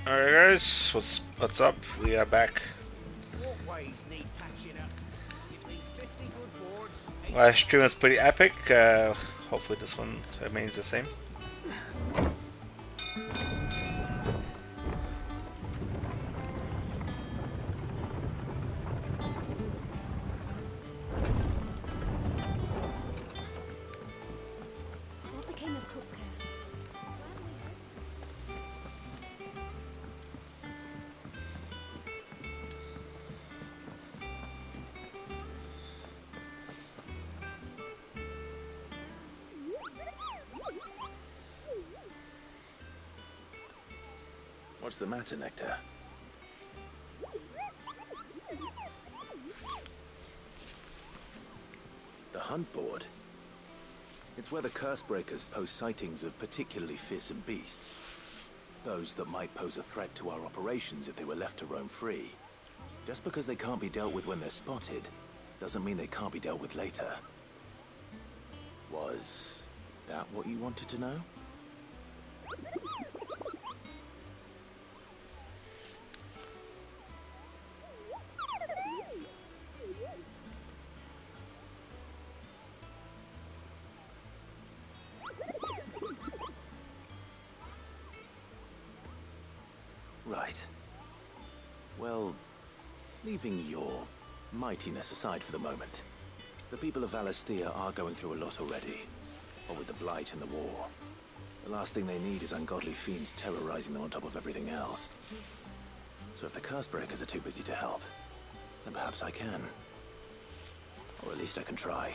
Alright guys, what's up? We are back. Walkways need patching up. Give me 50 good boards. Last stream was pretty epic. Hopefully this one remains the same. What became of Cook Care? What's the matter, Nectar? The hunt board? It's where the curse breakers post sightings of particularly fearsome beasts. Those that might pose a threat to our operations if they were left to roam free. Just because they can't be dealt with when they're spotted, doesn't mean they can't be dealt with later. Was that what you wanted to know? Right. Well, leaving your mightiness aside for the moment, the people of Valisthea are going through a lot already. What with the Blight and the war. The last thing they need is ungodly fiends terrorizing them on top of everything else. So if the Cursebreakers are too busy to help, then perhaps I can. Or at least I can try.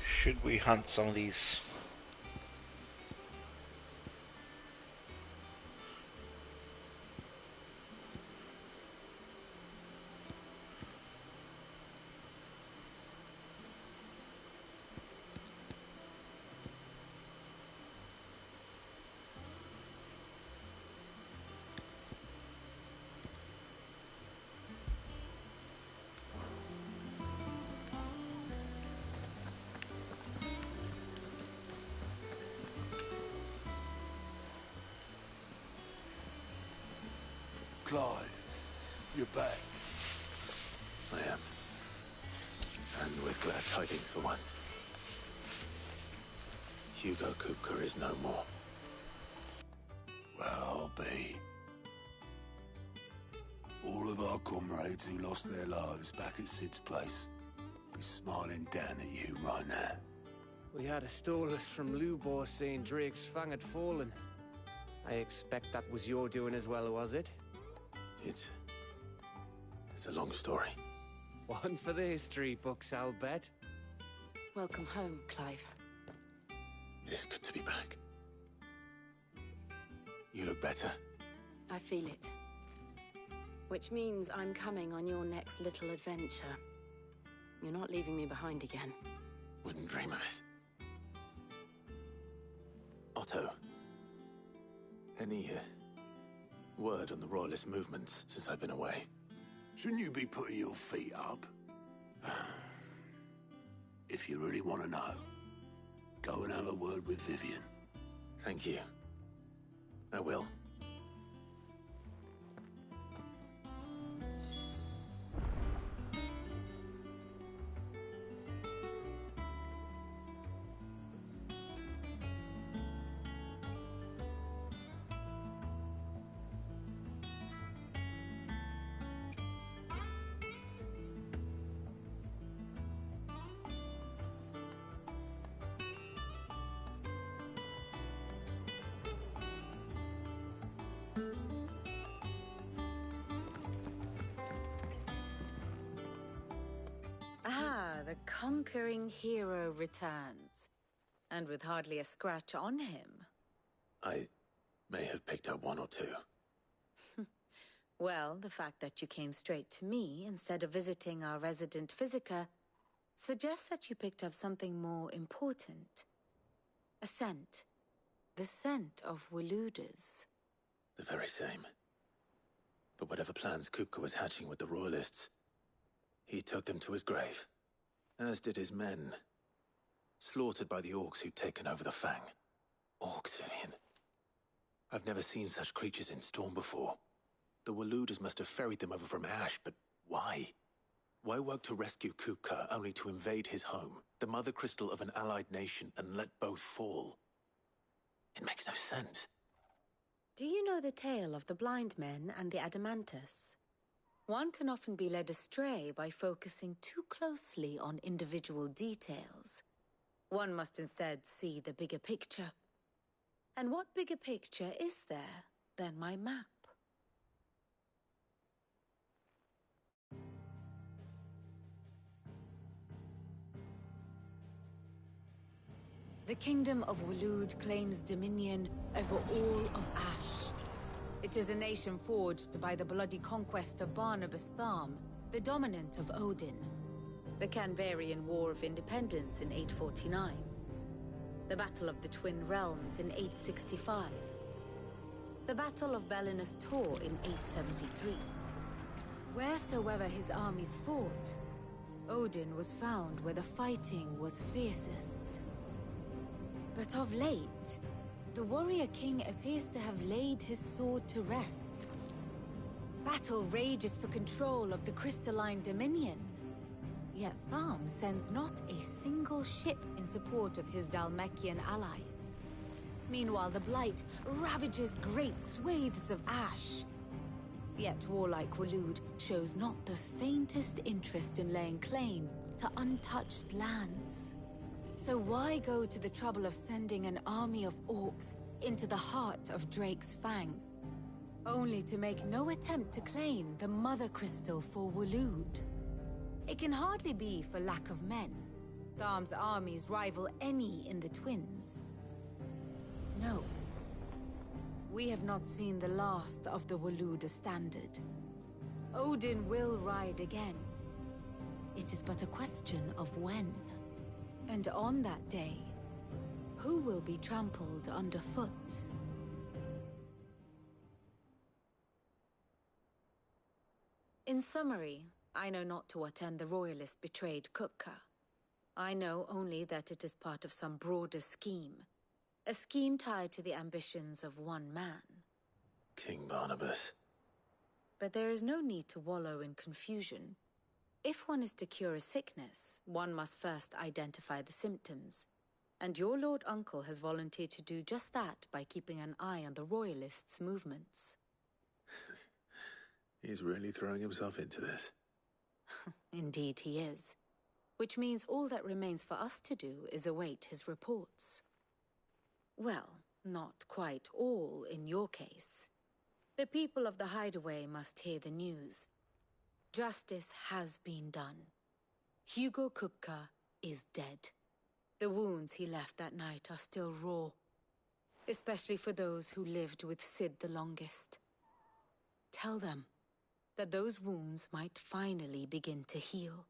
Should we hunt some of these? Clive, you're back. I am. And with glad tidings for once. Hugo Kupka is no more. Well, I'll be. All of our comrades who lost their lives back at Sid's place be smiling down at you right now. We had a stolus from Lubor saying Drake's fang had fallen. I expect that was your doing as well, was it? It's a long story. One for the history books, I'll bet. Welcome home, Clive. It's good to be back. You look better. I feel it. Which means I'm coming on your next little adventure. You're not leaving me behind again. Wouldn't dream of it. Otto. Any word on the Royalist movements since I've been away? Shouldn't you be putting your feet up? If you really want to know, go and have a word with Vivian. Thank you. I will. The conquering hero returns, and with hardly a scratch on him. I may have picked up one or two. Well, the fact that you came straight to me instead of visiting our resident Physica suggests that you picked up something more important. A scent. The scent of Waludas. The very same. But whatever plans Kupka was hatching with the Royalists, he took them to his grave. As did his men. Slaughtered by the orcs who'd taken over the Fang. Orcs, Vivian. I've never seen such creatures in Storm before. The Waluders must have ferried them over from Ash, but why? Why work to rescue Kupka only to invade his home, the mother crystal of an allied nation, and let both fall? It makes no sense. Do you know the tale of the blind men and the Adamantus? One can often be led astray by focusing too closely on individual details. One must instead see the bigger picture. And what bigger picture is there than my map? The Kingdom of Walud claims dominion over all of Ash. It is a nation forged by the bloody conquest of Barnabas Tharm, the dominant of Odin. The Canvarian War of Independence in 849. The Battle of the Twin Realms in 865. The Battle of Belinus Tor in 873. Wheresoever his armies fought, Odin was found where the fighting was fiercest. But of late, the warrior king appears to have laid his sword to rest. Battle rages for control of the crystalline dominion. Yet Tharm sends not a single ship in support of his Dhalmekian allies. Meanwhile, the Blight ravages great swathes of Ash. Yet warlike Walud shows not the faintest interest in laying claim to untouched lands. So why go to the trouble of sending an army of orcs into the heart of Drake's Fang, only to make no attempt to claim the Mother Crystal for Walud? It can hardly be for lack of men. Tharm's armies rival any in the Twins. No. We have not seen the last of the Waluda standard. Odin will ride again. It is but a question of when. And on that day, who will be trampled underfoot? In summary, I know not to what end the Royalists betrayed Kupka. I know only that it is part of some broader scheme. A scheme tied to the ambitions of one man. King Barnabas. But there is no need to wallow in confusion. If one is to cure a sickness, one must first identify the symptoms. And your Lord Uncle has volunteered to do just that by keeping an eye on the Royalists' movements. He's really throwing himself into this. Indeed he is. Which means all that remains for us to do is await his reports. Well, not quite all in your case. The people of the Hideaway must hear the news. Justice has been done. Hugo Kupka is dead. The wounds he left that night are still raw, especially for those who lived with Sid the longest. Tell them that those wounds might finally begin to heal.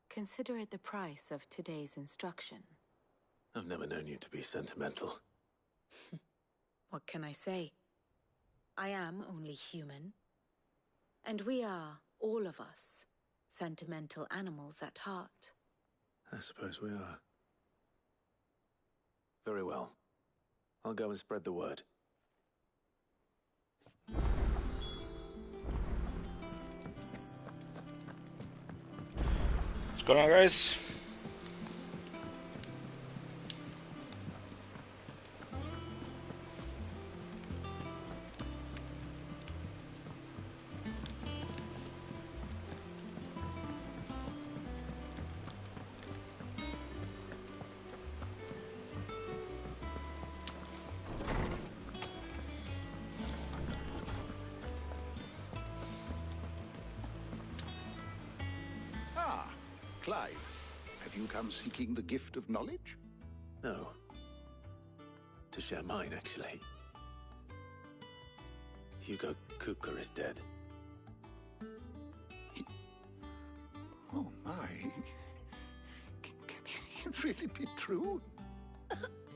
Consider it the price of today's instruction. I've never known you to be sentimental. What can I say? I am only human. And we are, all of us, sentimental animals at heart. I suppose we are. Very well. I'll go and spread the word. What's going on, guys? Clive, have you come seeking the gift of knowledge? No. To share mine, actually. Hugo Kupka is dead. Oh my. Can it really be true?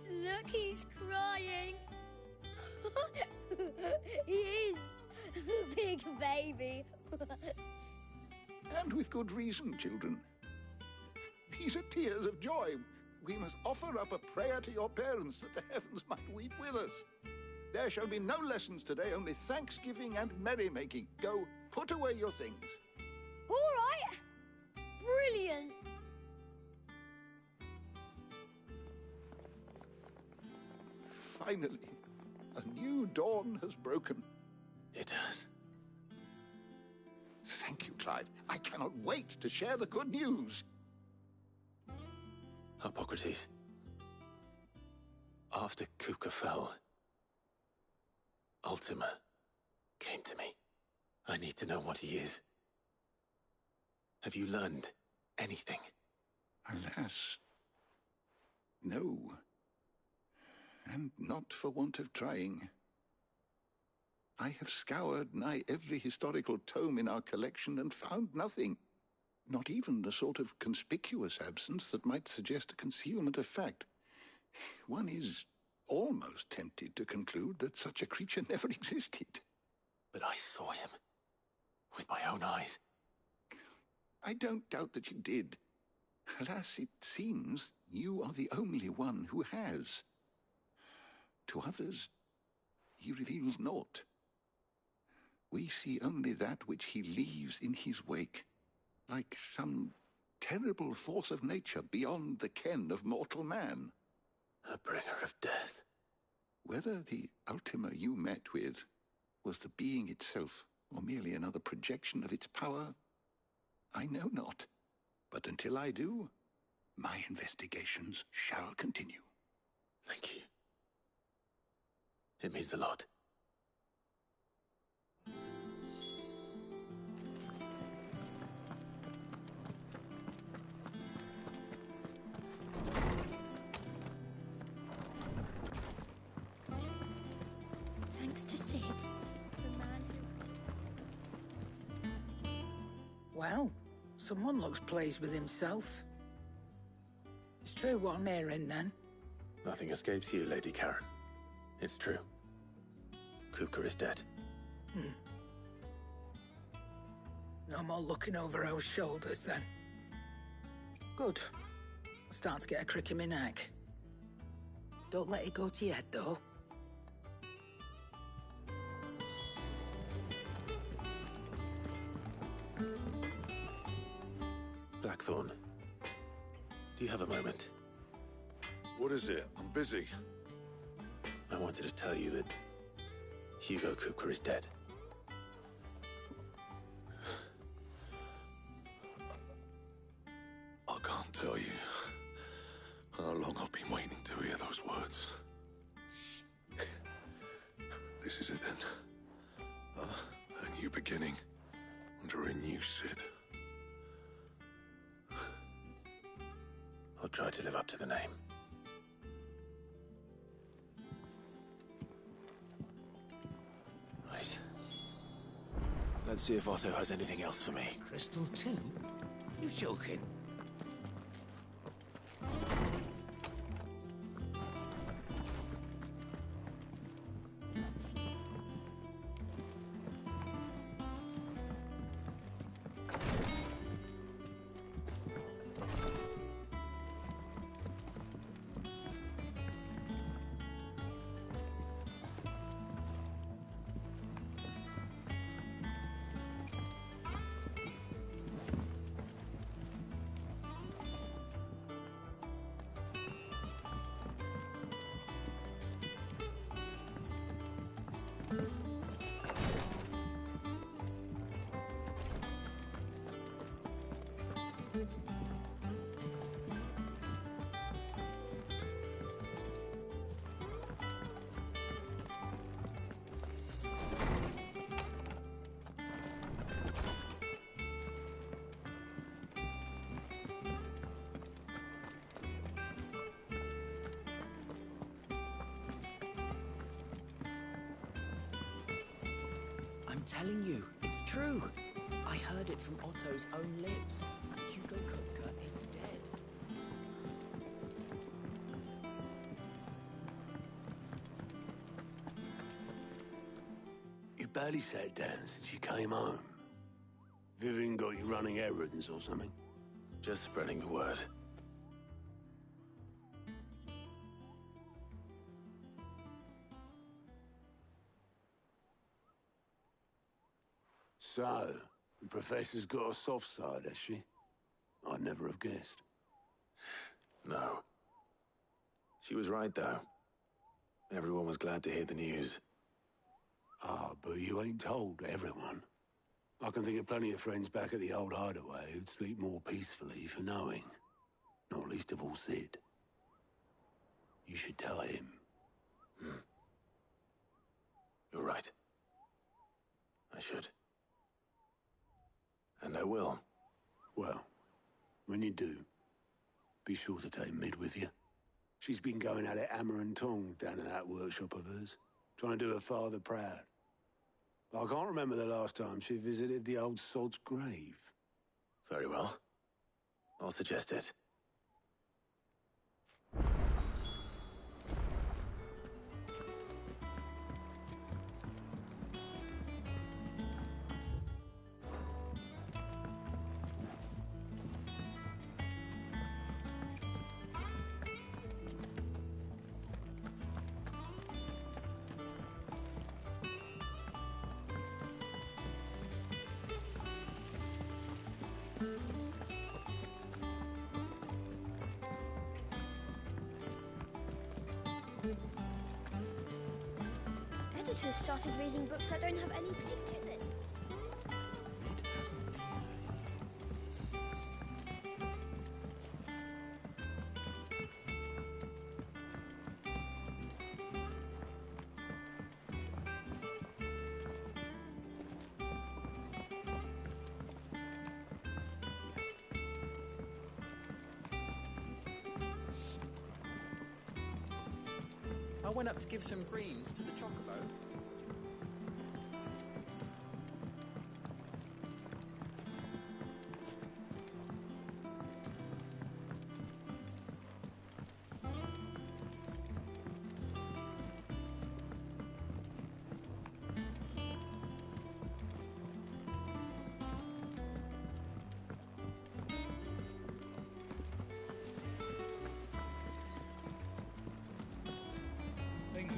Look, he's crying. He is the big baby. And with good reason, children. These are tears of joy. We must offer up a prayer to your parents that the heavens might weep with us. There shall be no lessons today, only thanksgiving and merrymaking. Go, put away your things. All right. Brilliant. Finally, a new dawn has broken. It has. Thank you, Clive. I cannot wait to share the good news. Hippocrates. After Kuka fell, Ultima came to me. I need to know what he is. Have you learned anything? Alas, no. And not for want of trying. I have scoured nigh every historical tome in our collection and found nothing. Not even the sort of conspicuous absence that might suggest a concealment of fact. One is almost tempted to conclude that such a creature never existed. But I saw him. With my own eyes. I don't doubt that you did. Alas, it seems you are the only one who has. To others, he reveals naught. We see only that which he leaves in his wake, like some terrible force of nature beyond the ken of mortal man. A bringer of death. Whether the Ultima you met with was the being itself, or merely another projection of its power, I know not. But until I do, my investigations shall continue. Thank you. It means a lot. Thanks to Sid, the man who... Well, someone looks pleased with himself. It's true what I'm hearing, then. Nothing escapes you, Lady Karen. It's true. Kuka is dead. No more looking over our shoulders, then. Good. I'm starting to get a crick in my neck. Don't let it go to your head, though. Blackthorn, do you have a moment? What is it? I'm busy. I wanted to tell you that Hugo Kuka is dead. I can't tell you how long I've been waiting to hear those words. This is it then. A new beginning under a new Sid. I'll try to live up to the name. Right. Let's see if Otto has anything else for me. Crystal too? You joking? I'm telling you, it's true. I heard it from Otto's own lips. Hugo Kupka is dead. barely sat down since you came home. Vivian got you running errands or something? Just spreading the word. So, the Professor's got a soft side, has she? I'd never have guessed. No. She was right, though. Everyone was glad to hear the news. Ah, but you ain't told everyone. I can think of plenty of friends back at the old hideaway who'd sleep more peacefully for knowing. Not least of all Sid. You should tell him. You're right. I should. And I will. Well, when you do, be sure to take Mid with you. She's been going at it hammer and tongs down in that workshop of hers, trying to do her father proud. I can't remember the last time she visited the old sod's grave. Very well. I'll suggest it. Editors started reading books that don't have any pictures in. I went up to give some greens to the chocobo.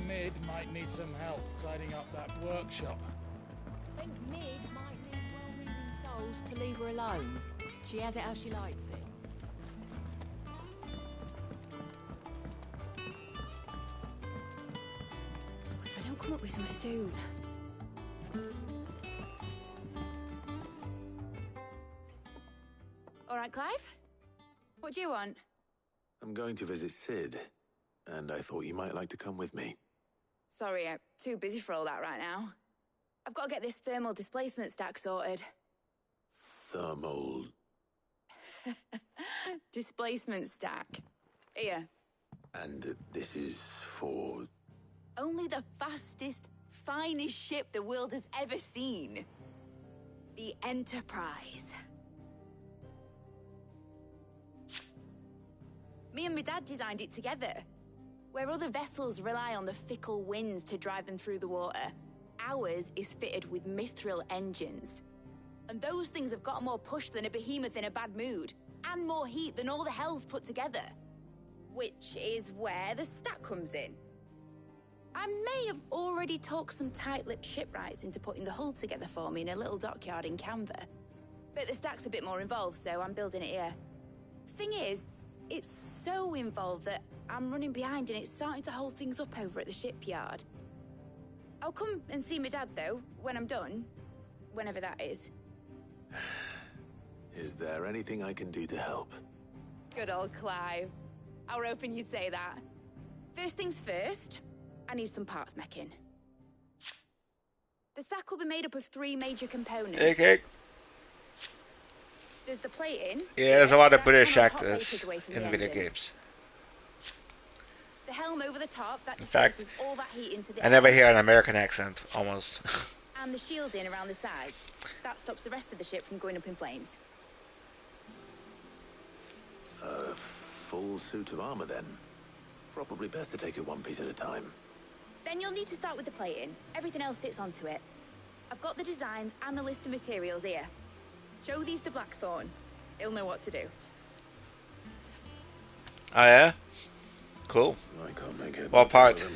Mid might need some help tidying up that workshop. Think Mid might need well-meaning souls to leave her alone. She has it how she likes it. If I don't come up with something soon. All right, Clive? What do you want? I'm going to visit Sid, and I thought you might like to come with me. Sorry, I'm too busy for all that right now. I've got to get this thermal displacement stack sorted. Thermal... Displacement stack. Here. And this is for... Only the fastest, finest ship the world has ever seen. The Enterprise. Me and my dad designed it together. Where other vessels rely on the fickle winds to drive them through the water, ours is fitted with mithril engines. And those things have got more push than a behemoth in a bad mood, and more heat than all the hells put together. Which is where the stack comes in. I may have already talked some tight-lipped shipwrights into putting the hull together for me in a little dockyard in Canva. But the stack's a bit more involved, so I'm building it here. Thing is, it's so involved that I'm running behind and it's starting to hold things up over at the shipyard. I'll come and see my dad, though, when I'm done. Whenever that is. Is there anything I can do to help? Good old Clive. I were hoping you'd say that. First things first, I need some parts meching. The stack will be made up of 3 major components. Okay. There's the plating. Yeah, there's a lot of British actors in video games. The helm over the top that In fact, displaces all that heat into the I never air. hear an American accent, almost. And the shielding around the sides. That stops the rest of the ship from going up in flames. A full suit of armor, then. Probably best to take it one piece at a time. Then you'll need to start with the plating. Everything else fits onto it. I've got the designs and the list of materials here. Show these to Blackthorn. He'll know what to do. Oh yeah? Cool. I can't make it. What part?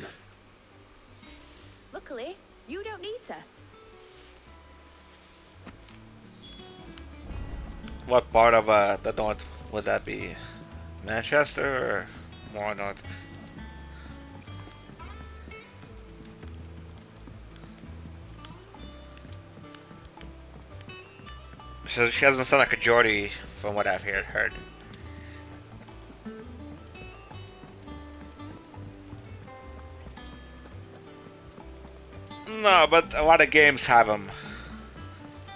Luckily, you don't need to. What part of the north would that be? Manchester or more north? So she doesn't sound like a Geordie from what I've heard. No, but a lot of games have them.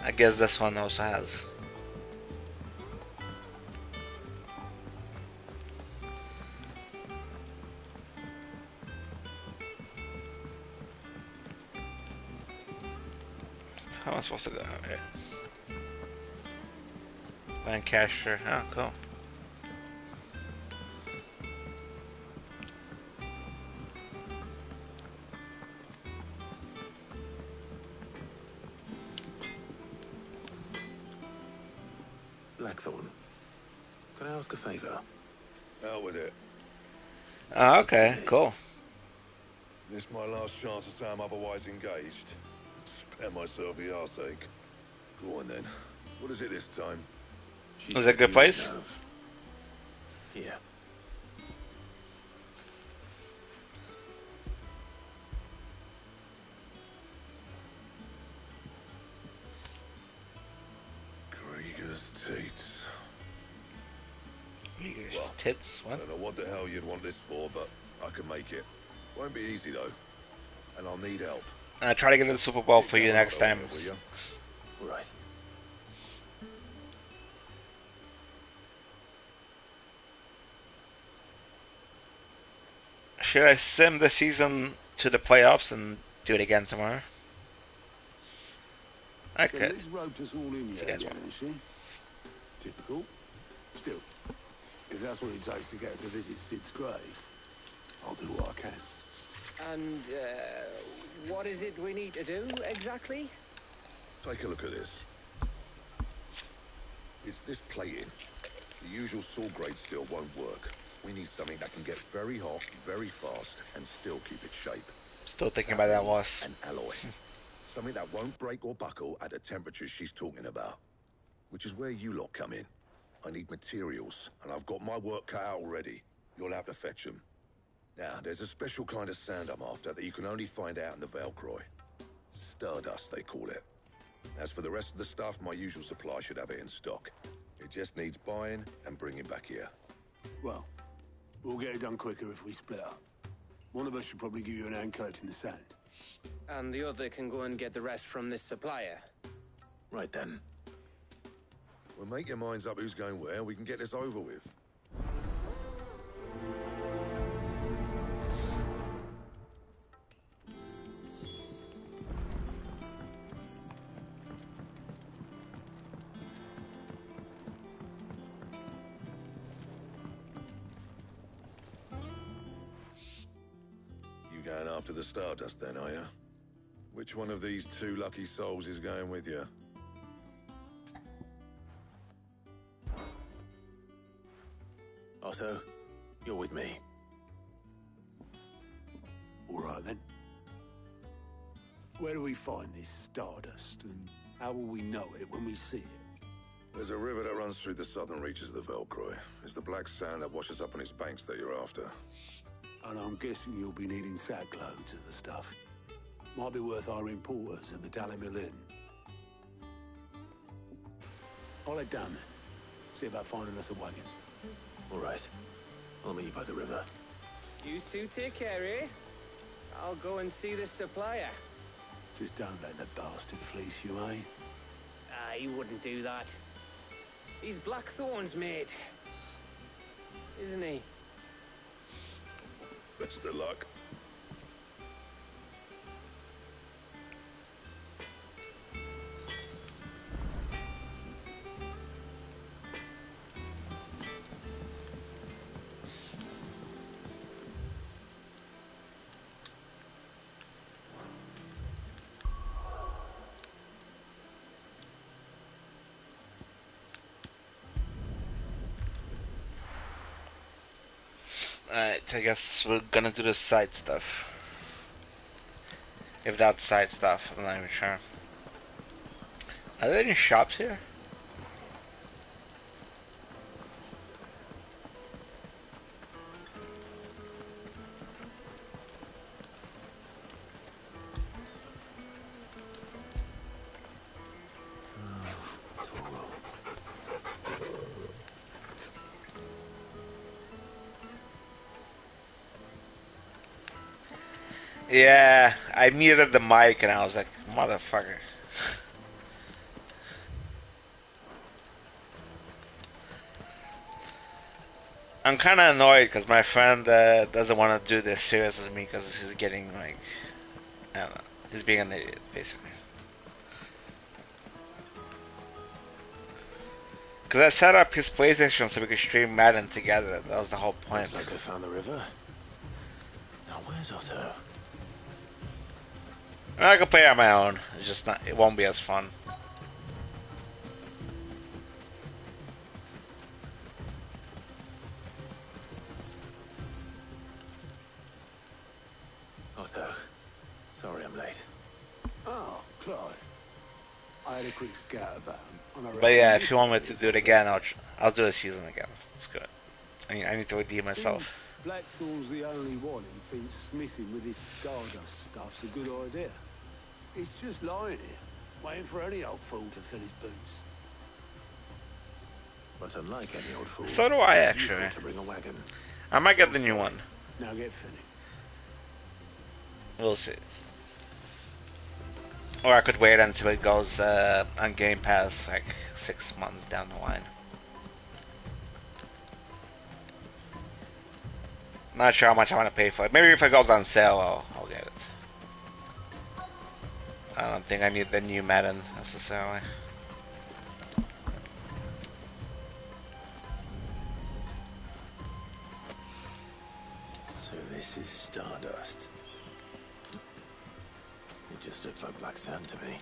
I guess this one also has. How am I supposed to go? Okay. Lancaster. Oh, cool. Blackthorn, can I ask a favor? Out with it. Oh, okay, cool. This my last chance to say I'm otherwise engaged. Spare myself the arseache. Go on then. What is it this time? Is it a good place? Here. Krieger's Teats. Krieger's Tits? What? I don't know what the hell you'd want this for, but I can make it. Won't be easy though. And I'll need help. I'll try to get to the Super Bowl for you next time. Right. Should I sim the season to the playoffs and do it again tomorrow? I So could. Liz roped us all in here again, ain't she? Typical. Still, if that's what it takes to get her to visit Sid's grave, I'll do what I can. And what is it we need to do exactly? Take a look at this. It's this plating. The usual saw grade steel won't work. We need something that can get very hot, very fast, and still keep its shape. Still thinking about that loss. An alloy. Something that won't break or buckle at the temperatures she's talking about. Which is where you lot come in. I need materials, and I've got my work cut out already. You'll have to fetch them. Now, there's a special kind of sand I'm after that you can only find out in the Velcroy. Stardust, they call it. As for the rest of the stuff, my usual supply should have it in stock. It just needs buying and bringing back here. Well, we'll get it done quicker if we split up. One of us should probably give you an hand collecting the sand. And the other can go and get the rest from this supplier. Right then. Well, make your minds up who's going where, we can get this over with. Going after the Stardust then, are you? Which one of these two lucky souls is going with you? Otto, you're with me. All right then. Where do we find this Stardust, and how will we know it when we see it? There's a river that runs through the southern reaches of the Velcroy. It's the black sand that washes up on its banks that you're after. And I'm guessing you'll be needing sackloads of the stuff. Might be worth hiring porters at the Dalimil Inn. I'll head down there. See about finding us a wagon. All right. I'll meet you by the river. You two take care, eh? I'll go and see this supplier. Just don't let the bastard fleece you, eh? He wouldn't do that. He's Blackthorn's mate. Isn't he? Best of luck. Alright, I guess we're gonna do the side stuff. If that's side stuff, I'm not even sure. Are there any shops here? Yeah, I muted the mic and I was like, motherfucker. I'm kind of annoyed because my friend doesn't want to do this serious with me because he's getting like, I don't know, he's being an idiot basically. Because I set up his PlayStation so we could stream Madden together. That was the whole point. Looks like I found the river. Now where's Otto? I can play on my own. It's just not. It won't be as fun. Otto, sorry I'm late. Oh, Clive. I had a quick scout about him. But yeah, if you want me to do it again, I'll do a season again. It's good. I need to redeem myself. Blackthorn's the only one who thinks smithing with his Stardust stuff's a good idea. He's just lying here, waiting for any old fool to fill his boots. But unlike any old fool, so do I actually. To bring a wagon. I might get the new one. Now get Finny. We'll see. Or I could wait until it goes on Game Pass like 6 months down the line. Not sure how much I want to pay for it. Maybe if it goes on sale, I'll get it. I don't think I need the new Madden necessarily. So this is Stardust. It just looks like black sand to me.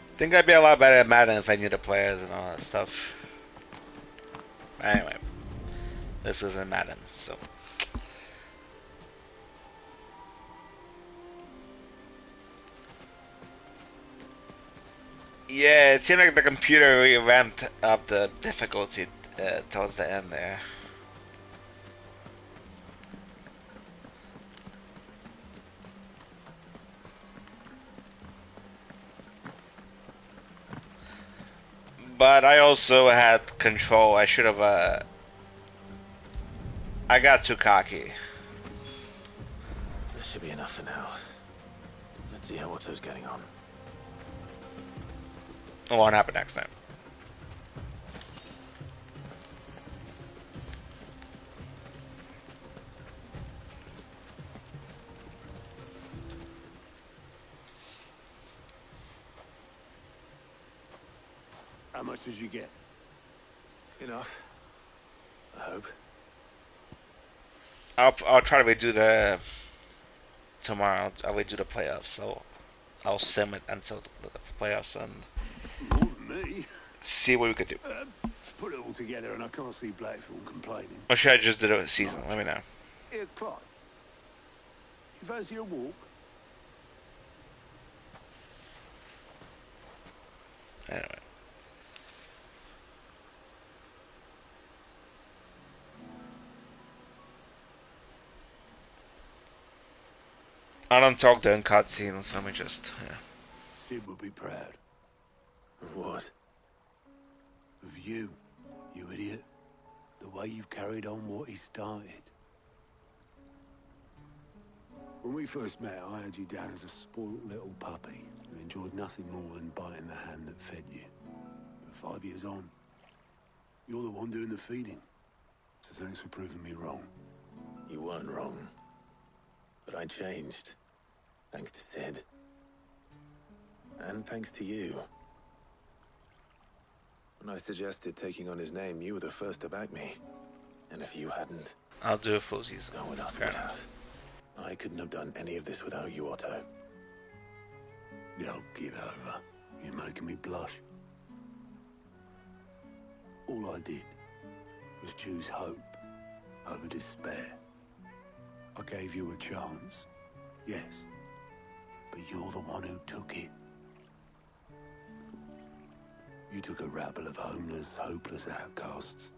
I think I'd be a lot better at Madden if I knew the players and all that stuff. Anyway, this isn't Madden, so. Yeah, it seemed like the computer really ramped up the difficulty towards the end there. But I also had control. I should have, I got too cocky. That should be enough for now. Let's see how Otto's getting on. It won't happen next time. How much did you get? Enough. I hope. I'll try to redo the tomorrow. I'll redo the playoffs, so I'll sim it until the playoffs and More than me. see what we could do. Put it all together and I can't see Blackthorn complaining. Or should I just do the season? Let me know. Here, Clive. You fancy a walk? Anyway. I don't talk during cutscenes, let me just, yeah. Sid would be proud. Of what? Of you, you idiot. The way you've carried on what he started. When we first met, I had you down as a spoilt little puppy who enjoyed nothing more than biting the hand that fed you. But 5 years on, you're the one doing the feeding. So thanks for proving me wrong. You weren't wrong. But I changed. Thanks to Sid. And thanks to you. When I suggested taking on his name, you were the first to back me. And if you hadn't... I'll do a full season. No one else Fair would enough. have. I couldn't have done any of this without you, Otto. Yo, give over. You're making me blush. All I did was choose hope over despair. I gave you a chance, yes, but you're the one who took it. You took a rabble of homeless, hopeless outcasts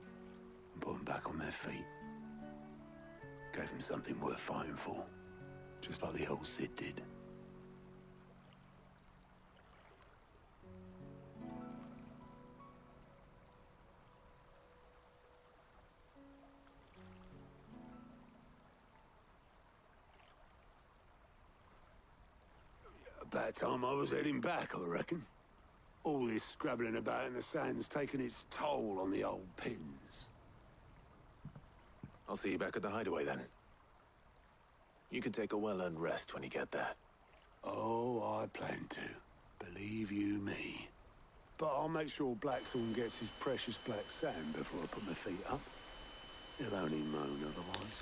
and put them back on their feet. Gave them something worth fighting for, just like the old Cid did. About time I was heading back, I reckon. All this scrabbling about in the sand's taken its toll on the old pins. I'll see you back at the hideaway then. You can take a well-earned rest when you get there. Oh, I plan to. Believe you me. But I'll make sure Blackthorn gets his precious black sand before I put my feet up. He'll only moan otherwise.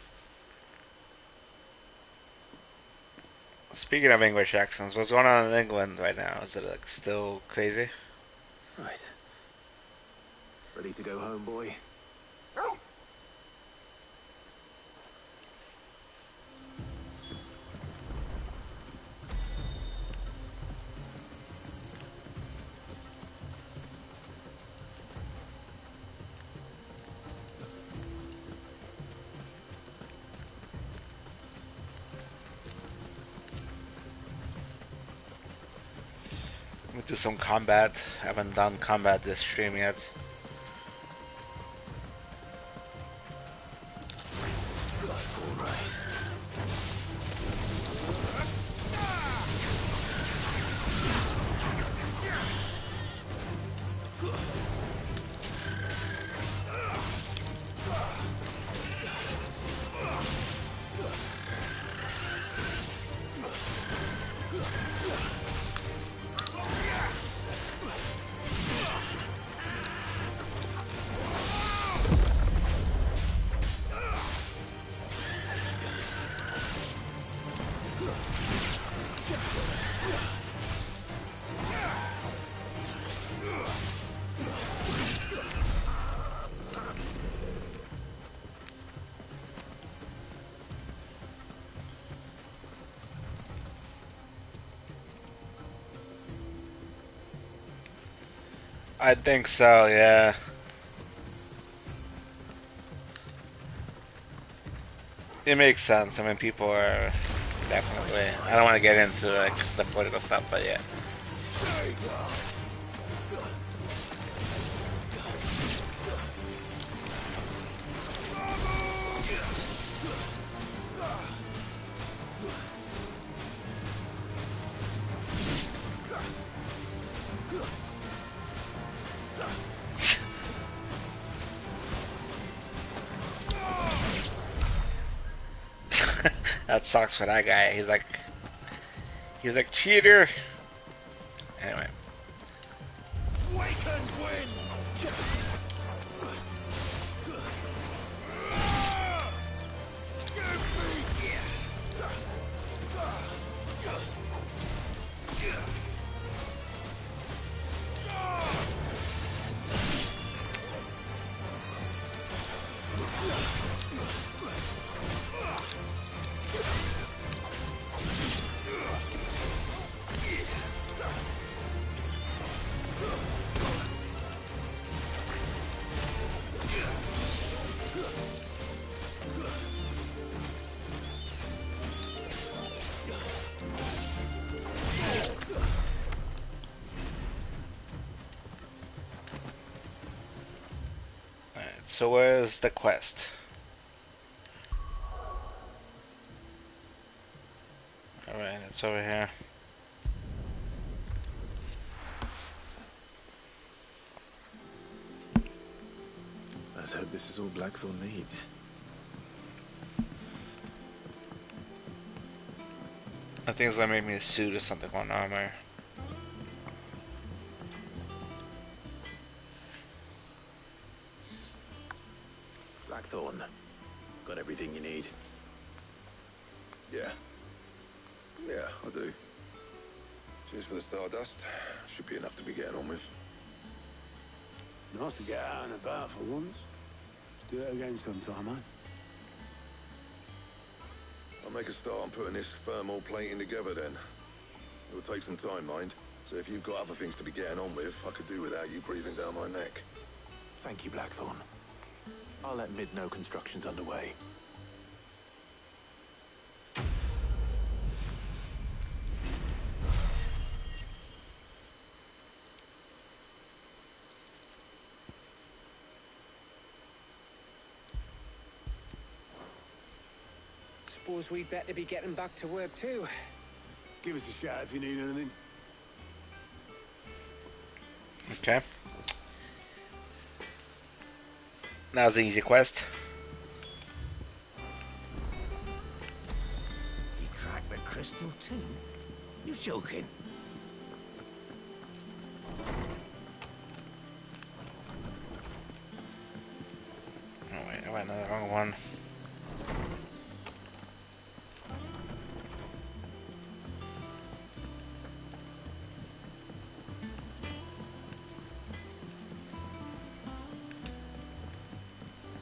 Speaking of English accents, what's going on in England right now? Is it like still crazy? Right. Ready to go home, boy? We do some combat. I haven't done combat this stream yet. I think so, yeah. It makes sense. I mean, people are definitely... I don't want to get into like the political stuff, but yeah. That sucks for that guy. He's like cheater. Anyway. So where's the quest? Alright, it's over here. Let's hope this is all Blackthorn needs. I think it's gonna make me a suit or something on armor. Blackthorn, I do. Cheers for the Stardust. Should be enough to be getting on with. Nice to get out and about for once. Let's do it again sometime, eh? I'll make a start on putting this thermal plating together then. It will take some time, mind. So if you've got other things to be getting on with, I could do without you breathing down my neck. Thank you, Blackthorn. I'll let Mid know construction's underway. Suppose we'd better be getting back to work too. Give us a shout if you need anything. Okay. Now's the easy quest. You cracked the crystal too? You're joking. Oh wait, I went on the wrong one.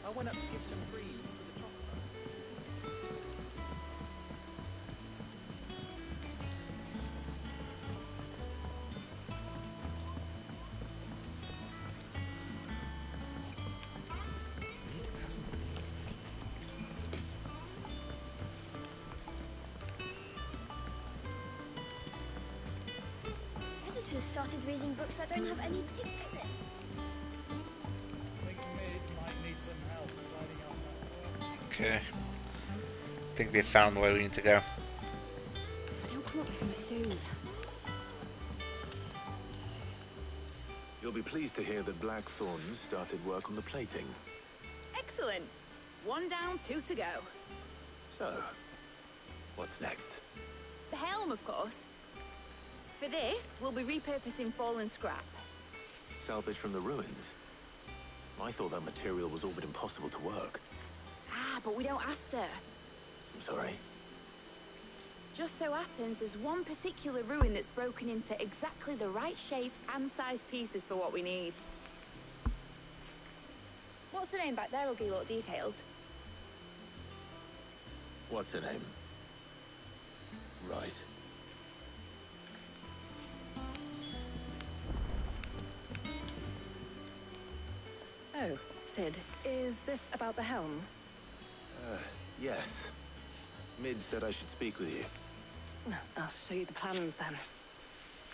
I went up to give some greens to the chocolate. Editors started reading books that don't have any pictures in. I think Mid might need some help tidying up that work. Okay. I think we found where we need to go. If I don't come up with something soon. You'll be pleased to hear that Blackthorn started work on the plating. Excellent. 1 down, 2 to go. So, what's next? The helm, of course. For this, we'll be repurposing fallen scrap. Salvage from the ruins? I thought that material was all but impossible to work. Ah, but we don't have to. I'm sorry. Just so happens there's one particular ruin that's broken into exactly the right shape and size pieces for what we need. What's the name back there? I'll give you all the details. What's her name? Right. Oh, Sid, is this about the helm? Yes. Mid said I should speak with you. I'll show you the plans then.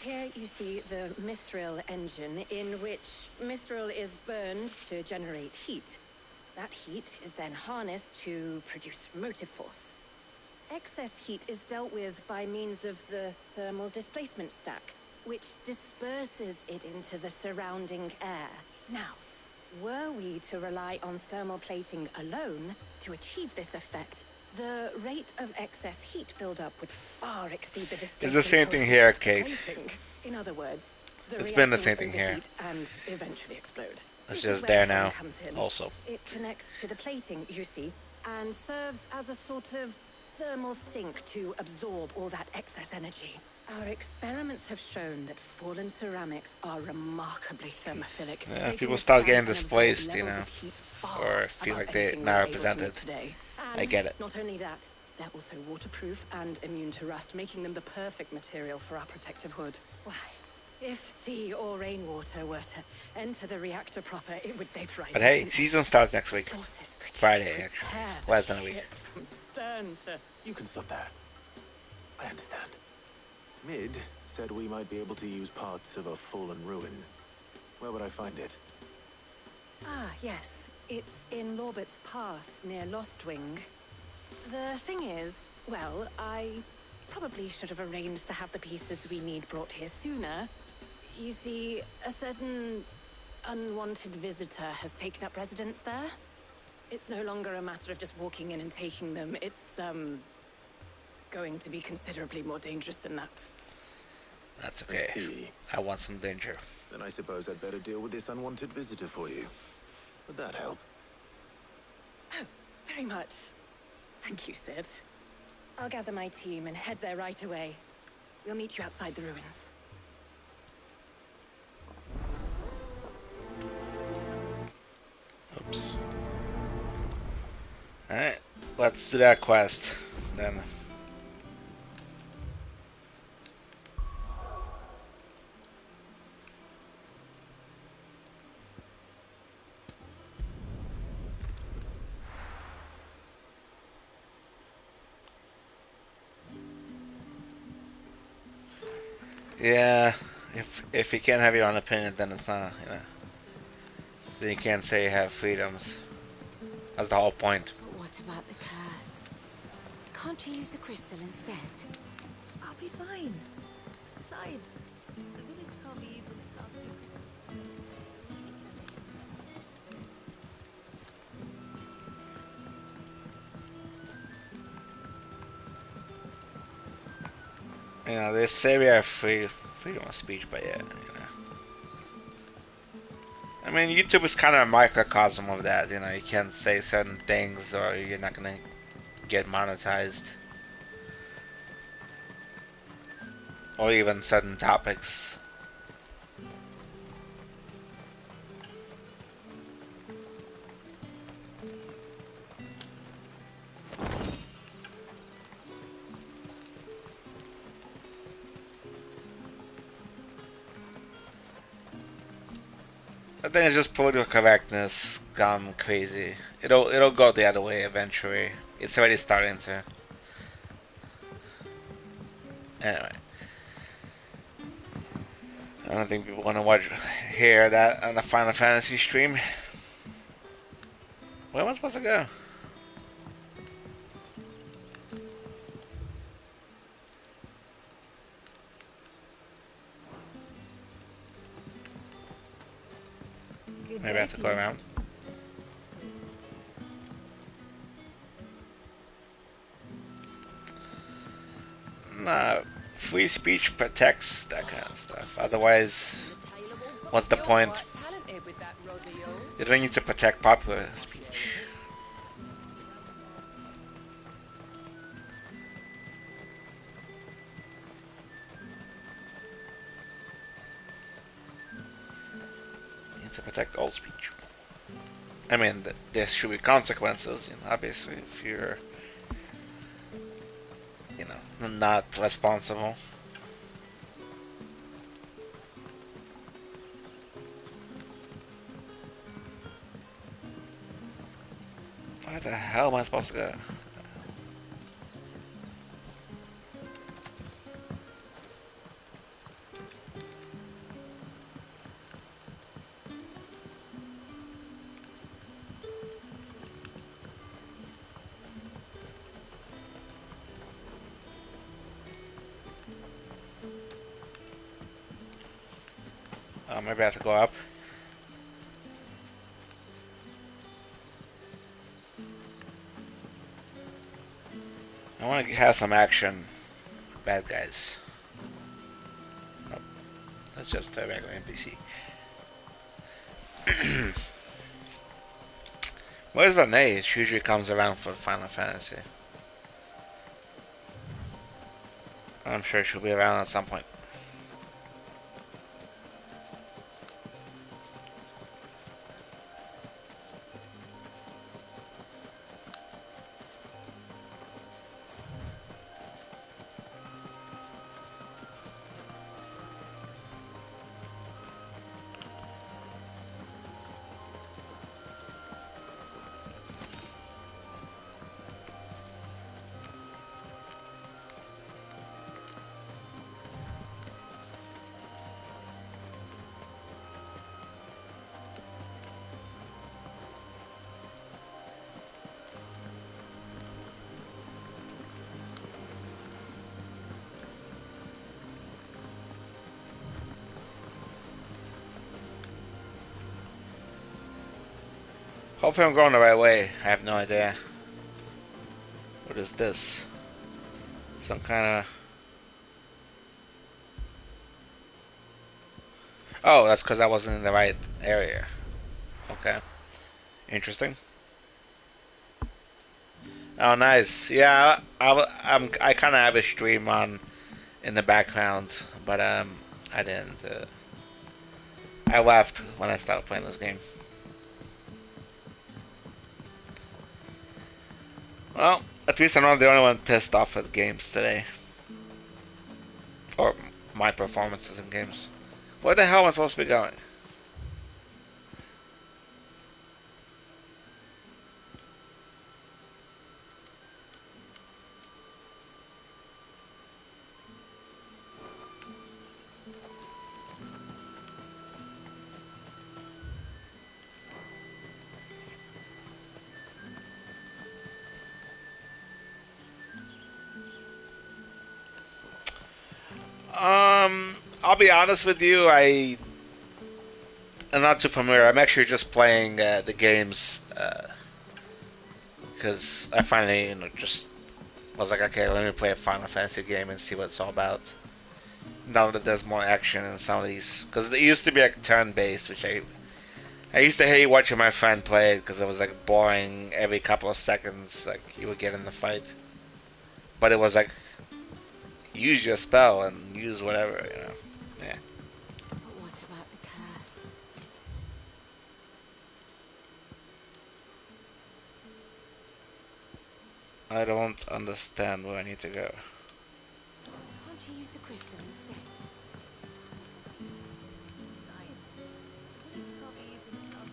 Here you see the mithril engine, in which mithril is burned to generate heat. That heat is then harnessed to produce motive force. Excess heat is dealt with by means of the thermal displacement stack, which disperses it into the surrounding air. Now, were we to rely on thermal plating alone to achieve this effect, the rate of excess heat buildup would far exceed the displacement. It's the same thing here, Kate. Plating. In other words, the It's been the reactor same will thing here. overheat and eventually explode. It's This just is where there the helm now, comes in. also. It connects to the plating, you see, and serves as a sort of thermal sink to absorb all that excess energy. Our experiments have shown that fallen ceramics are remarkably thermophilic. Yeah, They people can start withstand getting and absorb displaced, you levels know, of heat far or feel above like they're anything not we're able to represented. make today. I And get it. not only that, they're also waterproof and immune to rust, making them the perfect material for our protective hood. Why, if sea or rainwater were to enter the reactor proper, it would vaporize. But hey, instantly. season starts next week. Forces produced Friday, would actually. tear the Less than a week. ship from stern to... You can stop there. I understand. Mid said we might be able to use parts of a fallen ruin. Where would I find it? Ah, yes. It's in Lorbert's Pass, near Lostwing. The thing is, well, I probably should have arranged to have the pieces we need brought here sooner. You see, a certain unwanted visitor has taken up residence there. It's no longer a matter of just walking in and taking them. It's, going to be considerably more dangerous than that. That's I okay. see. I want some danger. Then I suppose I'd better deal with this unwanted visitor for you. Would that help? Oh, very much. Thank you, Sid. I'll gather my team and head there right away. We'll meet you outside the ruins. Oops. Alright, let's do that quest then. Yeah, if you can't have your own opinion, then it's not, you know. Then you can't say you have freedoms. That's the whole point. But what about the curse? Can't you use a crystal instead? I'll be fine. Besides, the village can't be using its last few crystals. You know, they say we have freedom of speech, but yeah, you know. I mean, YouTube is kind of a microcosm of that, you know, you can't say certain things or you're not gonna get monetized. Or even certain topics. I think it's just political correctness gone crazy. It'll go the other way eventually. It's already starting to. Anyway, I don't think people want to hear that on the Final Fantasy stream. Where am I supposed to go? Maybe I have to go around. Nah, free speech protects that kind of stuff. Otherwise, what's the point? You don't need to protect popular speech. You need to protect all speech. I mean, there should be consequences, you know, obviously, if you're, you know, not responsible. Where the hell am I supposed to go? Maybe I have to go up. I want to have some action. Bad guys. Nope. That's just a regular NPC. Where's Renee? She usually comes around for Final Fantasy. I'm sure she'll be around at some point. Hopefully I'm going the right way. I have no idea. What is this? Some kind of... Oh, that's because I wasn't in the right area. Okay. Interesting. Oh, nice. Yeah, I kind of have a stream on in the background, but I didn't. I left when I started playing this game. Well, at least I'm not the only one pissed off at games today. Or my performances in games. Where the hell am I supposed to be going? I'll be honest with you, I'm not too familiar. I'm actually just playing the games because I finally, just was like, okay, let me play a Final Fantasy game and see what it's all about. Now that there's more action in some of these, because it used to be like turn-based, which I used to hate watching my friend play it because it was like boring. Every couple of seconds, like you would get in the fight, but it was like use your spell and use whatever, Yeah. But what about the curse? I don't understand where I need to go. Can't you use a crystal instead? Besides, the village can't be using its last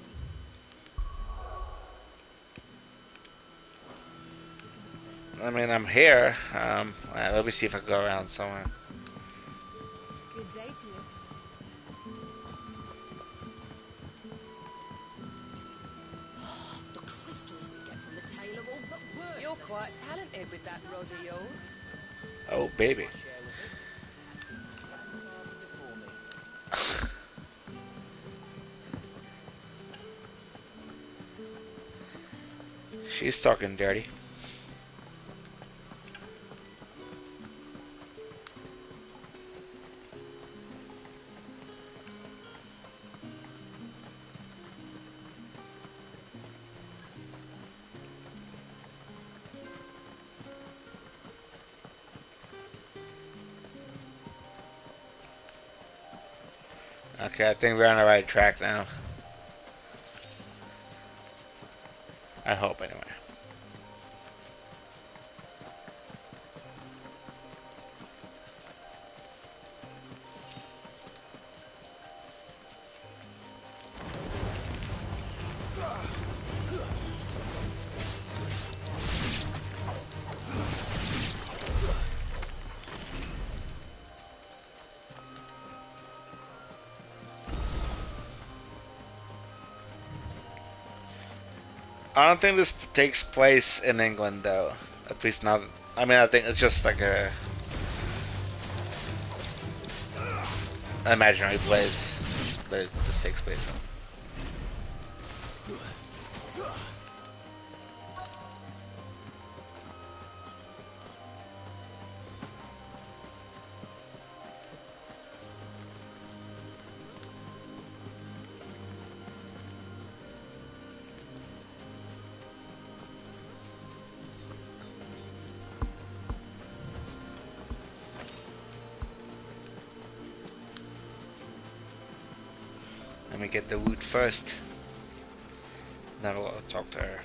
week. I mean, I'm here. Let me see if I can go around somewhere. Good day to you. The crystals we get from the tailor all but worthless. You're quite talented with that rod of yours. Oh, baby. She's talking dirty. Okay, I think we're on the right track now. I hope, anyway. I don't think this takes place in England, though. At least not. I mean, I think it's just like a imaginary place that this takes place in. Let me get the loot first. Then we'll talk to her.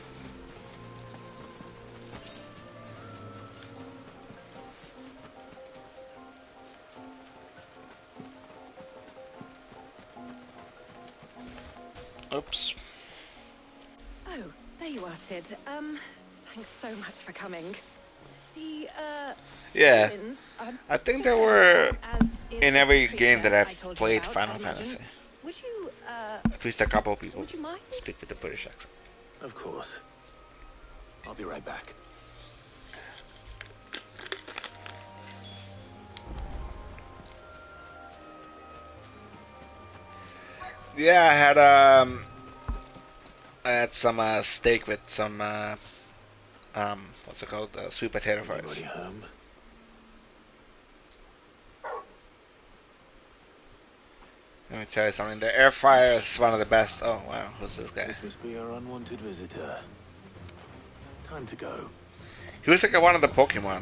Oops. Oh, there you are, Sid. Thanks so much for coming. The, Yeah, villains are I think just there were as is in the every creature game that I I've told you played about, Final I'd imagine. Fantasy. Would you, At least a couple of people would you mind? speak with the British accent. Of course. I'll be right back. Yeah, I had some steak with some what's it called? Sweet potato fries. Anybody home? Let me tell you something. The air fryer is one of the best. Oh wow, who's this guy? This must be our unwanted visitor. Time to go. He was like one of the Pokemon.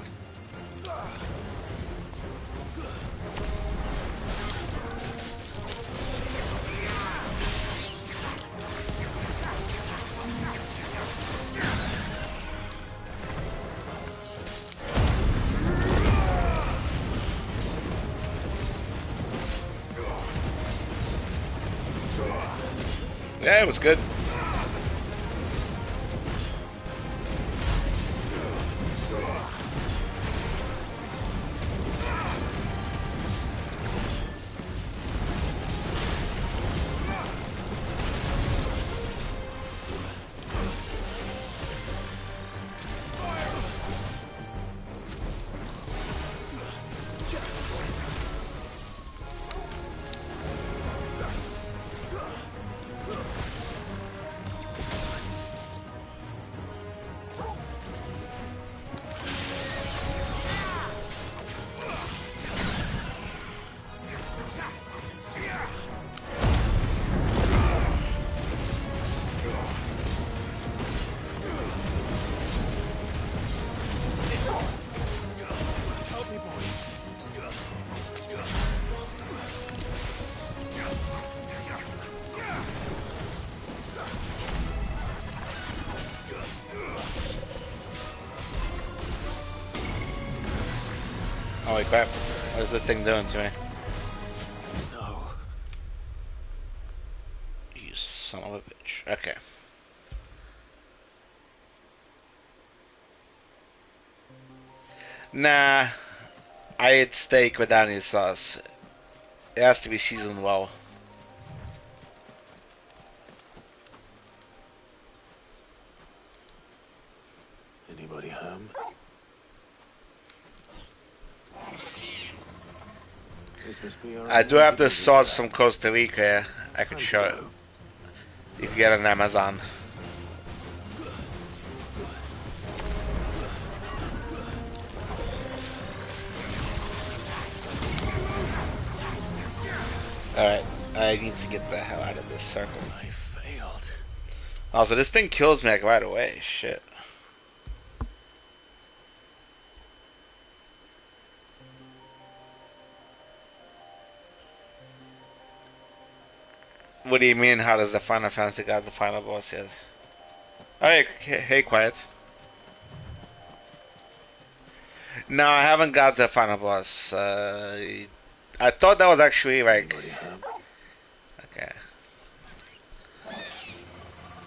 Yeah, it was good. Holy crap. What is this thing doing to me? No. You son of a bitch. Okay. Nah. I ate steak without any sauce. It has to be seasoned well. Anybody home? This must be our I do have the unwanted sauce visitor. from Costa Rica. I could show it. You can get it on Amazon. Alright, I need to get the hell out of this circle. I failed. Oh, so this thing kills me like right away. Shit. What do you mean, how does the Final Fantasy got the final boss yet? Hey, hey, quiet. No, I haven't got the final boss. I thought that was actually like... Okay.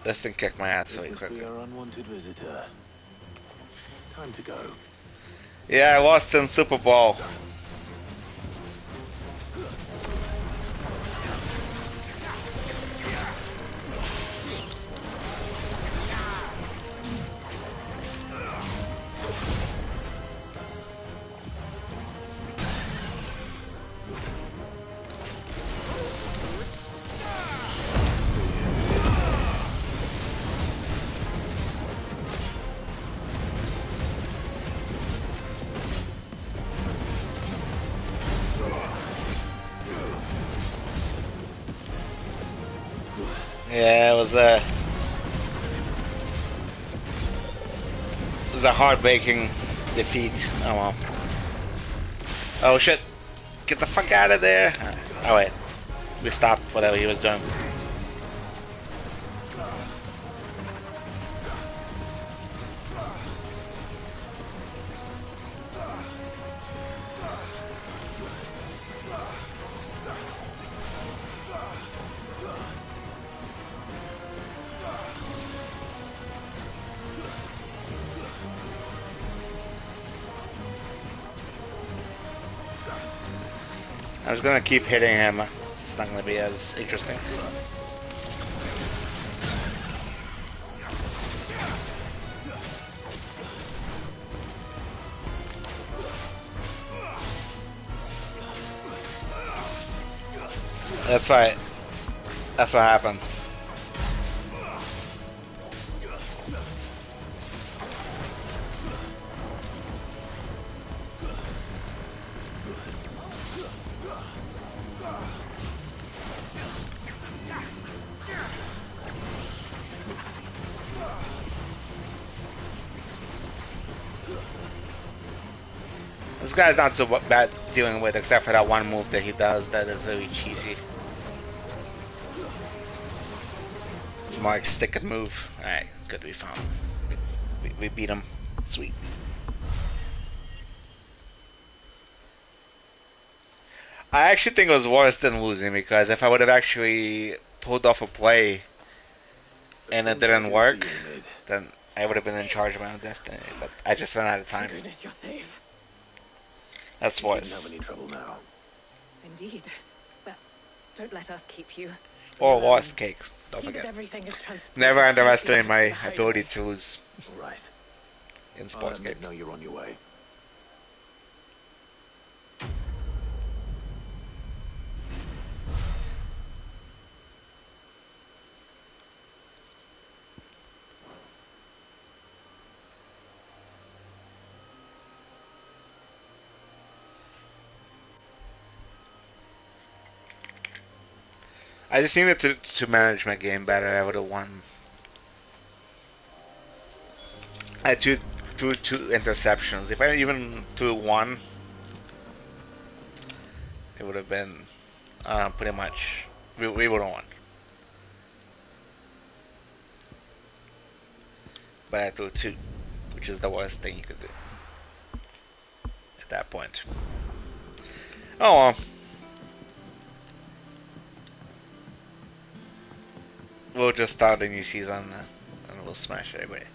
This thing kicked my ass really This quick. must be our unwanted visitor. Time to go. Yeah, I lost in Super Bowl. Yeah, it was a heartbreaking defeat. Oh well. Oh shit! Get the fuck out of there! Oh wait, we stopped whatever he was doing. I was gonna keep hitting him. It's not gonna be as interesting. That's right. That's what happened. This guy's not so bad dealing with, except for that one move that he does that is very cheesy. It's more like stick and move. Alright, good, we found him. We beat him. Sweet. I actually think it was worse than losing, because if I would have actually pulled off a play and it didn't work, then I would have been in charge of my own destiny. But I just ran out of time. Thank goodness you're safe. That's You shouldn't worse. have any trouble now. Indeed. Well, don't let us keep you. Or lost cake. Don't See that forget. everything is transported Never safely underestimate back to my the hideaway. ability to lose All right. in I'll sports let Mick games. know you're on your way. I just needed to manage my game better. I would have won. I had two interceptions. If I even threw one, it would have been pretty much we would have won. But I threw two, which is the worst thing you could do at that point. Oh well. We'll just start the new season and we'll smash everybody.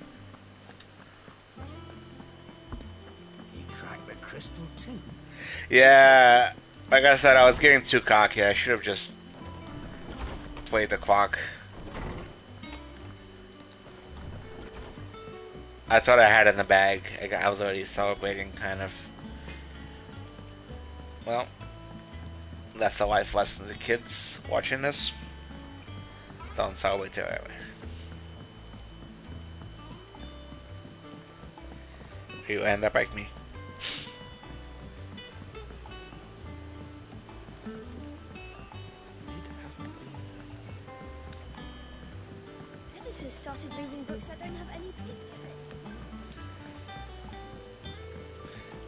He cracked the crystal too. Yeah, like I said, I was getting too cocky. I should have just played the clock. I thought I had it in the bag. I was already celebrating, kind of. Well, that's a life lesson to kids watching this. Don't celebrate too early. You end up like me. Editors started reading books that don't have any pictures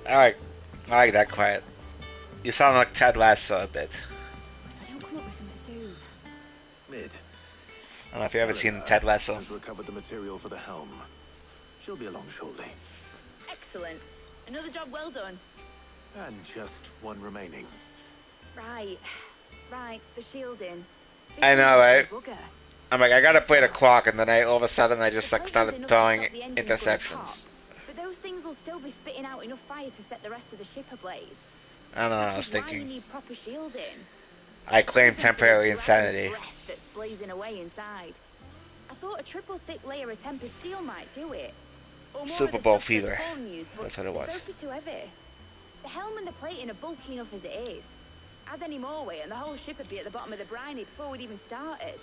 in. I like that quiet. You sound like Ted Lasso a bit. If I don't come up with something soon. Mid. I don't know if you ever seen Ted Lasso. Has recovered the material for the helm. She'll be along shortly. Excellent. Another job well done. And just one remaining. Right. Right, the shielding. This I know, one's a right? bugger. I'm like, I gotta play the clock, and then all of a sudden I just like There's started enough to throwing stop the engines going interceptions. pop, But those things will still be spitting out enough fire to set the rest of the ship ablaze. I don't know, I Which was is why you thinking. need proper shielding. I claim Listen to the temporary dragon's insanity. breath that's blazing away inside. I thought a triple thick layer of tempered steel might do it. Or more Super of the Bowl stuff that fever. Fallen used, but That's what it they'd was. both be too heavy. The helm and the plating are bulky enough as it is. Add any more weight and the whole ship would be at the bottom of the briny before we'd even started.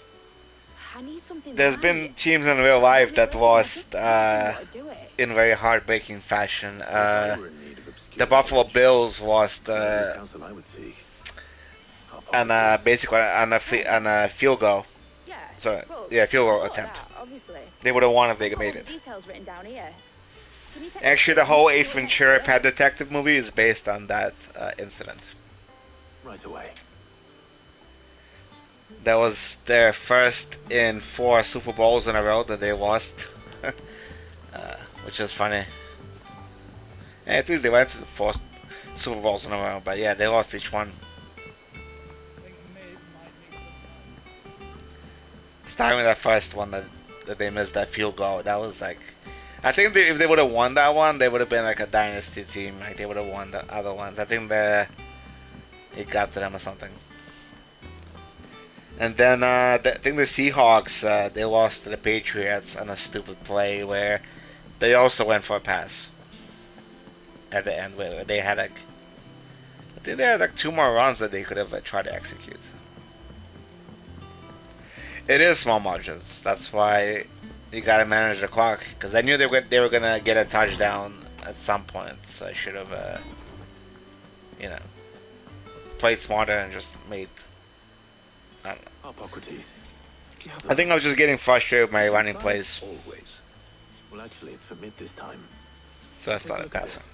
I need something There's light. been teams in real life that lost to do it. in very heartbreaking fashion. The Buffalo Bills lost Council I would seek. on basically on a field goal. Yeah. Sorry, Well, yeah, field I goal thought of attempt. that, obviously. They would have won if they I've got all made the it. details written down here. Can you take Actually, this the whole to Ace your next Ventura year? Pet Detective movie is based on that incident. Right away. That was their first in 4 Super Bowls in a row that they lost, which is funny. Yeah, at least they went to 4 Super Bowls in a row, but yeah, they lost each one. Starting with that first one that they missed that field goal, that was like, I think if they would have won that one, they would have been like a dynasty team. Like they would have won the other ones. I think it got to them or something. And then I think the Seahawks they lost to the Patriots on a stupid play where they also went for a pass at the end where they had like I think they had like 2 more runs that they could have tried to execute. It is small margins. That's why you gotta manage the clock because I knew they were gonna get a touchdown at some point, so I should have played smarter and just made. I don't know. Hippocrates. I think I was just getting frustrated with my running plays, Always. Well, actually, it's for mid this time. so I Take a started look at passing. this.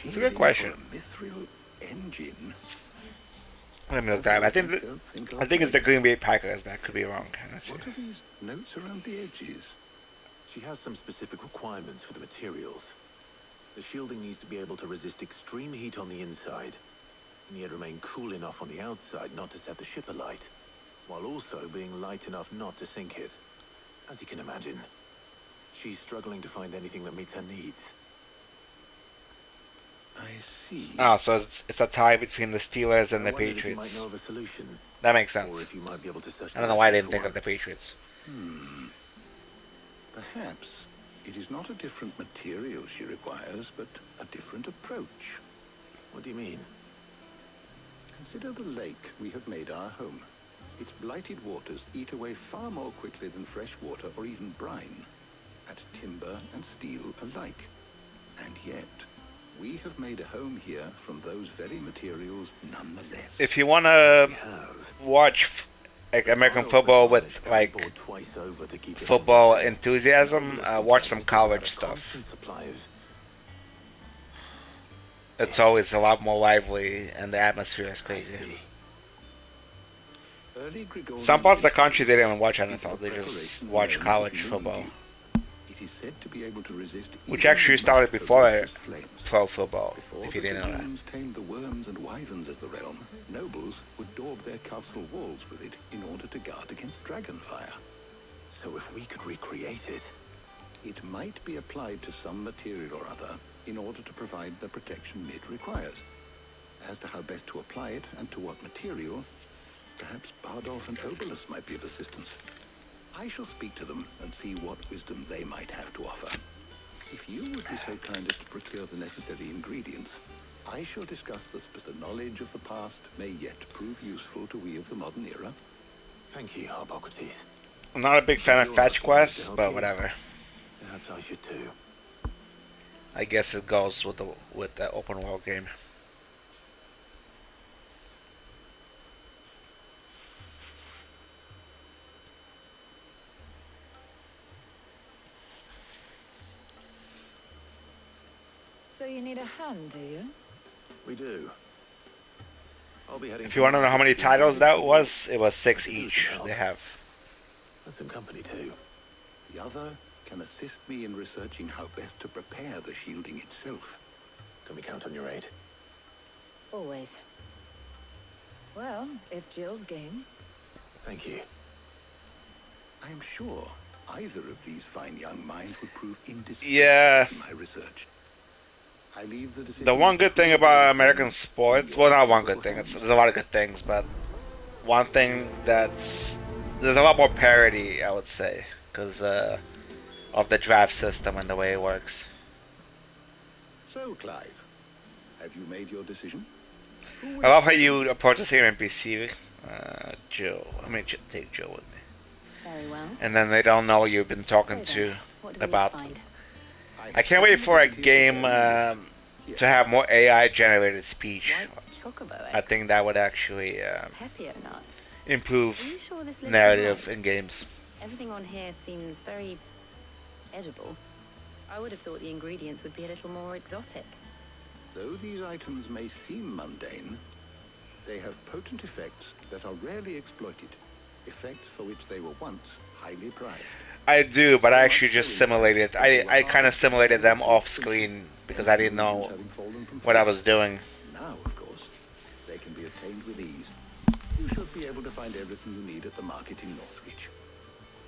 It's a good question. Mithril engine. Let me look that up. I think it's the Green Bay Packers, but I could be wrong. Let's see. What are these notes around the edges? She has some specific requirements for the materials. The shielding needs to be able to resist extreme heat on the inside, and yet remain cool enough on the outside not to set the ship alight, while also being light enough not to sink it. As you can imagine, she's struggling to find anything that meets her needs. I see. Oh, so it's a tie between the Steelers and the If you might Patriots. know of a solution, That makes or sense. if you might be able to search I don't know why I didn't think of the Patriots. Perhaps it is not a different material she requires, but a different approach. What do you mean? Consider the lake we have made our home. Its blighted waters eat away far more quickly than fresh water or even brine, at timber and steel alike. And yet, we have made a home here from those very materials nonetheless. If you want to watch like American football with like football enthusiasm, watch some college stuff. It's always a lot more lively and the atmosphere is crazy. Some parts of the country they don't even watch NFL, they just watch college football. It is said to be able to resist Which actually started before pro football, if you didn't know that. Before the tamed the worms and wyverns of the realm, nobles would daub their castle walls with it in order to guard against dragonfire. So if we could recreate it... It might be applied to some material or other in order to provide the protection it requires. As to how best to apply it and to what material, perhaps Bardolph and Obolus might be of assistance. I shall speak to them and see what wisdom they might have to offer. If you would be so kind as to procure the necessary ingredients, I shall discuss the knowledge of the past may yet prove useful to we of the modern era. Thank you, Hippocrates. I'm not a big fan of fetch quests, but whatever. Perhaps I should too. I guess it goes with the open world game. So you need a hand, do you? We do. I'll be heading. If you want to know how many titles that was, it was 6 each. They have. That's some company too. The other can assist me in researching how best to prepare the shielding itself. Can we count on your aid? Always. Well, if Jill's game. Thank you. I am sure either of these fine young minds would prove indispensable in my research. I leave the decision. The one good thing about American sports, well, not one good thing. There's a lot of good things, but one thing there's a lot more parity, I would say, because of the draft system and the way it works. So, Clive, have you made your decision? I love how you approach the same NPC, Joe. I mean, take Joe with me. Very well. And then they don't know you've been talking to about. I can't wait for a game to have more AI generated speech. I think that would actually improve narrative in games. Everything on here seems very edible. I would have thought the ingredients would be a little more exotic. Though these items may seem mundane, they have potent effects that are rarely exploited. Effects for which they were once highly prized. I do, but I actually just simulated. I kind of simulated them off screen because I didn't know what I was doing. Now, of course, they can be obtained with ease. You should be able to find everything you need at the market in Northreach.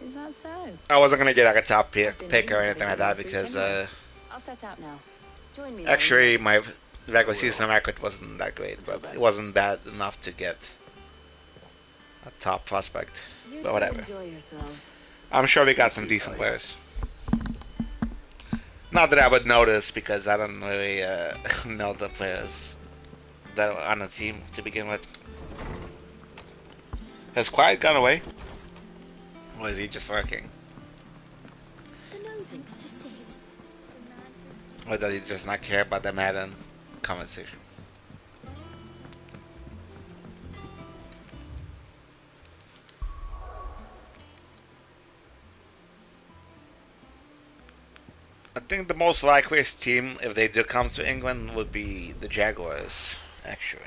Is that so? I wasn't gonna get like a top pick or anything like that because I'll set out now. Join me. Actually, my regular season record wasn't that great, but it wasn't bad enough to get a top prospect. But whatever. Enjoy yourselves. I'm sure we got some decent players. Not that I would notice because I don't really know the players that are on the team to begin with. Has Quiet gone away? Or is he just working? Or does he just not care about the Madden conversation? I think the most likeliest team, if they do come to England, would be the Jaguars, actually.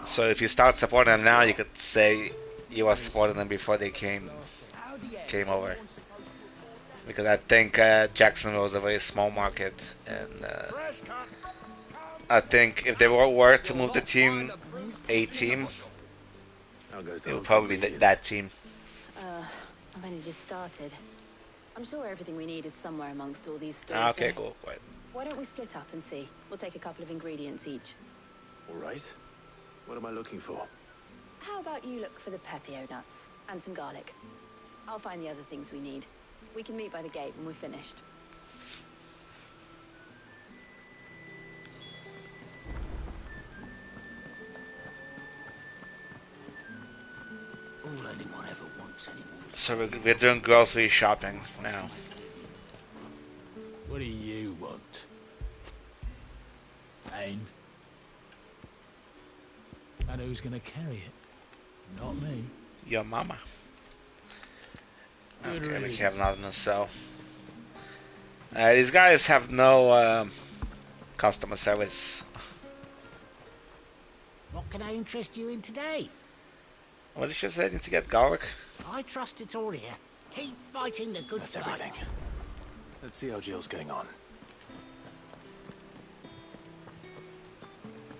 So if you start supporting them now, you could say you were supporting them before they came over. because I think Jacksonville is a very small market, and I think if they were to move the team, a team, it would probably be that team. I've only just started. I'm sure everything we need is somewhere amongst all these stores. Okay, cool. Right. Why don't we split up and see? We'll take a couple of ingredients each. All right. What am I looking for? How about you look for the pepio nuts and some garlic? I'll find the other things we need. We can meet by the gate when we're finished. All anyone ever wants anymore. So we're doing grocery shopping now. What do you want? And who's gonna carry it? Not me. Your mama. Good Okay, we riddance. have nothing to sell. These guys have no customer service. What can I interest you in today? What did you say? Need to get garlic? I trust it's all here. Keep fighting the good That's fight. everything. Let's see how Jill's getting on.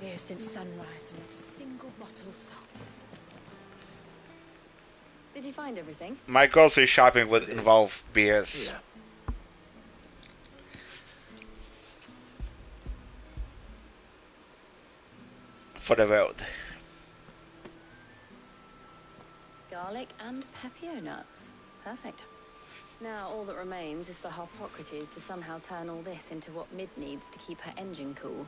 Here since sunrise and not a single bottle sold. Did you find everything? My grocery shopping would involve beers. Yeah. For the road. Garlic and pepio nuts. Perfect. Now all that remains is for Harpocrates to somehow turn all this into what Mid needs to keep her engine cool.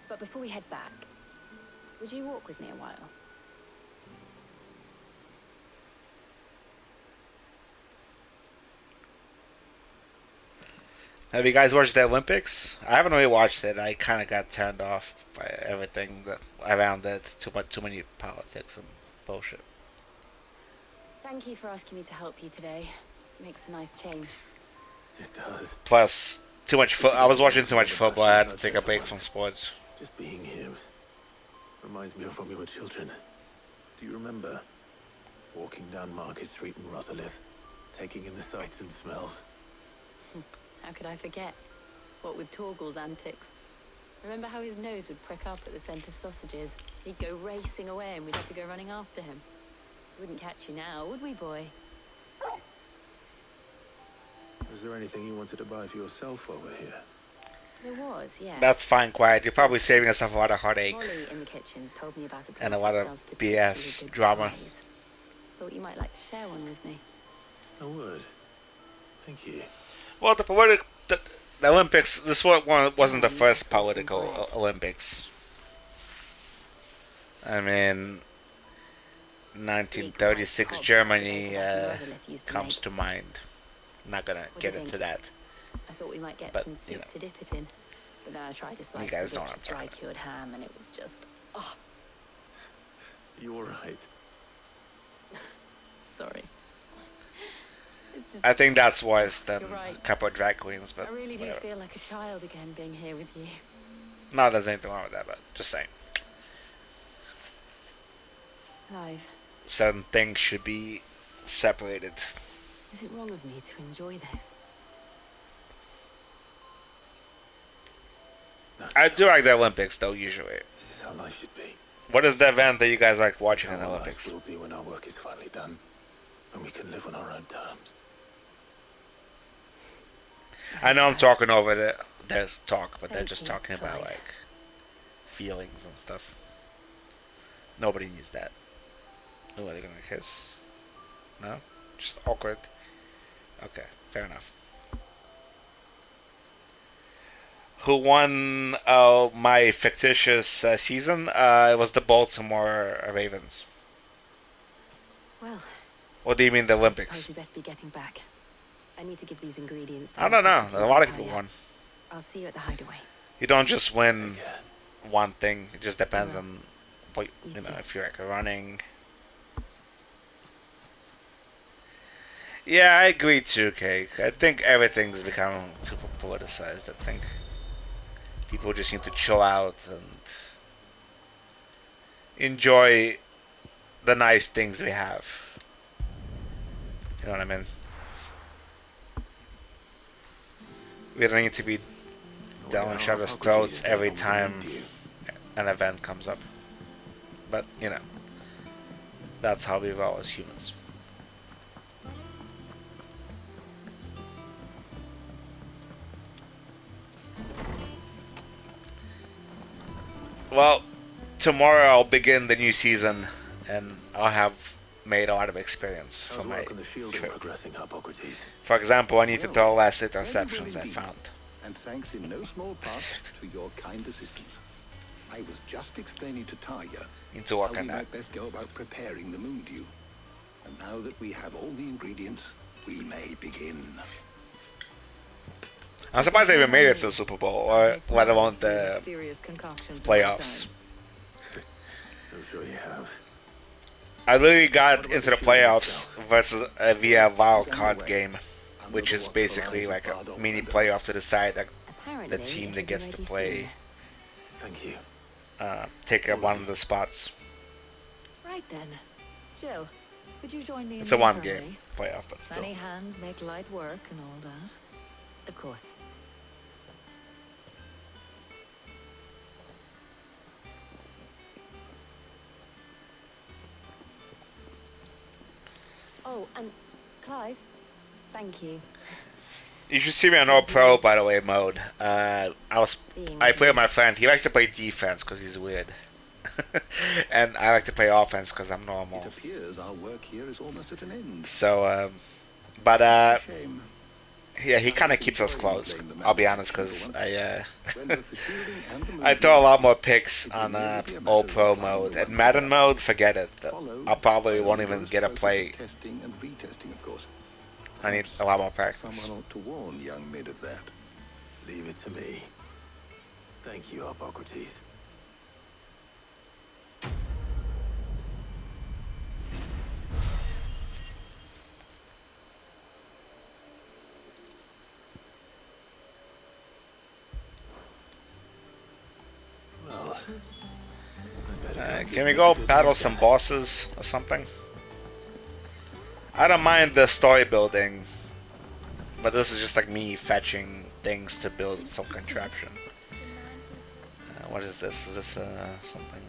But before we head back, would you walk with me a while? Have you guys watched the Olympics? I haven't really watched it. I kind of got turned off by everything that around it. Too many politics and bullshit. Thank you for asking me to help you today. Makes a nice change. It does. Plus, too much. I was watching too much football. I had to take a break from sports. Just being here reminds me of when we were children. Do you remember walking down Market Street in Rosalith, taking in the sights and smells? How could I forget? What with Torgal's antics. Remember how his nose would prick up at the scent of sausages? He'd go racing away and we'd have to go running after him. We wouldn't catch you now, would we, boy? Was there anything you wanted to buy for yourself while we're here? There was, yes. That's fine, quiet. You're probably saving yourself a lot of heartache Molly in the kitchens told me about a place and a lot that of sells particularly BS good drama. pies. Thought you might like to share one with me. I would. Thank you. Well, the Olympics. This one wasn't the first political Olympics. I mean, 1936 Germany comes to mind. I'm not gonna get into that. I thought we might get But, some you soup know. to dip it in. But then I tried to slice guys the know what I'm butcher's dry cured ham and it was just... Oh, You all right? sorry. It's just, I think that's worse than You're right. a couple of drag queens, but I really do whatever. feel like a child again being here with you. No, there's anything wrong with that, but just saying. Clive, Certain things should be separated. is it wrong of me to enjoy this? I do like the Olympics, though, usually. This is how life should be. What is the event that you guys like watching in the How our Olympics? lives will be when our work is finally done, and we can live on our own terms. I know I'm talking over there's talk, but they're Thank just you, talking about, Clive. like, feelings and stuff. Nobody needs that. Oh, are they gonna kiss? No? Just awkward. Okay, fair enough. Who won my fictitious season? It was the Baltimore Ravens. Well, What do you mean the I Olympics? suppose we best be getting back. I need to give these ingredients to I don't know. Harpocrates A lot of and people Talia. won. I'll see you at the hideaway. You don't just win one thing. It just depends will. on what You you know. too. If you're like running. Yeah, I agree too, Cake. I think everything's become too politicized. I think people just need to chill out and enjoy the nice things we have. You know what I mean? We don't need to be down each other's throats every time an event comes up. But, you know, that's how we roll as humans. Well, tomorrow I'll begin the new season, and I'll have made a lot of experience from my trip. For example, I need to throw less interceptions I found. And thanks in no small part to your kind assistance. I was just explaining to Tarja how we might best go about preparing the moon dew. And now that we have all the ingredients, we may begin. I'm surprised they even made it to the Super Bowl, or let alone the playoffs. I'm sure you have. I literally got into the playoffs versus via a wild card game, which is basically like a mini playoff to decide the team that gets to play. Thank you. Take up one of the spots. Right then, Jill, could you join me? It's a one-game playoff, but still. Many hands make light work and all that. Of course. Oh, and Clive, thank you. You should see me on All Pro, by the way, mode. I play with my friend. He likes to play defense because he's weird, and I like to play offense because I'm normal. It appears our work here is almost at an end. So, yeah, he kind of keeps us close. I'll be honest, because I throw a lot more picks on All Pro mode. And Madden mode, forget it. I probably won't even get a play. Testing and retesting, of course. I need a lot more practice. Someone ought to warn young Mid of that. Leave it to me. Thank you, Hippocrates. Well, can we go battle some bosses or something? I don't mind the story building, but this is just like me fetching things to build some contraption. What is this? Is this something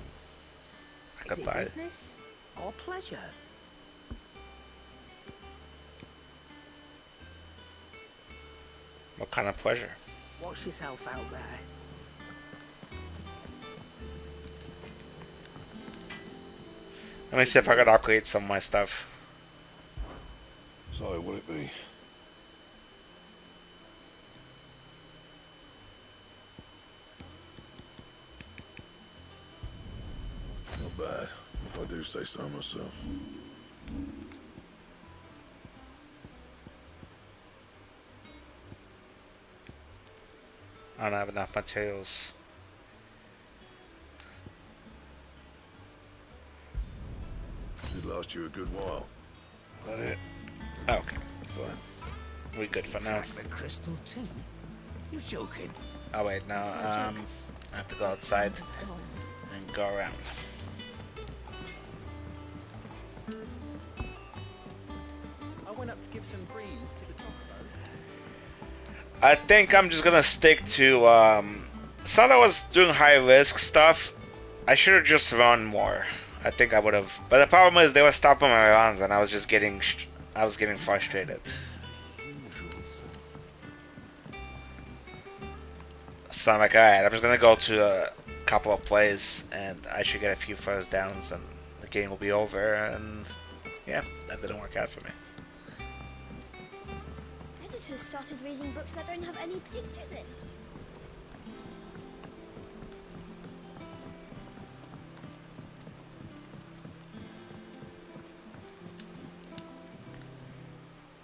I could buy? Business or pleasure? What kind of pleasure? Watch yourself out there. Let me see if I could upgrade some of my stuff. So, will it be? Not bad, if I do say so myself. I don't have enough materials. Should last you a good while. That it? Okay. Fine. We good for now. The crystal too? You're joking. Oh wait, no. I have to go outside and go around. I went up to give some greens to the chocobo. I think I'm just gonna stick to. It's not that I was doing high risk stuff. I should have just run more. I think I would have. But the problem is they were stopping my runs, and I was just getting. I was getting frustrated. So I'm like, alright, I'm just gonna go to a couple of plays, and I should get a few first downs, and the game will be over. And yeah, that didn't work out for me. Editors started reading books that don't have any pictures in.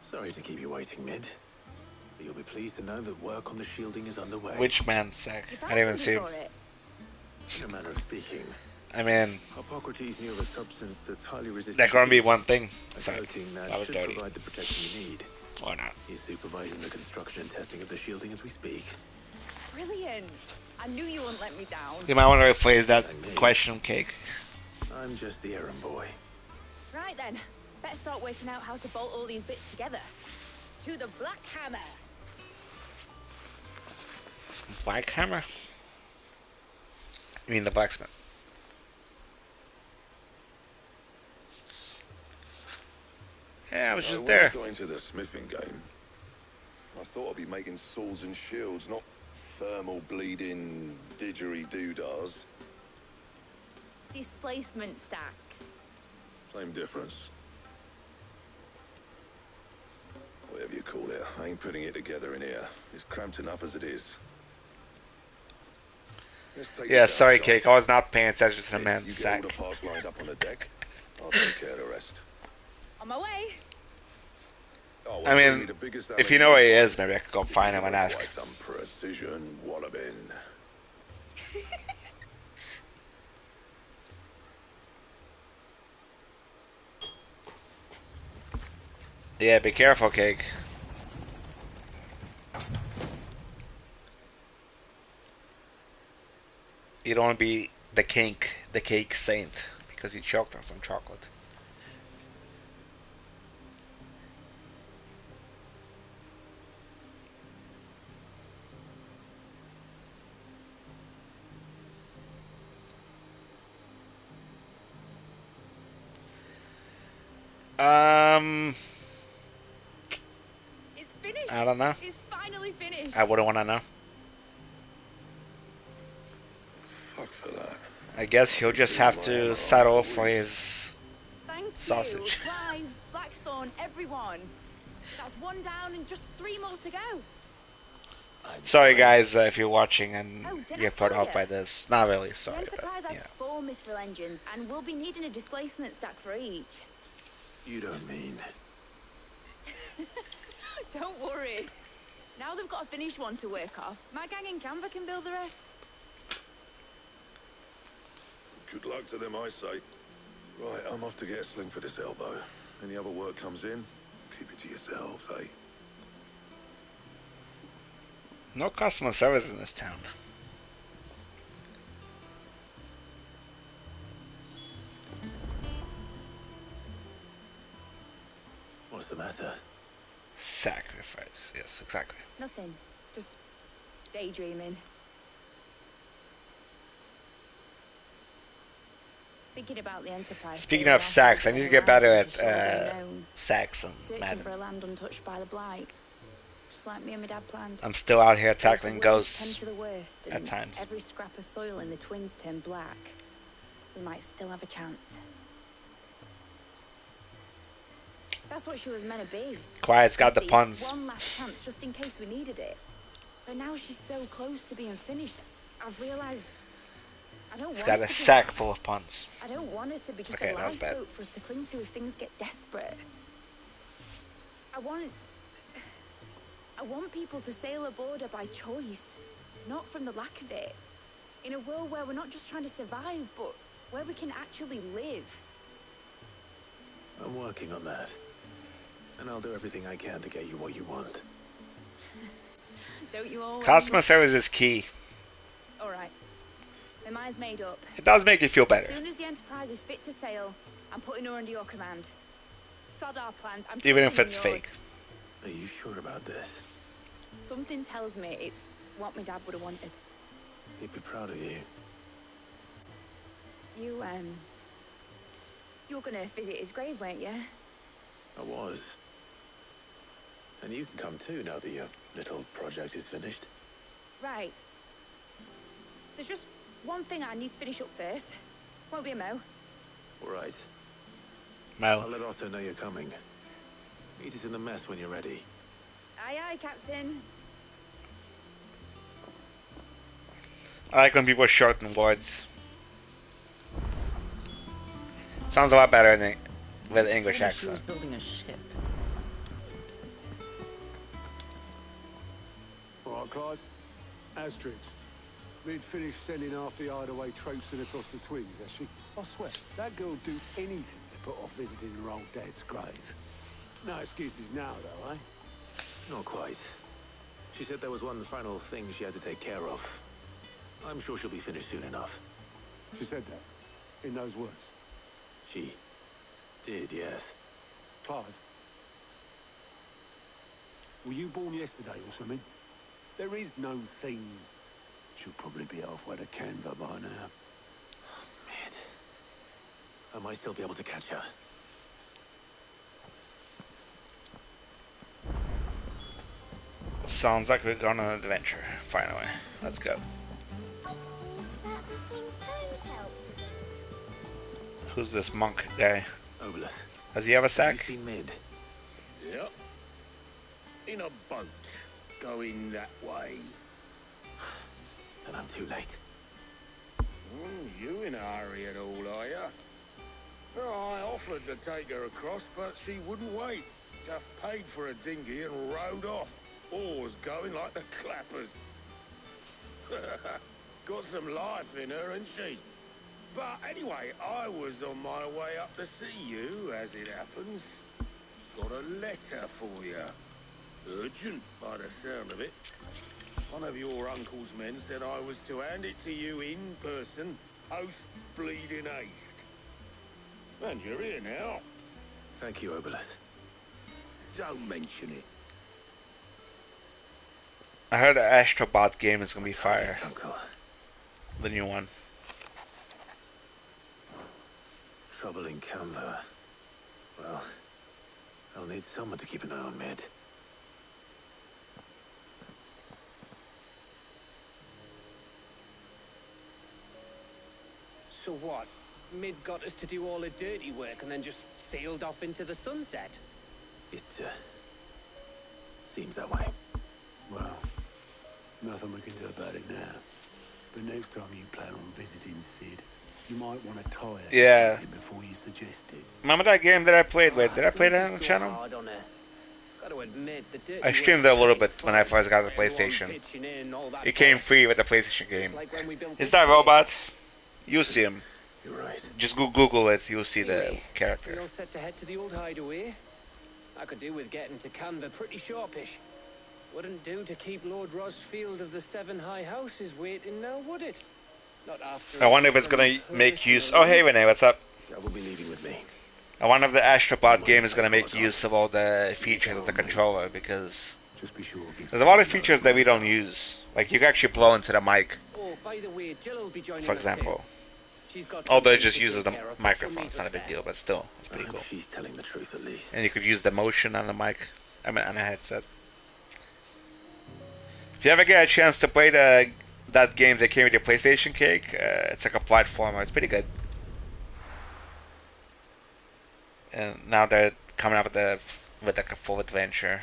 Sorry to keep you waiting, Mid. But you'll be pleased to know that work on the shielding is underway. Which man's sick? I didn't even see him. In a manner of speaking, I mean, Hippocrates knew of a substance that's highly resistant. that can only be one thing. A Sorry, coating that was should dirty. provide the protection you need. Or not. He's supervising the construction and testing of the shielding as we speak. Brilliant. I knew you wouldn't let me down. You might want to rephrase that question, Cake. I'm just the errand boy. Right then, better start working out how to bolt all these bits together. To the Black Hammer. Black Hammer? You mean the blacksmith? Yeah, I was just when there. I got into the smithing game, I thought I'd be making swords and shields, not thermal bleeding didgeridoo-dahs. Displacement stacks. Same difference. Whatever you call it, I ain't putting it together in here. It's cramped enough as it is. Let's take Yeah, this sorry, outside. Cake. I was not paying attention to the man's You get sack. all the parts lined up on the deck. I'll take care of the rest. On my way. Oh, I bring me mean, the biggest if you know where he alligator is, maybe I could go find him and ask. Quite some precision walloping. Yeah, be careful, Cake. You don't want to be the cake saint, because he choked on some chocolate. It's finished. I don't know. It's finally finished. I wouldn't want to know. Fuck for that. I guess he'll just have to settle for his Thank sausage. you, Clive, Blackthorn, everyone. That's one down and just 3 more to go. Sorry, guys, if you're watching and Oh, did you I get put tell off ya? by this. Not really, The sorry. But, Enterprise has yeah. 4 mithril engines, and we'll be needing a displacement stack for each. You don't mean... Don't worry. Now they've got a finished one to work off. My gang in Canva can build the rest. Good luck to them, I say. Right, I'm off to get a sling for this elbow. Any other work comes in, keep it to yourselves, eh? No customer service in this town. What's the matter? Sacrifice. Yes, exactly. Nothing. Just daydreaming. Thinking about the Enterprise. Speaking sailing of off sacks, I over need to the get better horizon at to shores unknown, sacks and searching Madden. for a land untouched by the blight. Just like me and my dad planned. I'm still out here So if the tackling worst ghosts tend to the worst, at and times. every scrap of soil in the twins turn black, we might still have a chance. That's what she was meant to be. Quiet's got You the see, puns. One last chance, just in case we needed it. But now she's so close to being finished, I've realized I don't It's want got it a to be sack that. full of puns. I don't want it to be just Okay, a that was bad. lifeboat for us to cling to if things get desperate. I want people to sail aboard her by choice, not from the lack of it. In a world where we're not just trying to survive, but where we can actually live. I'm working on that. And I'll do everything I can to get you what you want. Don't you all? Customer service is key. All right. My mind's made up. It does make you feel better. As soon as the Enterprise is fit to sail, I'm putting her under your command. Sod our plans. I'm Even if trusting it's in yours. fake. Are you sure about this? Something tells me it's what my dad would have wanted. He'd be proud of you. You were gonna visit his grave, weren't you? I was. And you can come too now that your little project is finished. Right. There's just one thing I need to finish up first. Won't be a mo. All right. Mel. I'll let Otto know you're coming. Meet us in the mess when you're ready. Aye, aye, Captain. I like when people shorten words. Sounds a lot better than with English Told her she was accent. building a ship. All right, Clive. Asterix. We'd finished sending half the hideaway traipsing across the twins, has she? I swear, that girl'd do anything to put off visiting her old dad's grave. No excuses now, though, eh? Not quite. She said there was one final thing she had to take care of. I'm sure she'll be finished soon enough. She said that, in those words. She did, yes. Clive, were you born yesterday or something? There is no thing. She'll probably be halfway to Canva by now. Mid. I might still be able to catch her. Sounds like we're going on an adventure, finally. Let's go. Is that the thing Toes helped to do? Who's this monk guy? Obelith. Does he have a sack? Have you seen Mid? Yep. In a boat. Going that way. Then I'm too late. You in a hurry at all, are ya? Oh, I offered to take her across, but she wouldn't wait. Just paid for a dinghy and rowed off. Oars going like the clappers. Got some life in her, ain't she? But anyway, I was on my way up to see you, as it happens. Got a letter for you. Urgent, by the sound of it. One of your uncle's men said I was to hand it to you in person, post-bleeding haste. And you're here now. Thank you, Obelith. Don't mention it. I heard the Astrobot game is gonna be fire. Uncle. The new one. Trouble in Canva. Well, I'll need someone to keep an eye on Mid. So what? Mid got us to do all the dirty work and then just sailed off into the sunset? It, seems that way. Well, nothing we can do about it now. But next time you plan on visiting Sid, you might want to tie it Yeah. before you suggest it. Remember that game that I played with? Did I play that on the channel? Hard on her. Gotta admit, the dirty I streamed it a little bit when I first got the PlayStation. It came free with the PlayStation game. Is that robot? You'll see him. You're right. Just Google it, you'll see the character. We all set to head to the old hideaway. I could do with getting to Canva pretty sharpish. Wouldn't do to keep Lord Rosfield of the Seven High Houses waiting now, would it? Not after. I wonder if it's gonna make use. Oh, hey Renee, what's up? I will be leaving with me. I wonder if the Astrobot game is gonna make use of all the features of the controller, because Just be sure. there's a lot of features that we don't use. Like you can actually blow into the mic, Oh, by the way, Jill will be joining for us too. example. She's got Although it something just to uses take the care of, but she'll microphone, meet it's not a us big there. deal, but still, it's pretty cool. She's telling the truth at least. And you could use the motion on the mic, I mean on a headset. If you ever get a chance to play that game that came with your PlayStation cake, it's like a platformer. It's pretty good. And now they're coming up with like a full adventure.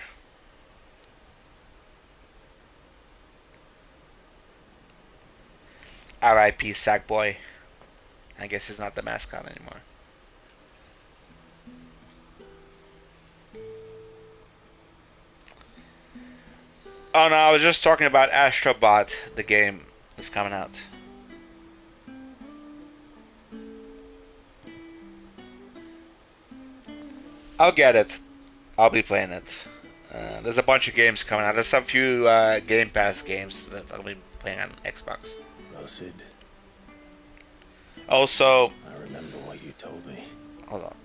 R.I.P. Sackboy. I guess he's not the mascot anymore. Oh no, I was just talking about Astrobot, the game that's coming out. I'll get it. I'll be playing it. There's a bunch of games coming out. There's a few Game Pass games that I'll be playing on Xbox. Well, Sid. Also, I remember what you told me. hold on.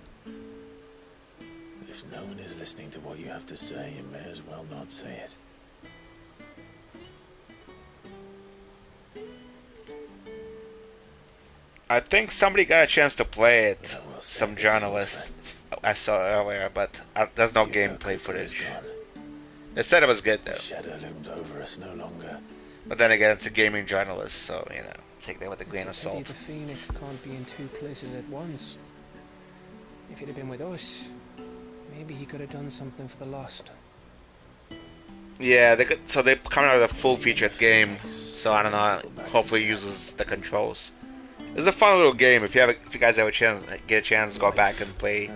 But if no one is listening to what you have to say, you may as well not say it. I think somebody got a chance to play it. Some journalist I saw earlier, but there's no gameplay footage. They said it was good though. Shadow looms over us no longer. But then again, it's a gaming journalist, so you know, take that with a grain of It's a pity salt. the Phoenix can't be in two places at once. If he'd have been with us, maybe he could have done something for the Lost. Yeah, so they're coming out with a full-featured game. So I don't know. Hopefully, it uses the controls. It's a fun little game. If you guys have a chance, get a chance, go back and play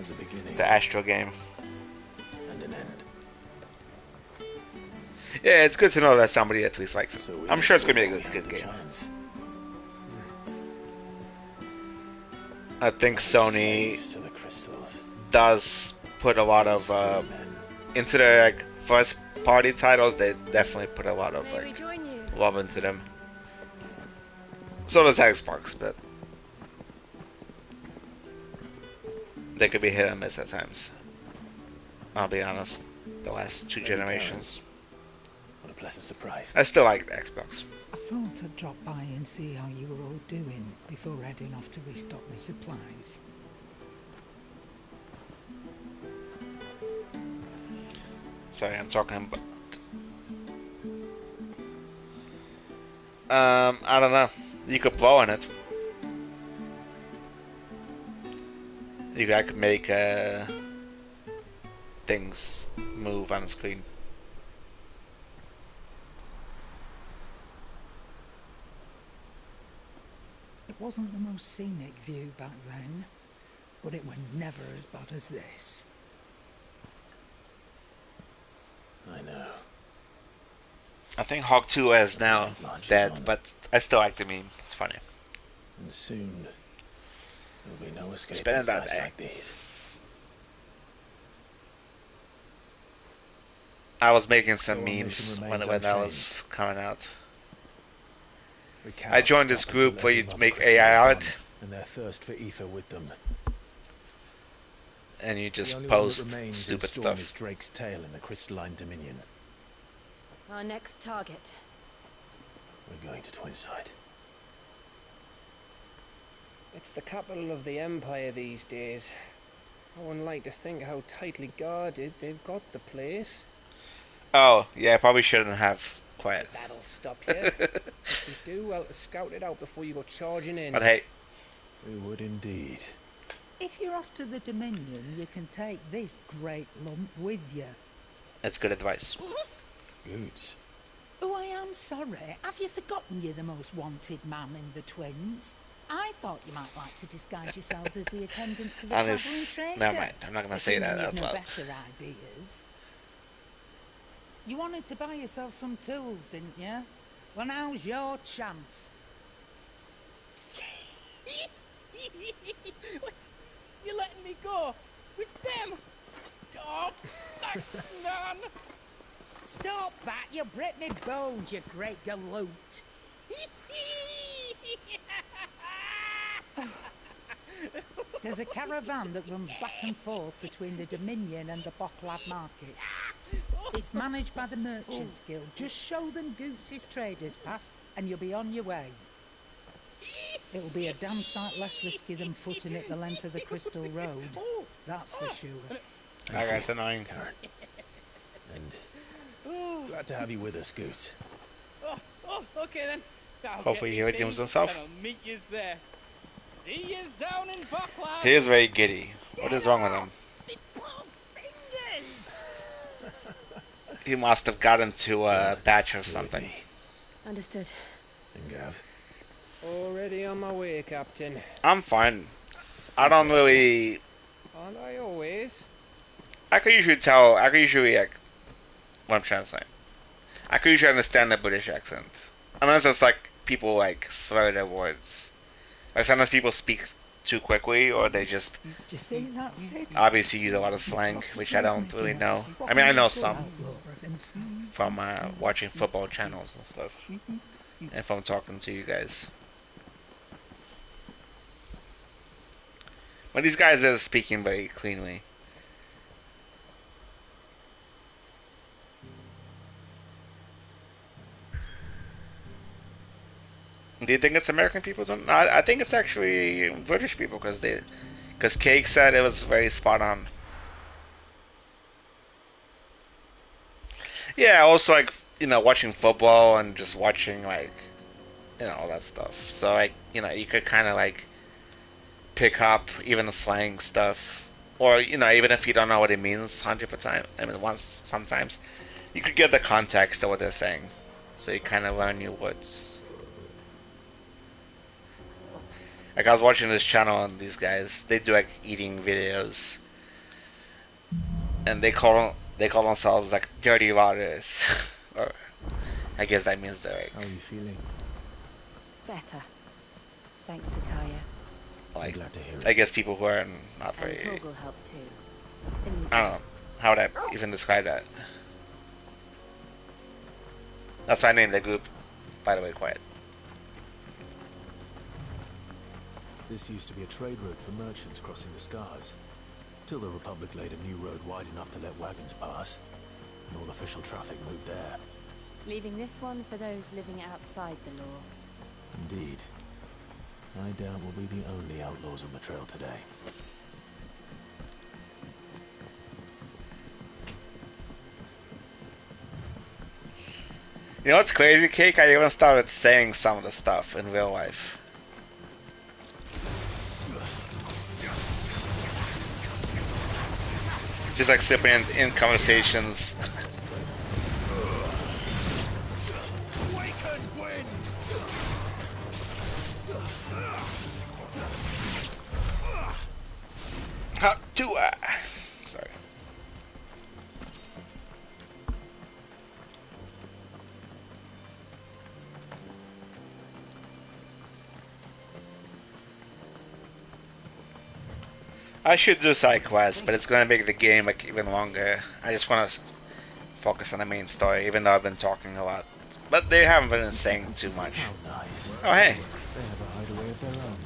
the Astro game. And an end. Yeah, it's good to know that somebody at least likes it. I'm sure it's gonna be a good game. I think Sony does put a lot of into their like first-party titles. They definitely put a lot of like love into them. So does Xbox, but they could be hit and miss at times. I'll be honest, the last two generations. What a pleasant surprise. I still like the Xbox. I thought I'd drop by and see how you were all doing before heading off to restock my supplies. Sorry, I'm talking about... I don't know. You could blow on it. I could make things move on the screen. It wasn't the most scenic view back then, but it was never as bad as this. I know. I think Hawk 2 is now dead, but I still like the meme. It's funny. And soon, there'll be no escape Spend in that sites day. like these. I was making some So our memes mission when remains that was unchanged. coming out. We I cannot joined this stop group until where you every Mother make Crystal AI is art, gone, and their thirst for ether with them. and you The just only one that post remains in stupid Storm stuff. is Drake's tail in the crystalline dominion. Our next target. We're going to Twinside. It's the capital of the Empire these days. I wouldn't like to think how tightly guarded they've got the place. Oh, yeah, I probably shouldn't have quiet. That'll stop you. If we do, well, scout it out before you go charging in. But hey, We would indeed. If you're off to the Dominion, you can take this great lump with you. that's good advice. Goods. Oh, I am sorry. Have you forgotten you're the most wanted man in the Twins? I thought you might like to disguise yourselves as the attendants of a And travelling it's... trader. Never mind, I'm not going to say that Assuming out you've no loud. better ideas. You wanted to buy yourself some tools, didn't you? Well, now's your chance. You're letting me go with them? Oh, thanks, Nan. Stop that! You break me bones, you great galoot. There's a caravan that runs back and forth between the Dominion and the Bocklab markets. It's managed by the Merchants Guild. Just show them Goots' traders pass and you'll be on your way. It'll be a damn sight less risky than footing it the length of the Crystal Road. That's for sure. That guy's annoying. And glad to have you with us, Goots. Okay then. I'll Hopefully get he me redeems things himself. and I'll meet yous there. See yous down in Buckland. He is very giddy. What is wrong with him? He must have got into a batch or something. Understood. And Gav. Already on my way, Captain. I'm fine. I don't really... Aren't I always? I could usually like... What I'm trying to say. I could usually understand the British accent. Unless it's like people like slur their words. Like sometimes people speak too quickly, or they just Did you see that, Sid? obviously use a lot of slang, which I don't really know. I mean, I know some from watching football channels and stuff, and from talking to you guys. But these guys are speaking very cleanly. Do you think it's American people? I think it's actually British people because Cake said it was very spot on. Yeah, also like watching football and just watching like all that stuff. So like you could kind of like pick up even the slang stuff, or even if you don't know what it means 100%. I mean, sometimes you could get the context of what they're saying, so you kind of learn new words. Like I was watching this channel and these guys, they do like eating videos, and they call themselves like dirty rotters, or I guess that means they're like. How are you feeling? Better. Thanks to Talia. Like, glad to hear it. I guess people who are not And very. Torgal helped too. I don't know how would I even describe that. That's why I named the group. By the way, quiet. This used to be a trade route for merchants crossing the Scars. Till the Republic laid a new road wide enough to let wagons pass, and all official traffic moved there. Leaving this one for those living outside the law. Indeed. I doubt we'll be the only outlaws on the trail today. You know what's crazy, Cake? I even started saying some of the stuff in real life. Just like slipping in conversations. How do I? Sorry. I should do side quests, but it's gonna make the game like even longer. I just want to focus on the main story, even though I've been talking a lot. But they haven't been saying too much. Oh hey. They have a hideaway of their own.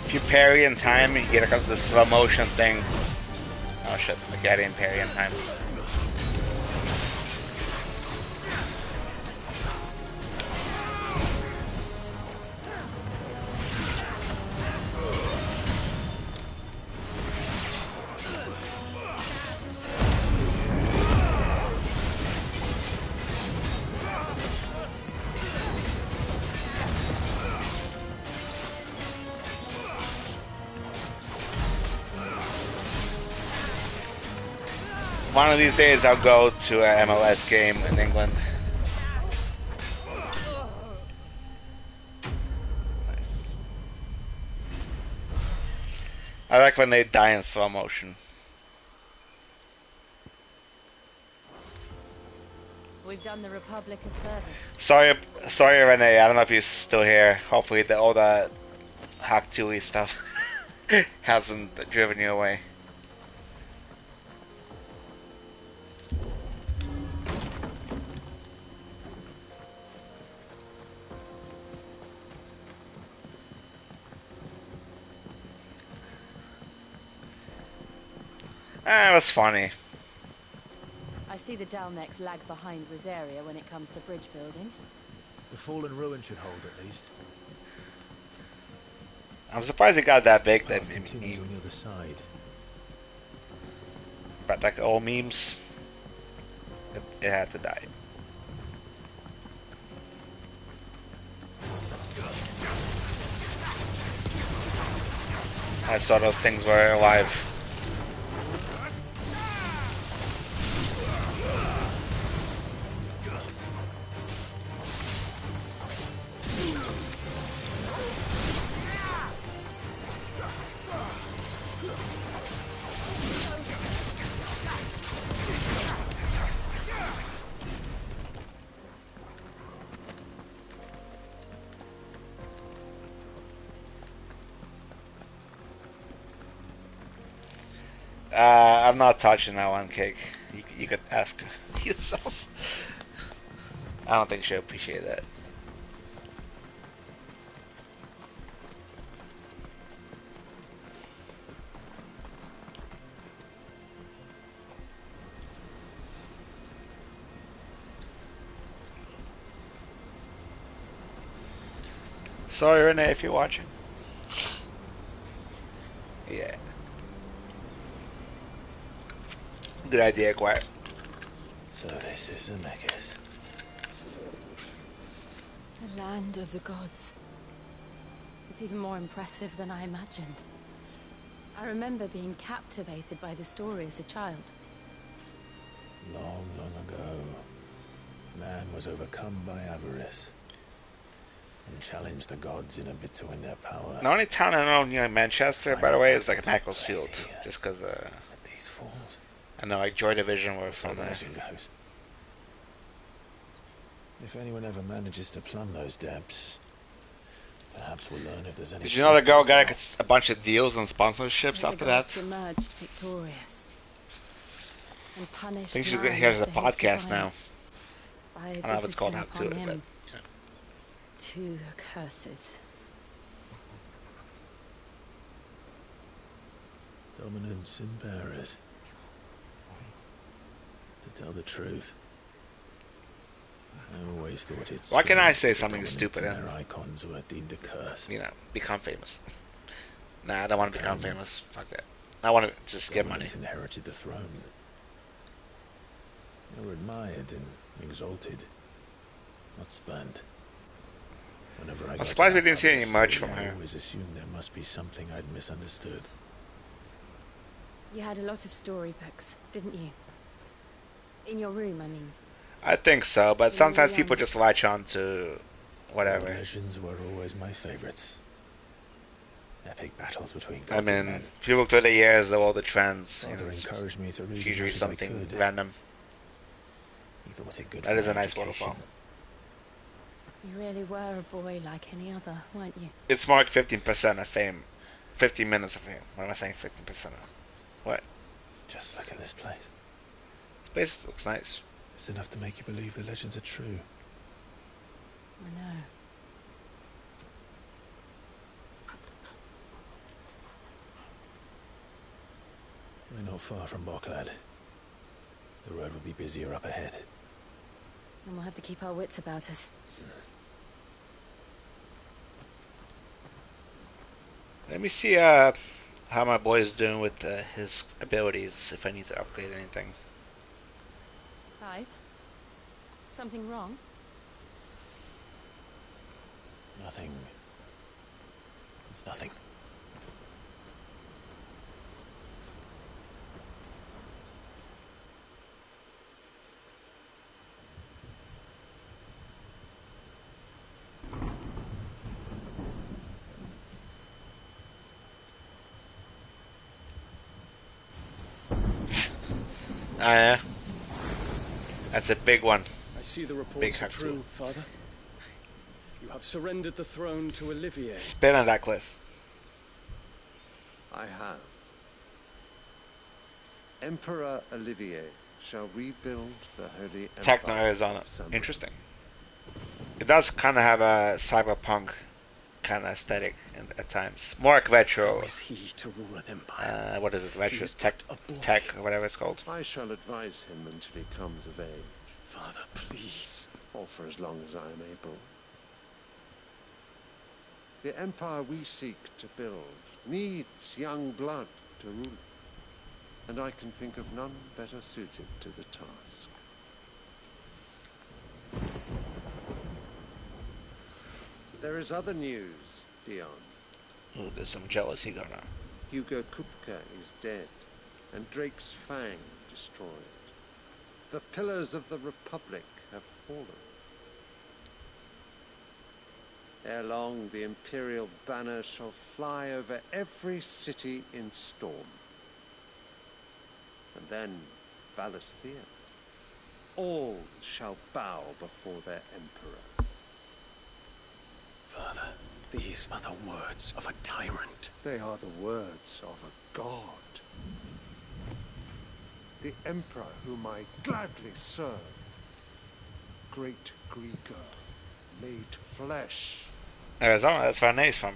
If you parry in time, you get the slow motion thing. Oh shit, okay, I didn't parry in time. One of these days I'll go to an MLS game in England. Nice. I like when they die in slow motion. We've done the Republic a service. Sorry, Renee. I don't know if you're still here. Hopefully, all the Hack 2E stuff hasn't driven you away. It was funny. I see the Dalnecs lag behind Rosaria when it comes to bridge building. The fallen ruin should hold at least. I'm surprised it got that big. That continues on the other side. But like all memes, it had to die. I saw those things were alive. I'm not touching that one, Cake. You could ask yourself. I don't think she'll appreciate that. Sorry, Renee, if you're watching. Yeah. Good idea, Quiet. So this is the Megas. The land of the gods. It's even more impressive than I imagined. I remember being captivated by the story as a child. Long, long ago, man was overcome by avarice and challenged the gods in a bid to win their power. The only town I know near Manchester, by the way, is like Macclesfield, just because these falls. I know like Joy Division were So from the there. legend goes. If anyone ever manages to plumb those depths, perhaps we'll learn if there's any. Did you know the girl got like a bunch of deals and sponsorships after that? Emerged victorious and I punished. think she's here's a podcast now. I don't know if it's called How to It, but yeah. 2 curses. Dominance in bearers. To tell the truth, I always thought it's. Why can't I say something stupid and their icons were deemed a curse? You know, become famous. Nah, I don't want to become famous. Fuck that. I want to just get money. Inherited the throne. They were admired and exalted, not spurned. Whenever I I'm surprised we didn't see any merch from her. I always assumed there must be something I'd misunderstood. You had a lot of storybooks, didn't you? In your room, I mean. I think so, but sometimes people just latch on to whatever. Legends were always my favorites. Epic battles between gods I mean, and men. if you look through the years of all the trends, Father encouraged me to read it's as usually much as I something could. random. He thought it good That for is a my nice education. waterfall. You really were a boy like any other, weren't you? It's more like 15% of fame. 15 minutes of fame. What am I saying? 15% of what? Just look at this place. This place looks nice. It's enough to make you believe the legends are true. I know. We're not far from Bocklad. The road will be busier up ahead. And we'll have to keep our wits about us. Let me see how my boy is doing with his abilities, if I need to upgrade anything. Clive? Something wrong? Nothing. It's nothing. Ah, yeah. That's a big one. I see the reports are true, Father. You have surrendered the throne to Olivier. Spin on that cliff. I have. Emperor Olivier shall rebuild the Holy Empire. Techno Arizona. Interesting. It does kind of have a cyberpunk kind of aesthetic at times. More like retro. How is he to rule an empire? What is it? Retro tech or whatever it's called. I shall advise him until he comes of age. Father, please. Or for as long as I am able. The empire we seek to build needs young blood to rule it, and I can think of none better suited to the task. There is other news, Dion. Ooh, there's some jealousy going on. Hugo Kupka is dead, and Drake's Fang destroyed. The pillars of the Republic have fallen. Ere long, the Imperial banner shall fly over every city in Storm. And then, Valisthea. All shall bow before their Emperor. Father, these are the words of a tyrant. They are the words of a god. The Emperor whom I gladly serve. Great Grieger, made flesh. Arizona, that's where Nate's from.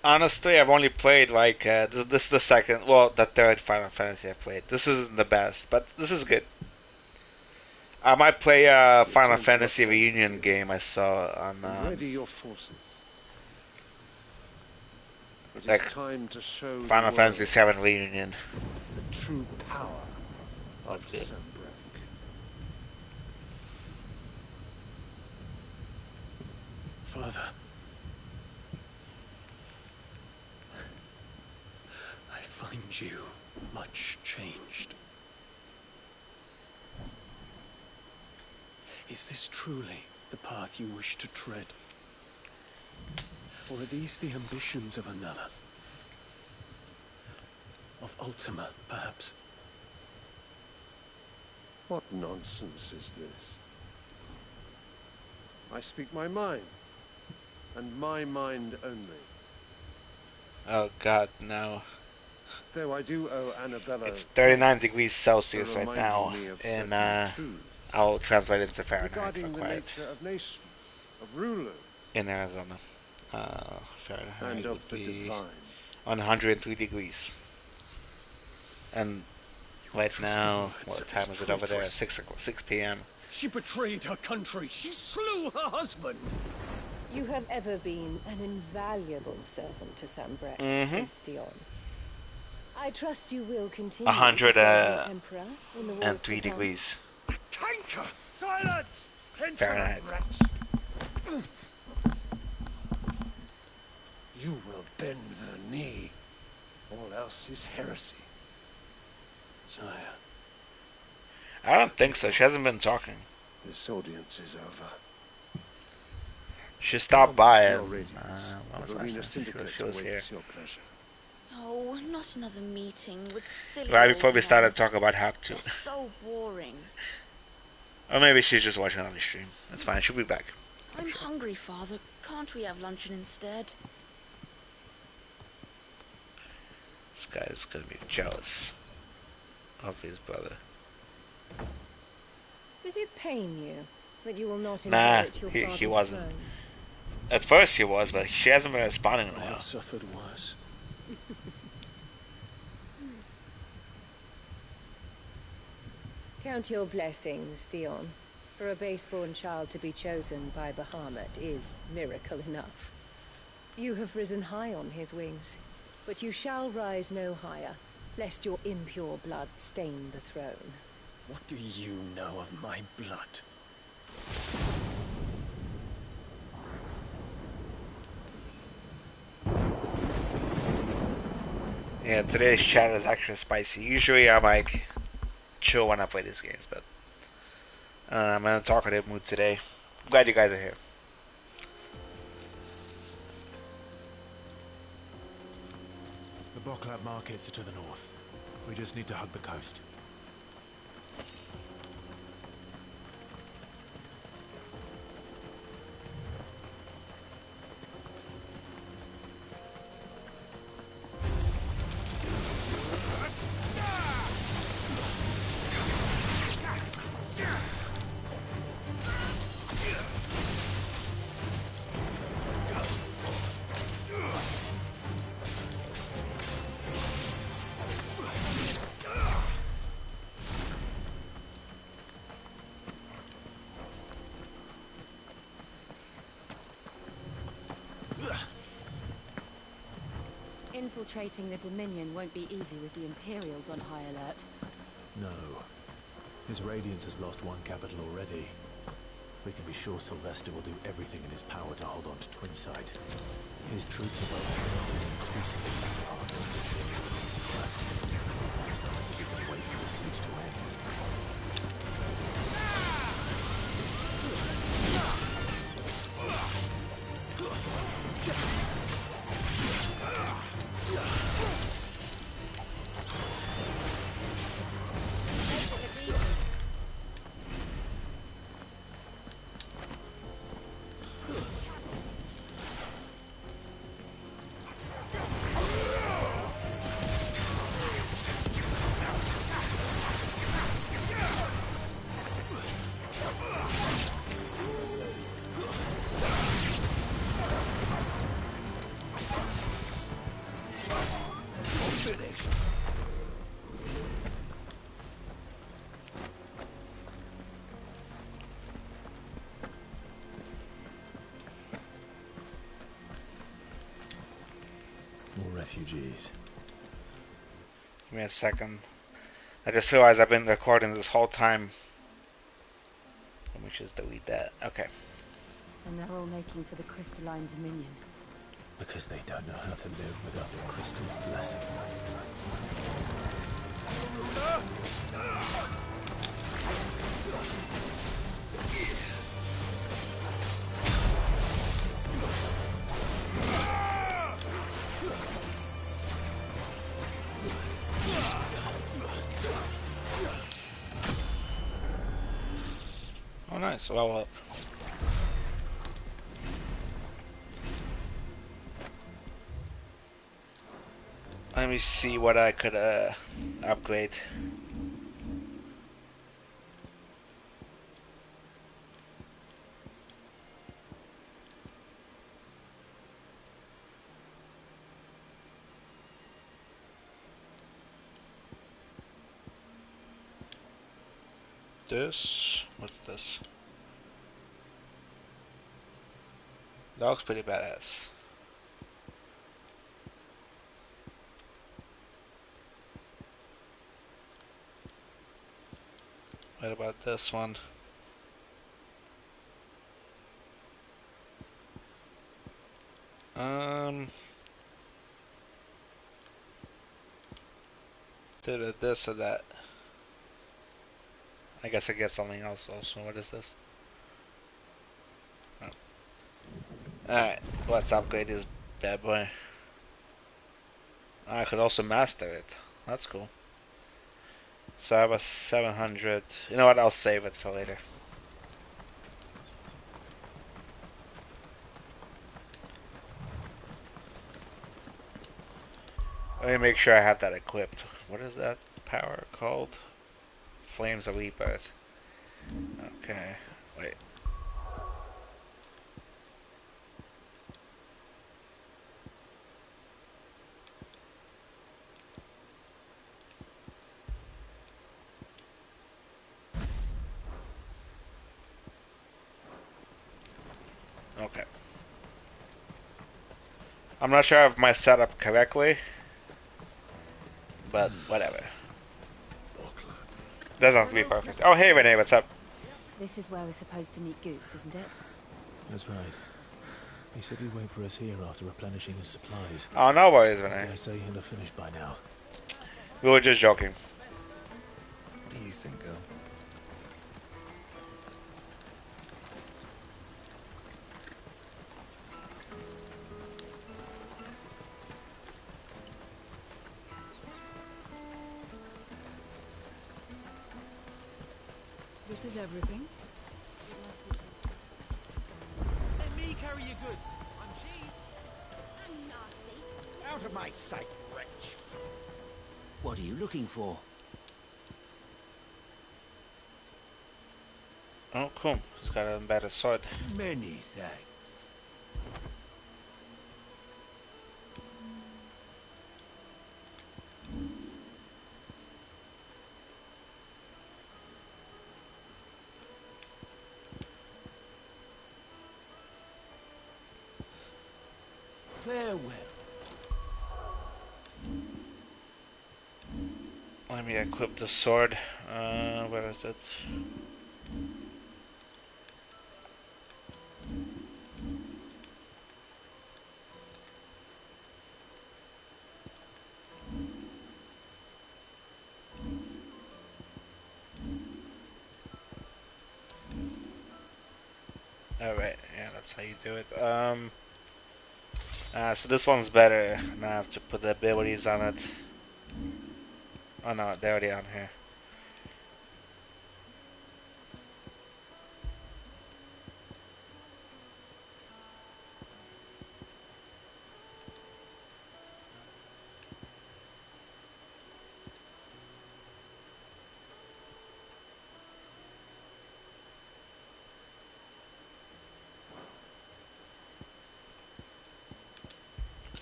Honestly, I've only played like this is the second, well, the third Final Fantasy I've played. This isn't the best, but this is good. I might play a Final Fantasy Reunion game I saw on Ready your forces. It like is time to show Final the Fantasy world VII Reunion. the true power of That's good. Sanbreque. Father, I find you much changed. Is this truly the path you wish to tread? Or are these the ambitions of another? Of Ultima, perhaps? What nonsense is this? I speak my mind, and my mind only. Oh God, no. Though I do owe Annabella It's 39 degrees Celsius for right now, reminding me of and certain truths I'll translate it into Fahrenheit for regarding the quiet. nature of nations, of rulers, In Arizona, Fahrenheit and would of the be divine. 103 degrees. And right now, what time is it over there? 6 p.m. She betrayed her country. She slew her husband. You have ever been an invaluable servant to Sambrek, Prince Dion. I trust you will continue to serve your Emperor in the wars to 3 come. degrees. Tanker! Silence! Fahrenheit. Rats! You will bend the knee. All else is heresy. Sire. I don't think so. She hasn't been talking. This audience is over. She stopped by Your and Radiance. when was The the last Arena time Syndicate she was here? awaits your pleasure. Oh, not another meeting with silly Right old before we men. started talking about how to. They're so boring. Or maybe she's just watching on the stream. That's fine. She'll be back. I'm hungry, Father. Can't we have luncheon instead? This guy is gonna be jealous of his brother. Does it pain you that you will not Nah, inherit your father's he wasn't. throne? At first he was, but she hasn't been responding in a I while. have suffered worse. Count your blessings, Dion. For a base-born child to be chosen by Bahamut is miracle enough. You have risen high on his wings, but you shall rise no higher, lest your impure blood stain the throne. What do you know of my blood? Yeah, today's chat is extra spicy. Usually I'm like chill when I play these games, but I'm in a talkative mood today. I'm glad you guys are here. The Boklab markets are to the north. We just need to hug the coast. Infiltrating the Dominion won't be easy with the Imperials on high alert. No. His Radiance has lost one capital already. We can be sure Sylvester will do everything in his power to hold on to Twinside. His troops are increasingly hard. It's not as if we can wait for the siege to end. Refugees. Give me a second. I just realized I've been recording this whole time. Let me just delete that. Okay. And they're all making for the crystalline dominion. Because they don't know how to live without the crystal's blessing. Oh, nice. Level up. Let me see what I could upgrade. This, what's this? That looks pretty badass. What about this one? Either this or that. I guess I get something else also. What is this? Oh. Alright, let's upgrade this bad boy. I could also master it. That's cool. So I have a 700. You know what? I'll save it for later. Let me make sure I have that equipped. What is that power called? Flames of Rebirth. Okay, wait. Okay. I'm not sure if my setup correctly, but whatever. Doesn't have to be perfect. Oh, hey Renee, what's up? This is where we're supposed to meet Goots, isn't it? That's right. He said he'd wait for us here after replenishing his supplies. Oh, no worries, Renee. I say he'll have finished by now. We were just joking. What do you think, girl? This is everything. Let me carry your goods. I'm cheap. And nasty. Out of my sight, wretch. What are you looking for? Oh, cool. He's got a better sword. Many thanks. Farewell. Let me equip the sword. Where is it? Alright, yeah, that's how you do it. So this one's better. Now I have to put the abilities on it. Oh no, they're already on here.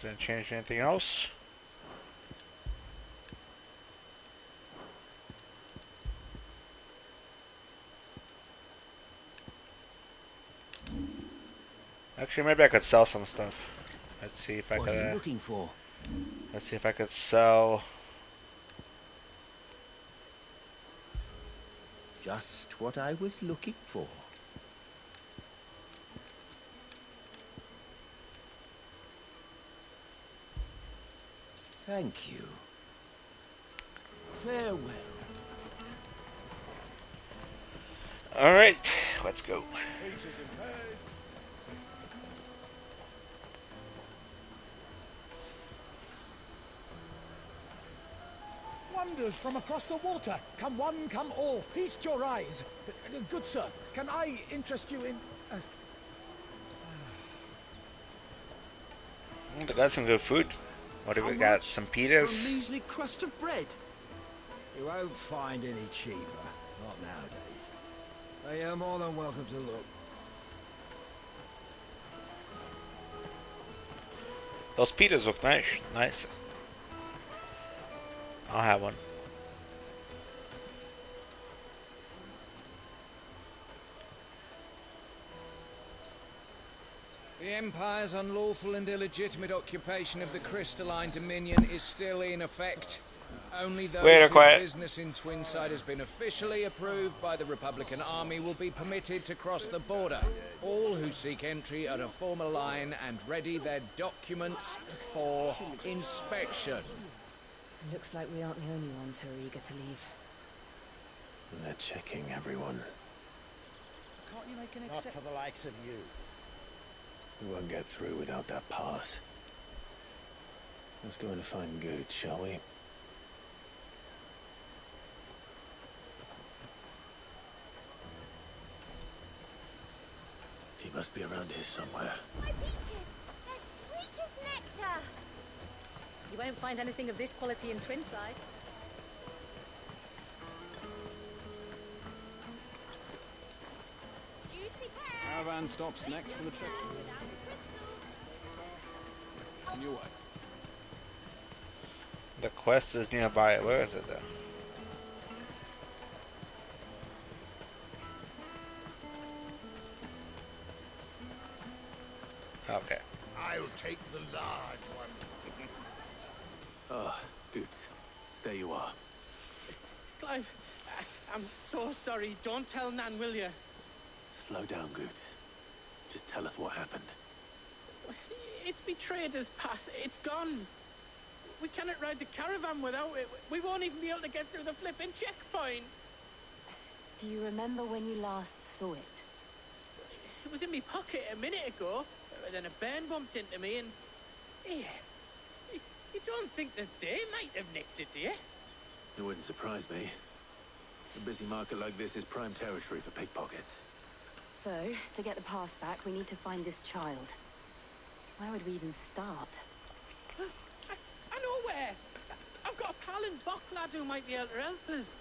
Didn't change anything else. Actually, maybe I could sell some stuff. Let's see if I What could. are you looking for? Let's see if I could sell. Just what I was looking for. Thank you. Farewell. All right, let's go. Peaches and pears. Wonders from across the water. Come one, come all. Feast your eyes. Good sir, can I interest you in... They got some good food. What do we got? Some pitas? For a measly crust of bread. You won't find any cheaper. Not nowadays. But you're more than welcome to look. Those pitas look nice. Nice. I'll have one. The Empire's unlawful and illegitimate occupation of the Crystalline Dominion is still in effect. Only those whose business in Twinside has been officially approved by the Republican Army will be permitted to cross the border. All who seek entry are to form a line and ready their documents for inspection. Looks like we aren't the only ones who are eager to leave. And they're checking everyone. Can't you make an Not for the likes of you. We won't get through without that pass. Let's go and find Good, shall we? He must be around here somewhere. My peaches! They're sweet as nectar! You won't find anything of this quality in Twinside. Juicy pear! Caravan stops next to the trip. Without a crystal. On your way. The quest is nearby. Where is it though? Okay. I'll take the large one. Ah, good. There you are. Clive, I'm so sorry. Don't tell Nan, will you? Slow down, Goots. Just tell us what happened. It's betrayed us, Pass. It's gone. We cannot ride the caravan without it. We won't even be able to get through the flipping checkpoint. Do you remember when you last saw it? It was in my pocket a minute ago. Then a bairn bumped into me and... Yeah. You don't think that they might have nicked it, do you? It wouldn't surprise me. A busy market like this is prime territory for pickpockets. So, to get the pass back, we need to find this child. Where would we even start? I know where! I've got a pal in Bocklad who might be able to help us.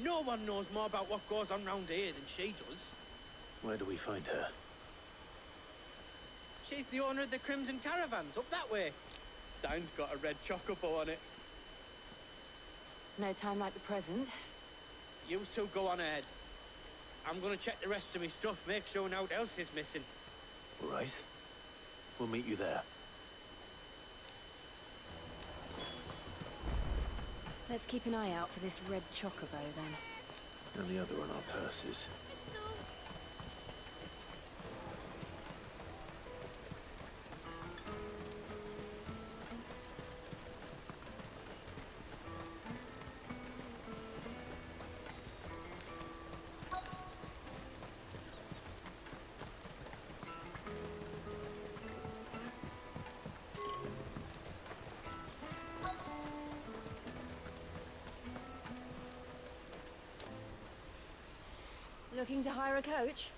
No one knows more about what goes on round here than she does. Where do we find her? She's the owner of the Crimson Caravans, up that way. Sign's got a red chocobo on it. No time like the present. You two go on ahead. I'm gonna check the rest of my stuff, make sure nothing else is missing. All right. We'll meet you there. Let's keep an eye out for this red chocobo, then. And the other on our purses. Looking to hire a coach?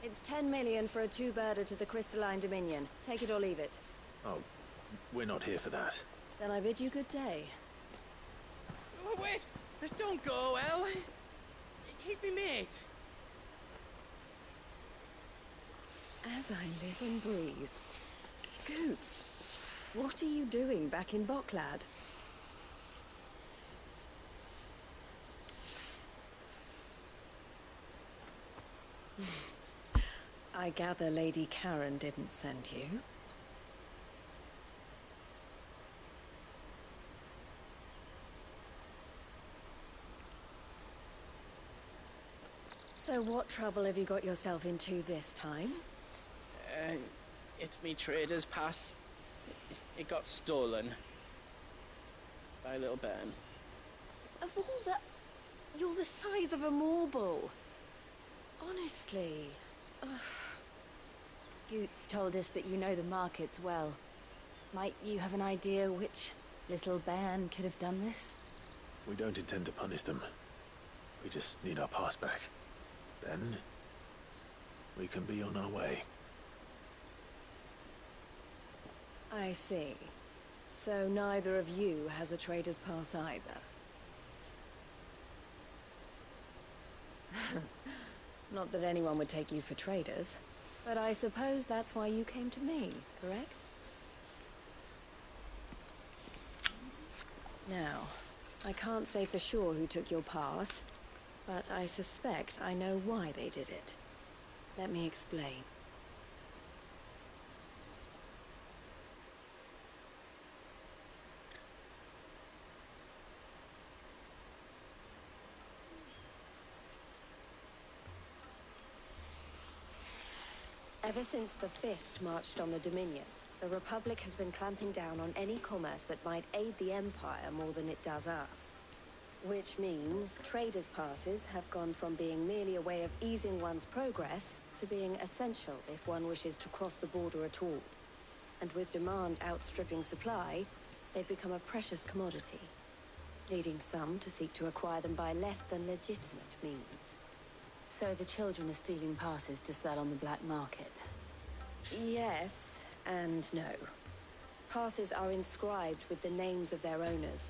It's 10 million for a two-birder to the Crystalline Dominion. Take it or leave it. Oh, we're not here for that. Then I bid you good day. Oh, wait! Don't go, El. He's my mate. As I live and breathe. Goots, what are you doing back in Bocklad? I gather Lady Karen didn't send you. So what trouble have you got yourself into this time? It's me trader's pass. It got stolen. Bye, little bairn. Of all the... You're the size of a marble. Honestly. Ugh. Goots told us that you know the markets well. Might you have an idea which little bairn could have done this? We don't intend to punish them. We just need our pass back. Then, we can be on our way. I see. So neither of you has a trader's pass either. Not that anyone would take you for traders, but I suppose that's why you came to me, correct? Now, I can't say for sure who took your pass, but I suspect I know why they did it. Let me explain. Ever since the Fist marched on the Dominion, the Republic has been clamping down on any commerce that might aid the Empire more than it does us. Which means traders' passes have gone from being merely a way of easing one's progress to being essential if one wishes to cross the border at all. And with demand outstripping supply, they've become a precious commodity, leading some to seek to acquire them by less than legitimate means. So the children are stealing passes to sell on the black market? Yes and no. Passes are inscribed with the names of their owners,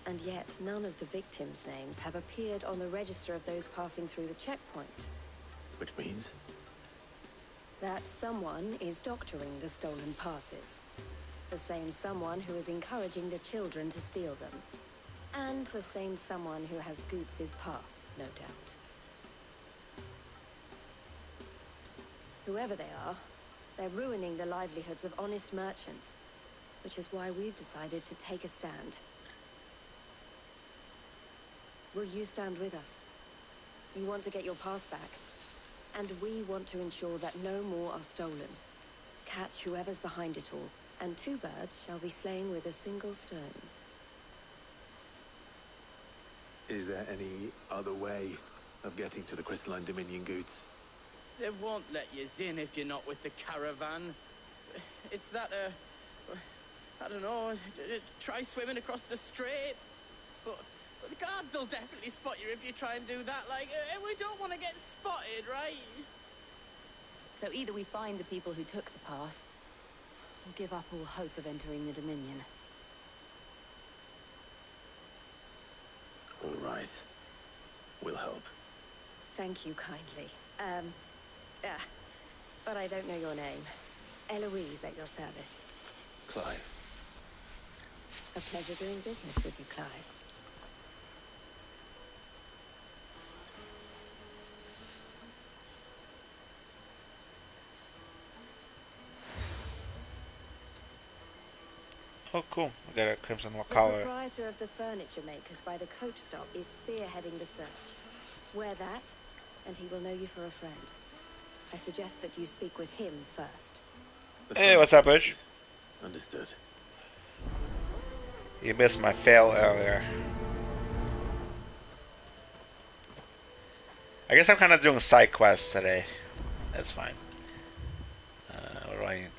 and yet none of the victims' names have appeared on the register of those passing through the checkpoint. Which means? That someone is doctoring the stolen passes. The same someone who is encouraging the children to steal them. And the same someone who has Goots' pass, no doubt. Whoever they are, they're ruining the livelihoods of honest merchants, which is why we've decided to take a stand. Will you stand with us? You want to get your pass back, and we want to ensure that no more are stolen. Catch whoever's behind it all, and two birds shall be slain with a single stone. Is there any other way of getting to the Crystalline Dominion, Goots? They won't let you in if you're not with the caravan. It's that, I don't know, try swimming across the strait. But the guards will definitely spot you if you try and do that. Like, we don't want to get spotted, right? So either we find the people who took the pass, or give up all hope of entering the Dominion. All right. We'll help. Thank you kindly. But I don't know your name. Eloise at your service. Clive. A pleasure doing business with you, Clive. Oh, cool. We got a Crimson The collar. proprietor of the furniture makers by the coach stop is spearheading the search. Wear that, and he will know you for a friend. I suggest that you speak with him first. Hey, what's up, Bush? Understood. You missed my fail earlier. I guess I'm kind of doing side quests today. That's fine. What do I need?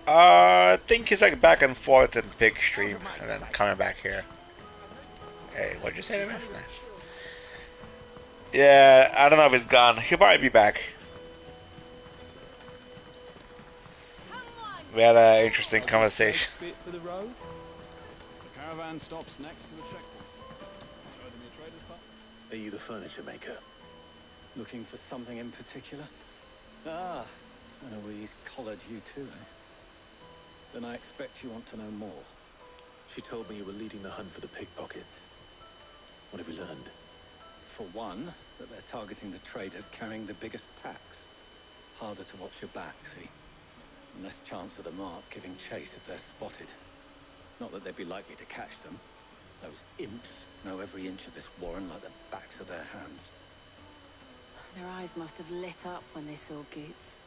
I think he's like back and forth in Big Stream and then coming back here. Hey, what'd you say to me? Yeah, I don't know if he's gone. He'll probably be back. We had an interesting conversation. For the road. The caravan stops next to the checkpoint. Show them your trader's pass. Are you the furniture maker? Looking for something in particular? Ah, Eloise collared you too, eh? Then I expect you want to know more. She told me you were leading the hunt for the pickpockets. What have you learned? For one, that they're targeting the traders carrying the biggest packs. Harder to watch your back, see? And less chance of the mark giving chase if they're spotted. Not that they'd be likely to catch them. Those imps know every inch of this warren like the backs of their hands. Their eyes must have lit up when they saw Goots.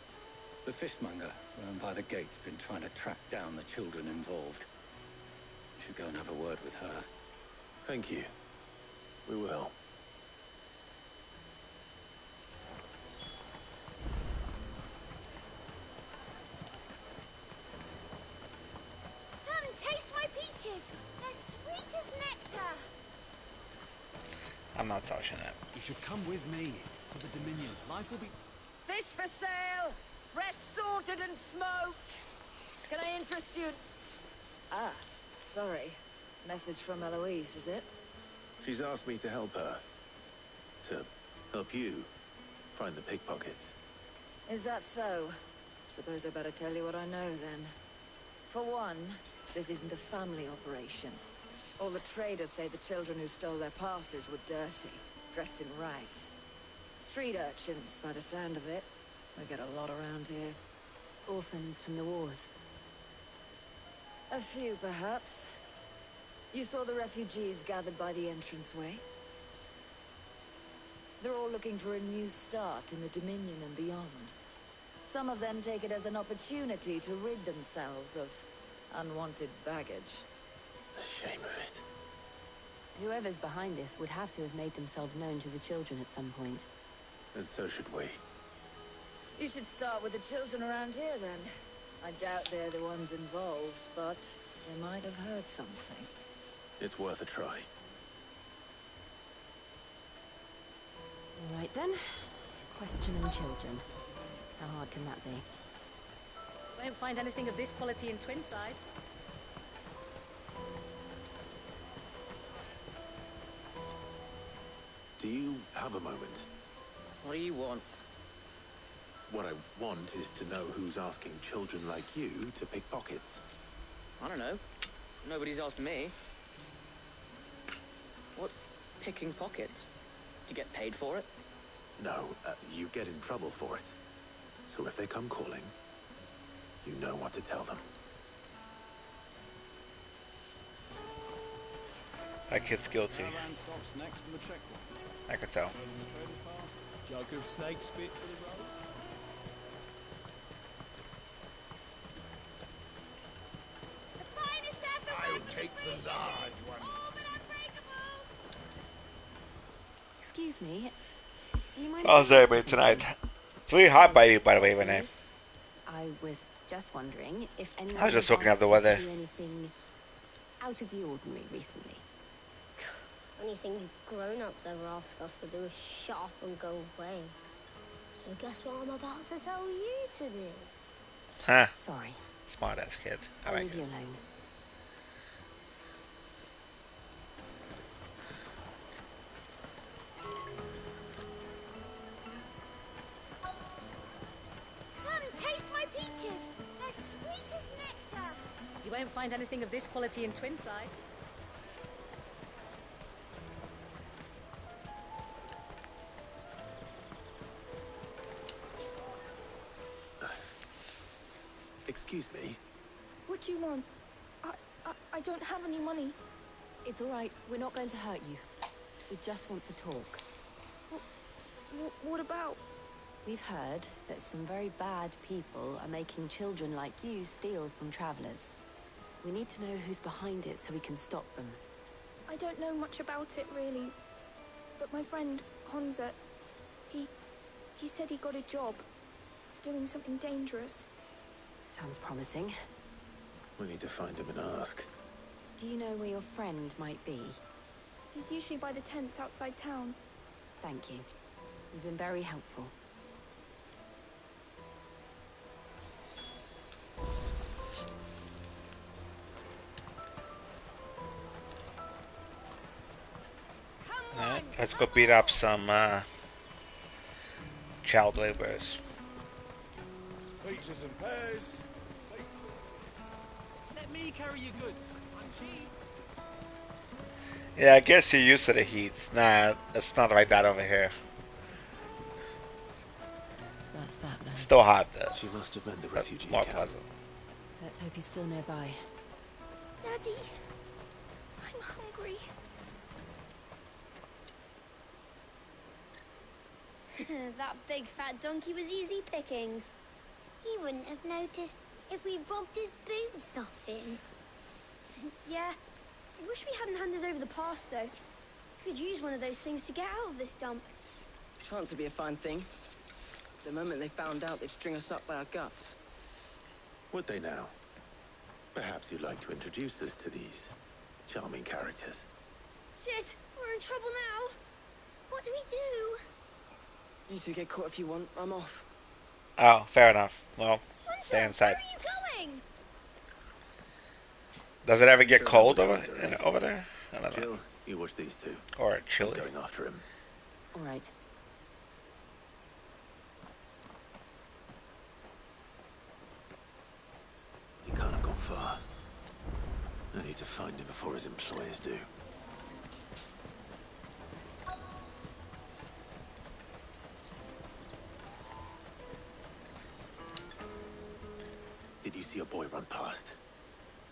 The fishmonger round by the gate's been trying to track down the children involved. You should go and have a word with her. Thank you. We will. Come, taste my peaches. They're sweet as nectar. I'm not touching it. You should come with me to the Dominion. Life will be... Fish for sale! Fresh sorted and smoked! Can I interest you? Ah, sorry. Message from Eloise, is it? She's asked me to help her. To help you find the pickpockets. Is that so? Suppose I better tell you what I know, then. For one, this isn't a family operation. All the traders say the children who stole their passes were dirty, dressed in rags. Street urchins, by the sound of it. We get a lot around here. Orphans from the wars. A few, perhaps. You saw the refugees gathered by the entranceway? They're all looking for a new start in the Dominion and beyond. Some of them take it as an opportunity to rid themselves of unwanted baggage. The shame of it. Whoever's behind this would have to have made themselves known to the children at some point. And so should we. You should start with the children around here, then. I doubt they're the ones involved, but they might have heard something. It's worth a try. All right, then. Questioning children. How hard can that be? Won't find anything of this quality in Twinside. Do you have a moment? What do you want? What I want is to know who's asking children like you to pick pockets. I don't know. Nobody's asked me. What's picking pockets? Do you get paid for it? No, you get in trouble for it. So if they come calling, you know what to tell them. That kid's guilty. Caravan stops next to the checkpoint. I can tell. Further than the trader's pass. Jug of snake spit for the road. The finest ever. I'll take the large one. All but unbreakable. Excuse me. Do you mind? How's everybody tonight? It's really hot by you, by the way, Renee. I was just wondering if anyone I was just looking asked at the you weather. to do anything out of the ordinary recently. Only thing you grown-ups ever ask us to do is shut up and go away. So guess what I'm about to tell you to do? Huh. Sorry. Smart ass kid. I I'll like leave it. you alone. Come, taste my peaches. They're sweet as nectar. You won't find anything of this quality in Twinside. Excuse me. What do you want? I don't have any money. It's all right. We're not going to hurt you. We just want to talk. What about? We've heard that some very bad people are making children like you steal from travelers. We need to know who's behind it so we can stop them. I don't know much about it, really. But my friend, Honza, he said he got a job doing something dangerous. Sounds promising. We need to find him and ask. Do you know where your friend might be? He's usually by the tents outside town. Thank you. You've been very helpful. Alright, let's go beat up some child laborers. Peaches and pears. Let me carry your goods. I'm cheap. Yeah, I guess you're used to the heat. Nah, it's not like that over here. That's that then. Still hot though. She must have meant the But refugee more camp. pleasant. Let's hope he's still nearby. Daddy, I'm hungry. That big fat donkey was easy pickings. He wouldn't have noticed if we'd robbed his boots off him. Yeah. I wish we hadn't handed over the pass, though. Could use one of those things to get out of this dump. Chance would be a fine thing. The moment they found out, they'd string us up by our guts. Would they now? Perhaps you'd like to introduce us to these charming characters. Shit, we're in trouble now. What do we do? You two get caught if you want. I'm off. Oh, fair enough. Well, Hunter, stay inside. where are you going? Does it ever get cold over there? I don't know. Jill, you watch these two. Or chilly. I'm going after him. All right. He can't have gone far. I need to find him before his employers do. Did you see a boy run past?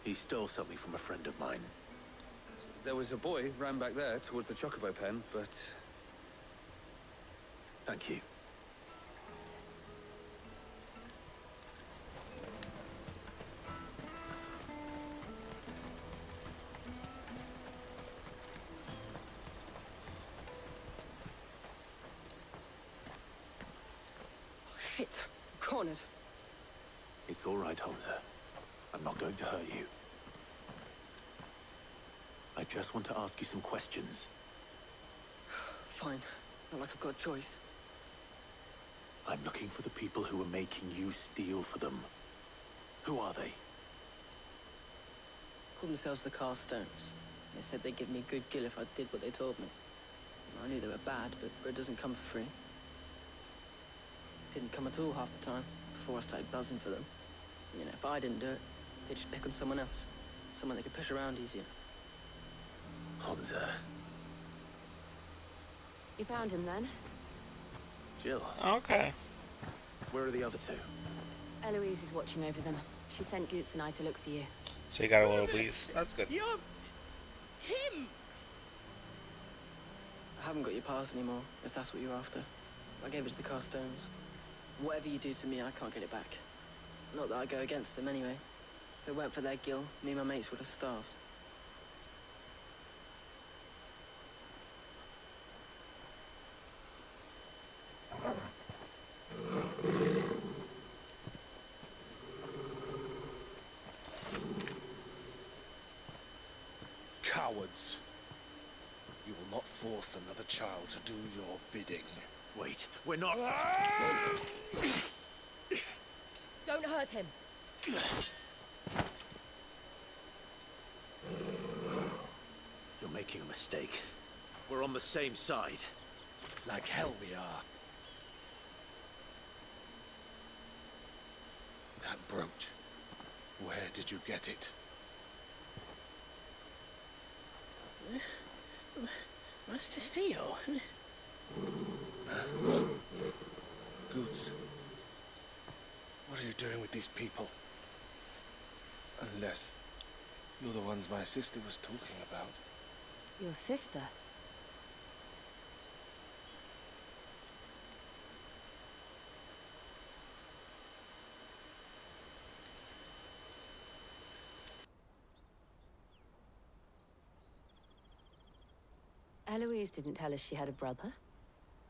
He stole something from a friend of mine. There was a boy ran back there towards the chocobo pen, but... Thank you. Shit. Cornered. It's all right, Hunter. I'm not going to hurt you. I just want to ask you some questions. Fine. Not like I've got a choice. I'm looking for the people who are making you steal for them. Who are they? Called themselves the Carstones. They said they'd give me a good gill if I did what they told me. I knew they were bad, but bread doesn't come for free. Didn't come at all half the time, before I started buzzing for them. You know, if I didn't do it, they'd just pick on someone else. Someone they could push around easier. Hunter. You found him then? Jill. Okay. Where are the other two? Eloise is watching over them. She sent Goots and I to look for you. So you got a little piece. That's good. You're... him! I haven't got your pass anymore, if that's what you're after. I gave it to the Carstones. Whatever you do to me, I can't get it back. Not that I go against them anyway. If it weren't for their gill, me and my mates would have starved. Cowards. You will not force another child to do your bidding. Wait, we're not... Don't hurt him. You're making a mistake. We're on the same side. Like hell we are. That brooch. Where did you get it? Master Theo. Goots. What are you doing with these people? Unless you're the ones my sister was talking about. Your sister? Eloise didn't tell us she had a brother.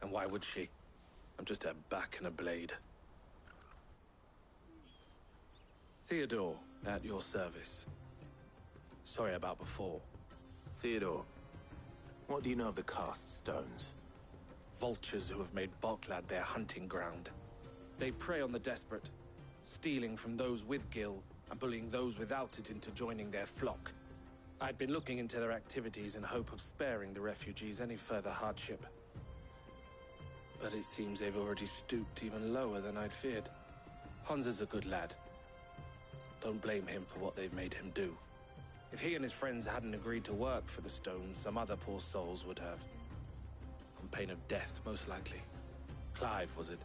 And why would she? I'm just a back and a blade. Theodore, at your service. Sorry about before. Theodore, what do you know of the Cast Stones? Vultures who have made Boklad their hunting ground. They prey on the desperate, stealing from those with gil and bullying those without it into joining their flock. I'd been looking into their activities in hope of sparing the refugees any further hardship. But it seems they've already stooped even lower than I'd feared. Hansa's a good lad. Don't blame him for what they've made him do. If he and his friends hadn't agreed to work for the Stones, some other poor souls would have. On pain of death, most likely. Clive, was it?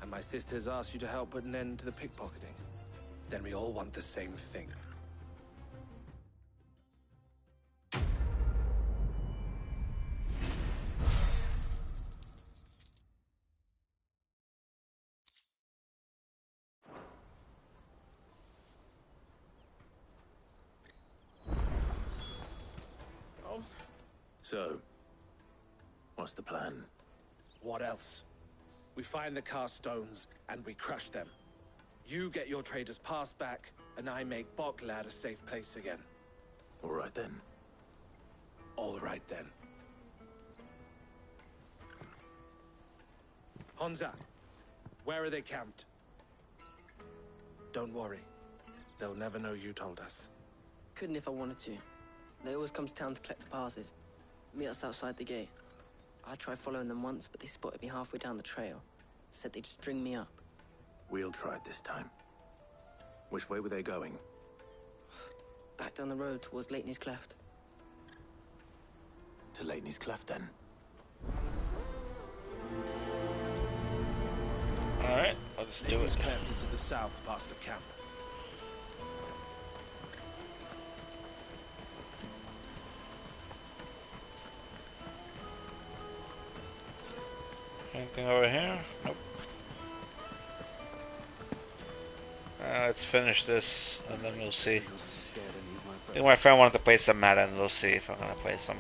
And my sisters asked you to help put an end to the pickpocketing. Then we all want the same thing. So, what's the plan? What else? We find the cast stones and we crush them. You get your trader's pass back, and I make Boklad a safe place again. All right then. All right then. Honza, where are they camped? Don't worry. They'll never know you told us. Couldn't if I wanted to. They always come to town to collect the passes. Meet us outside the gate. I tried following them once, but they spotted me halfway down the trail. Said they'd string me up. We'll try it this time. Which way were they going? Back down the road towards Leighton's Cleft. To Leighton's Cleft, then. Alright, let's do it. Cleft is to the south, past the camp. Anything over here? Nope. Let's finish this, and then we'll see. I think my friend wanted to play some Madden. We'll see if I'm gonna play some.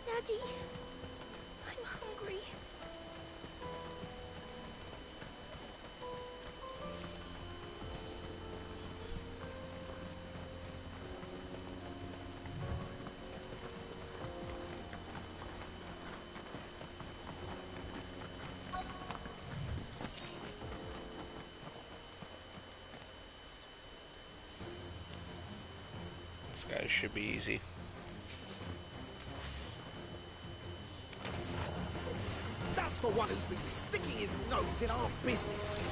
Daddy, I'm hungry. This guy should be easy. That's the one who's been sticking his nose in our business.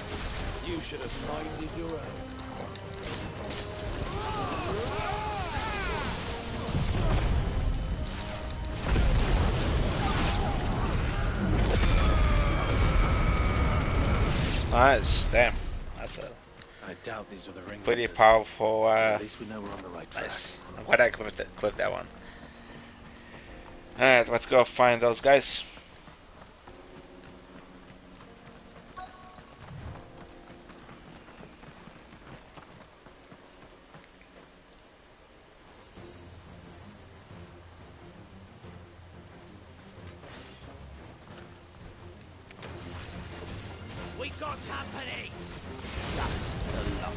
You should have minded your own. Nice, damn. That's a I doubt these were the ring. pretty powerful. At least we know we're on the right track. Nice. I'm glad I clicked that one. Alright, let's go find those guys. We got company. That's the lot.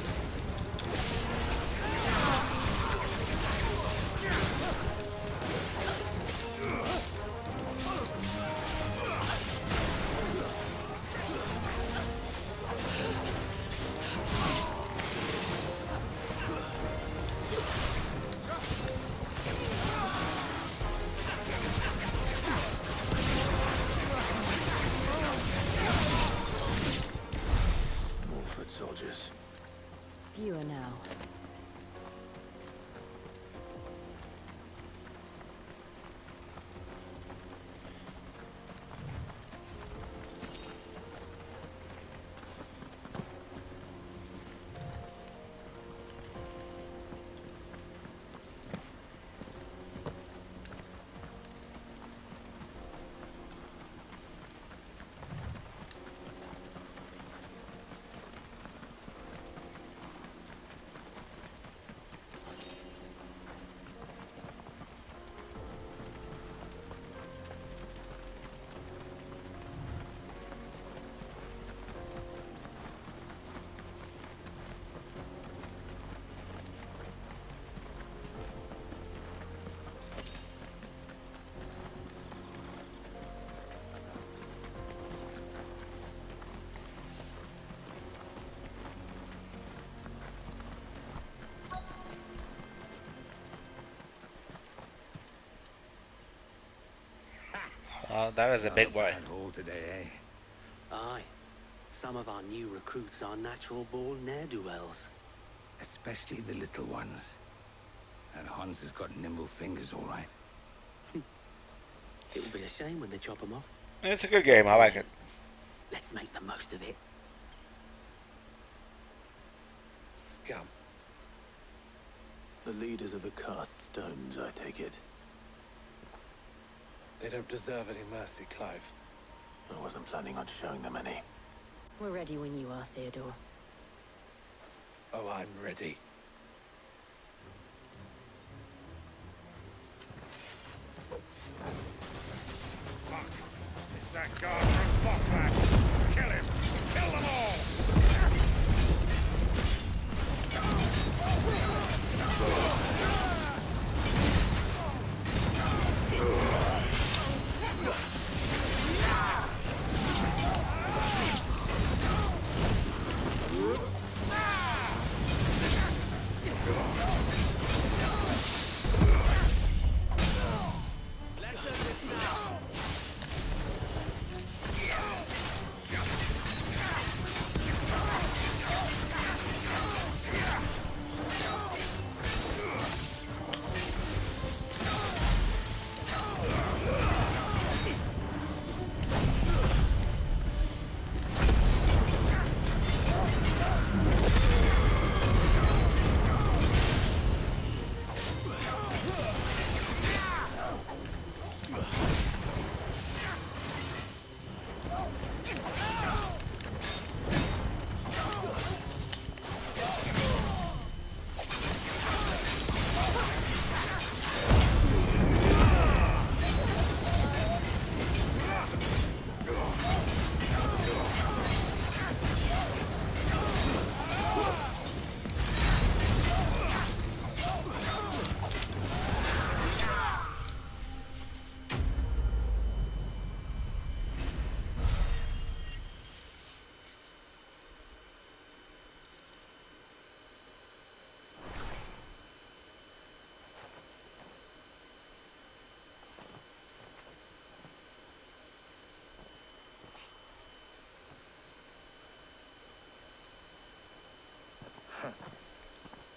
More foot soldiers. Fewer now. That is a big boy. All today, eh? Aye. Some of our new recruits are natural-born ne'er-do-wells. Especially the little ones. And Hans has got nimble fingers, all right. It will be a shame when they chop them off. It's a good game. I like it. Let's make the most of it. Scum. The leaders of the cast stones, I take it. They don't deserve any mercy, Clive. I wasn't planning on showing them any. We're ready when you are, Theodore. Oh, I'm ready. Fuck! It's that guard from Botland! Kill him! Kill them all!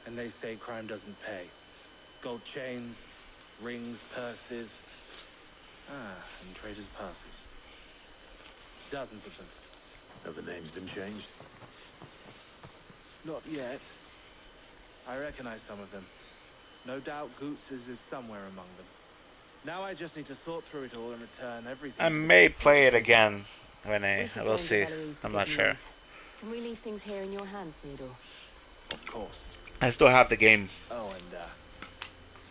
And they say crime doesn't pay. Gold chains, rings, purses. And traders' passes. Dozens of them. Have the names been changed? Not yet. I recognize some of them. No doubt Goots's is somewhere among them. Now I just need to sort through it all and return everything. I may play it again, Renee. I will see. I'm not sure. Can we leave things here in your hands, Theodore? Of course. I still have the game. Oh, and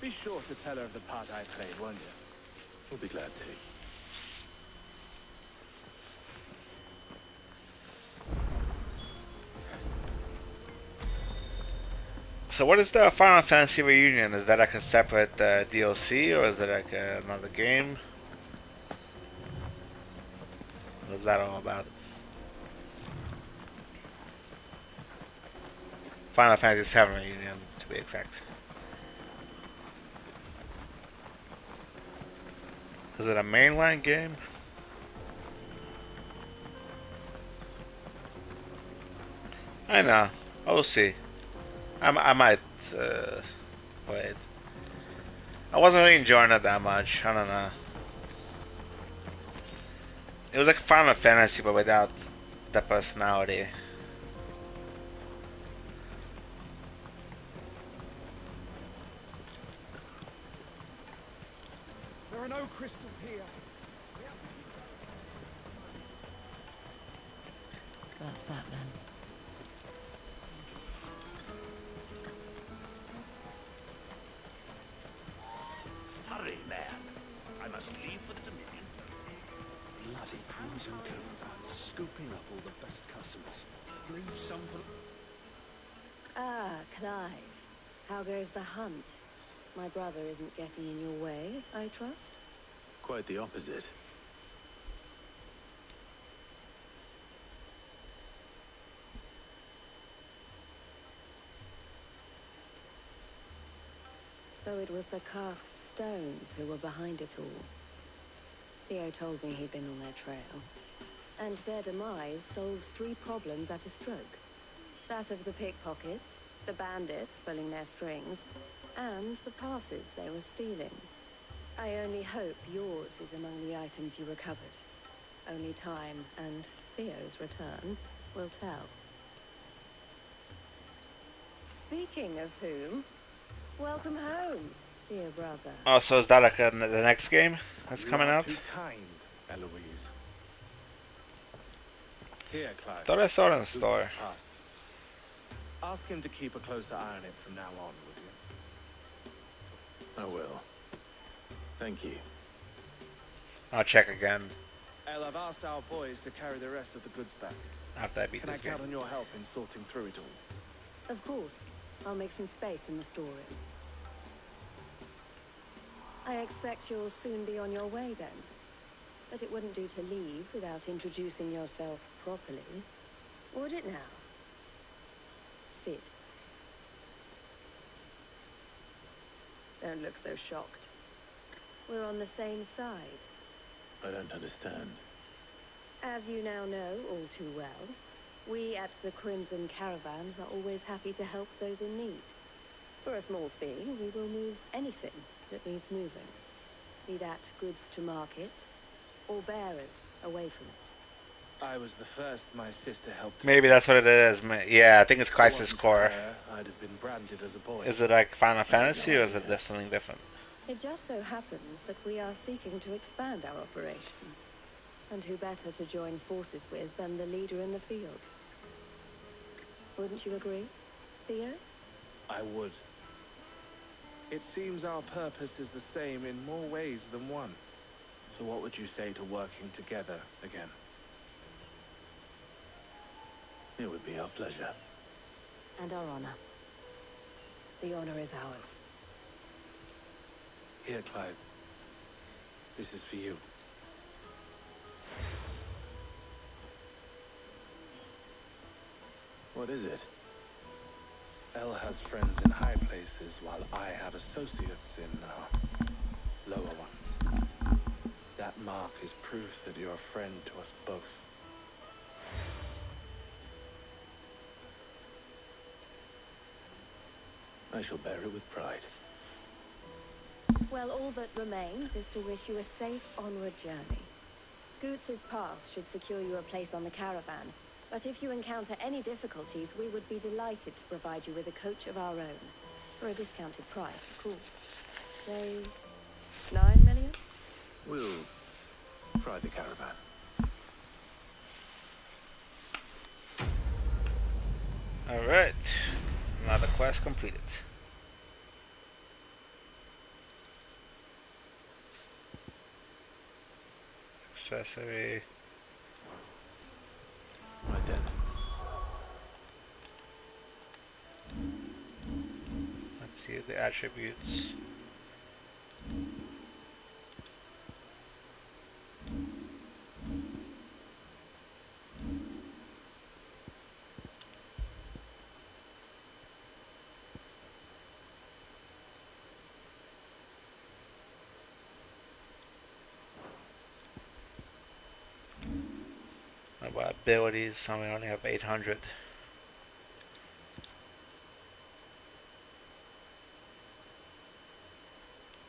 be sure to tell her of the part I played, won't you? We'll be glad to. So what is the Final Fantasy Reunion? Is that like a separate DLC, or is it like another game? What's that all about? Final Fantasy VII Reunion, to be exact. Is it a mainline game? I know. We'll see. I might play it. I wasn't really enjoying it that much. I don't know. It was like Final Fantasy, but without the personality. There are no crystals here. That's that then. Hurry, man. I must leave for the Dominion Thursday. Bloody crimson caravan, scooping up all the best customers. Leave some for... Ah, Clive. How goes the hunt? My brother isn't getting in your way, I trust? Quite the opposite. So it was the cast stones who were behind it all. Theo told me he'd been on their trail. And their demise solves 3 problems at a stroke. That of the pickpockets, the bandits pulling their strings, and the passes they were stealing. I only hope yours is among the items you recovered. Only time and Theo's return will tell. Speaking of whom, welcome home, dear brother. Oh, so is that like the next game that's coming out? Too kind, Eloise. Here, Clive. Thought I saw it in the store. Ask him to keep a closer eye on it from now on, would you? I will. Thank you. I'll check again. El, I've asked our boys to carry the rest of the goods back. After I beat Can I this count game. on your help in sorting through it all? Of course. I'll make some space in the storeroom. I expect you'll soon be on your way then. But it wouldn't do to leave without introducing yourself properly. Would it now? Sid. Don't look so shocked. We're on the same side. I don't understand. As you now know all too well, we at the Crimson Caravans are always happy to help those in need. For a small fee, we will move anything that needs moving. Be that goods to market, or bearers away from it. I was the first my sister helped. Maybe that's what it is. Yeah, I think it's Crisis Core. I'd have been branded as a boy. Is it like Final Fantasy or is it something different? It just so happens that we are seeking to expand our operation. And who better to join forces with than the leader in the field? Wouldn't you agree, Theo? I would. It seems our purpose is the same in more ways than one. So what would you say to working together again? It would be our pleasure. And our honor. The honor is ours. Here, Clive. This is for you. What is it? El has friends in high places, while I have associates in lower ones. That mark is proof that you're a friend to us both. I shall bear it with pride. Well, all that remains is to wish you a safe onward journey. Goots's pass should secure you a place on the caravan, but if you encounter any difficulties, we would be delighted to provide you with a coach of our own. For a discounted price, of course. Say, 9 million? We'll try the caravan. Alright. Another quest completed. Accessory. Right then. Let's see the attributes. About abilities, some we only have 800.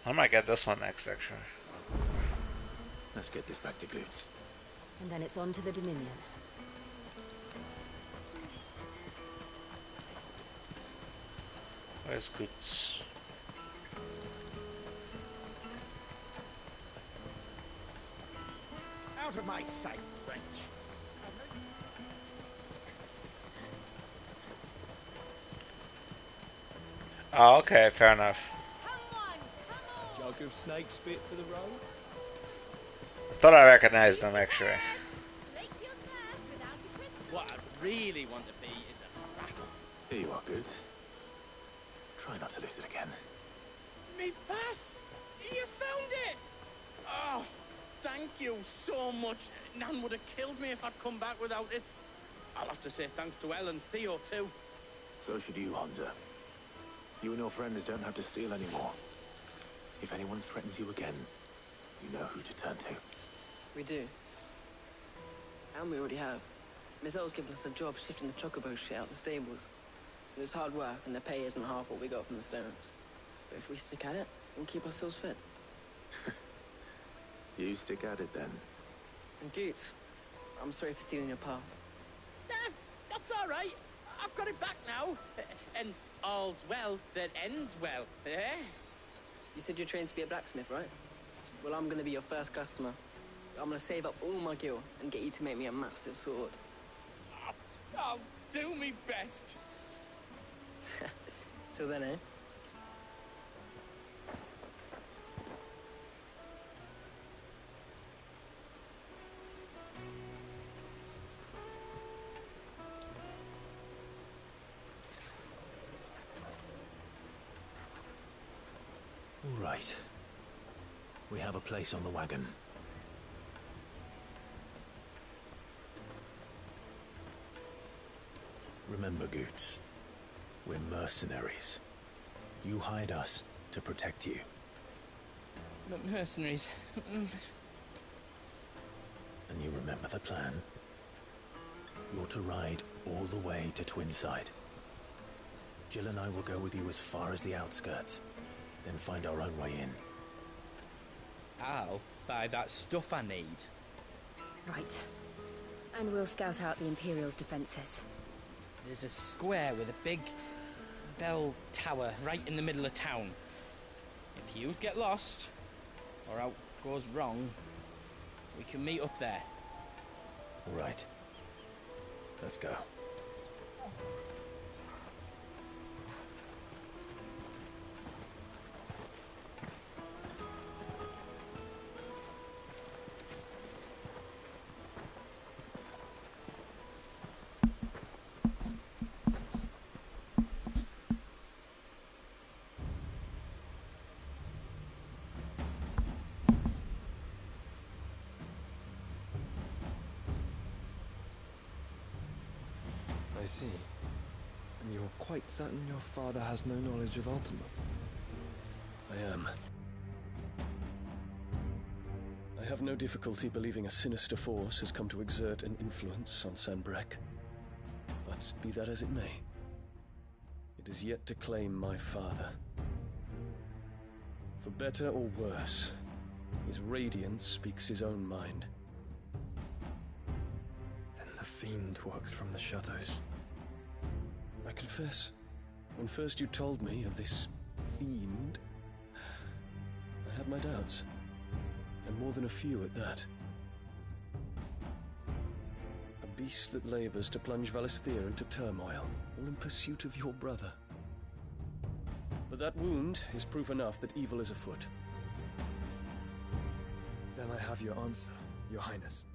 I might get this one next, actually. Let's get this back to Goots. And then it's on to the Dominion. Where's Goots? Out of my sight, wench. Oh, okay, fair enough. Jug of snake spit for the road? I thought I recognized them, actually. What I really want to be is a rattle. Here you are, Goots. Try not to lose it again. Me pass! You found it! Oh, thank you so much. Nan would have killed me if I'd come back without it. I'll have to say thanks to Elle and Theo, too. So should you, Honza. You and your friends don't have to steal anymore. If anyone threatens you again, you know who to turn to. We do. And we already have. Miss L's given us a job shifting the chocobo shit out the stables. It's hard work, and the pay isn't half what we got from the stones. But if we stick at it, we'll keep ourselves fit. You stick at it then. And Goots, I'm sorry for stealing your path. That's all right. I've got it back now. And all's well that ends well, eh? You said you're trained to be a blacksmith, right? Well, I'm gonna be your first customer. I'm gonna save up all my gil and get you to make me a massive sword. I'll do me best. Till then, eh? All right. We have a place on the wagon. Remember, Goots, we're mercenaries. You hired us to protect you. But mercenaries... And you remember the plan? You're to ride all the way to Twinside. Jill and I will go with you as far as the outskirts, then find our own way in. I'll buy that stuff I need. Right. And we'll scout out the Imperial's defenses. There's a square with a big bell tower right in the middle of town. If you get lost, or out goes wrong, we can meet up there. All right. Let's go. I see. And you're quite certain your father has no knowledge of Ultima? I am. I have no difficulty believing a sinister force has come to exert an influence on Sanbreque. But be that as it may, it is yet to claim my father. For better or worse, his radiance speaks his own mind. Then the fiend works from the shadows. I confess, when first you told me of this fiend, I had my doubts, and more than a few at that. A beast that labors to plunge Valisthea into turmoil, all in pursuit of your brother. But that wound is proof enough that evil is afoot. Then I have your answer, Your Highness.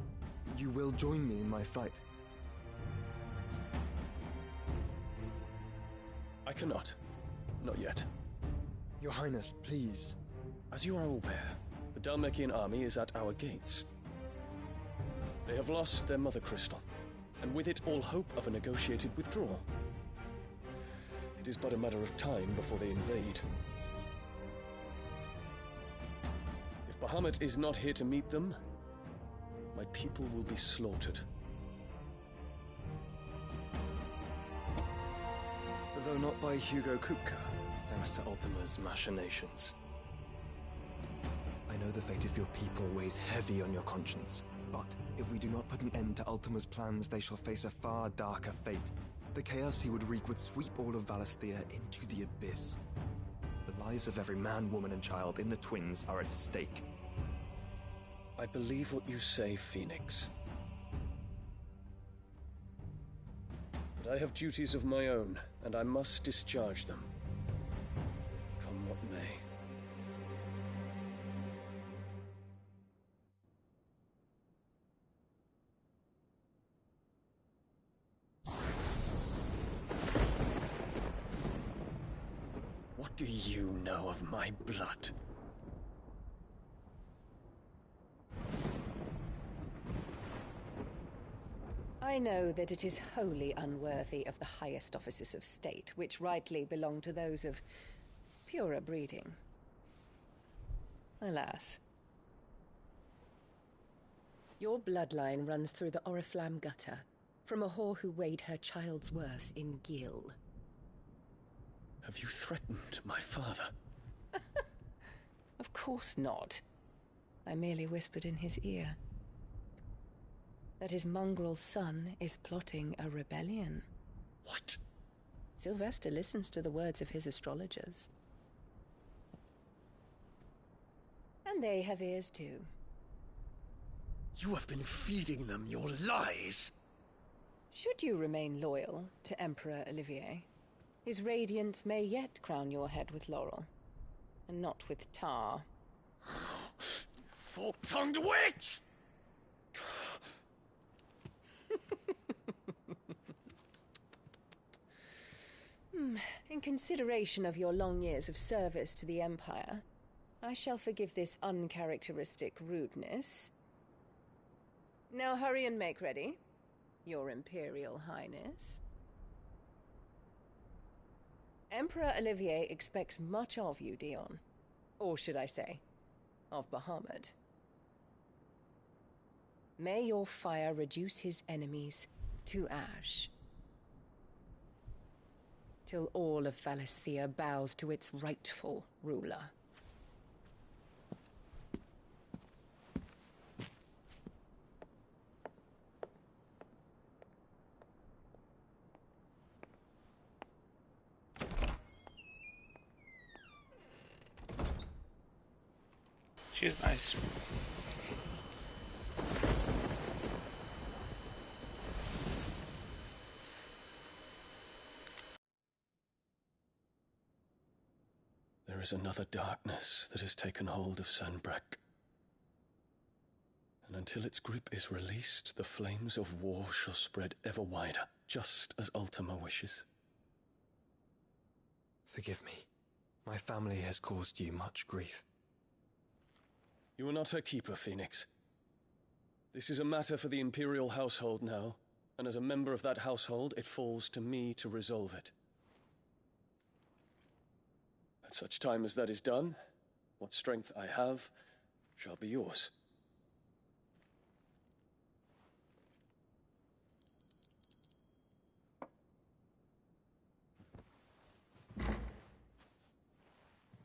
You will join me in my fight. I cannot. Not yet. Your Highness, please. As you are aware, the Dhalmekian army is at our gates. They have lost their mother crystal, and with it all hope of a negotiated withdrawal. It is but a matter of time before they invade. If Bahamut is not here to meet them, my people will be slaughtered. Though not by Hugo Kupka, thanks to Ultima's machinations. I know the fate of your people weighs heavy on your conscience, but if we do not put an end to Ultima's plans, they shall face a far darker fate. The chaos he would wreak would sweep all of Valisthea into the abyss. The lives of every man, woman, and child in the Twins are at stake. I believe what you say, Phoenix. But I have duties of my own, and I must discharge them. Come what may. What do you know of my blood? I know that it is wholly unworthy of the highest offices of state, which rightly belong to those of purer breeding. Alas. Your bloodline runs through the Oriflamme gutter, from a whore who weighed her child's worth in Gil. Have you threatened my father? Of course not. I merely whispered in his ear that his mongrel son is plotting a rebellion. What? Sylvester listens to the words of his astrologers. And they have ears too. You have been feeding them your lies! Should you remain loyal to Emperor Olivier, His radiance may yet crown your head with laurel, and not with tar. Fork-tongued witch! In consideration of your long years of service to the Empire, I shall forgive this uncharacteristic rudeness. Now hurry and make ready, Your Imperial Highness. Emperor Olivier expects much of you, Dion. Or should I say, of Bahamut. May your fire reduce his enemies to ash, till all of Valisthea bows to its rightful ruler. She's nice. There is another darkness that has taken hold of Sanbreque. And until its grip is released, the flames of war shall spread ever wider, just as Ultima wishes. Forgive me. My family has caused you much grief. You are not her keeper, Phoenix. This is a matter for the Imperial household now, and as a member of that household, it falls to me to resolve it. At such time as that is done, what strength I have shall be yours.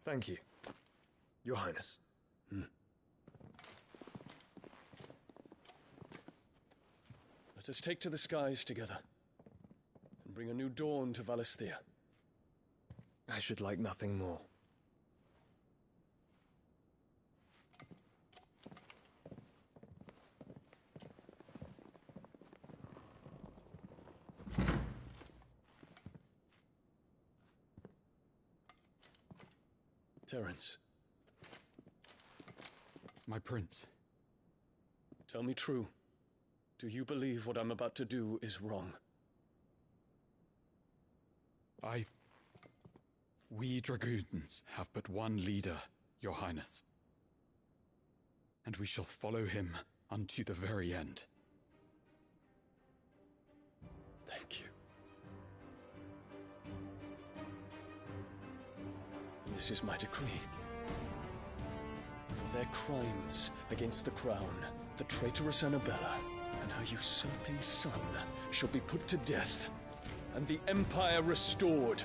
Thank you, Your Highness. Let us take to the skies together, and bring a new dawn to Valisthea. I should like nothing more. Terence. My prince. Tell me true. Do you believe what I'm about to do is wrong? We dragoons have but one leader, Your Highness. And we shall follow him unto the very end. Thank you. And this is my decree. For their crimes against the crown, the traitorous Annabella and her usurping son shall be put to death, and the Empire restored.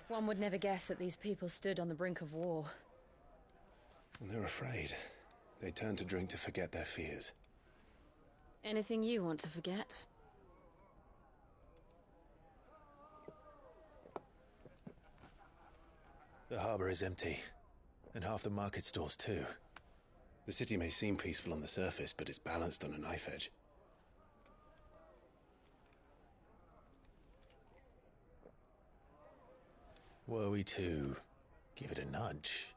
One would never guess that these people stood on the brink of war. And they're afraid. They turn to drink to forget their fears. Anything you want to forget? The harbor is empty, and half the market stalls too. The city may seem peaceful on the surface, but it's balanced on a knife edge. Were we to give it a nudge,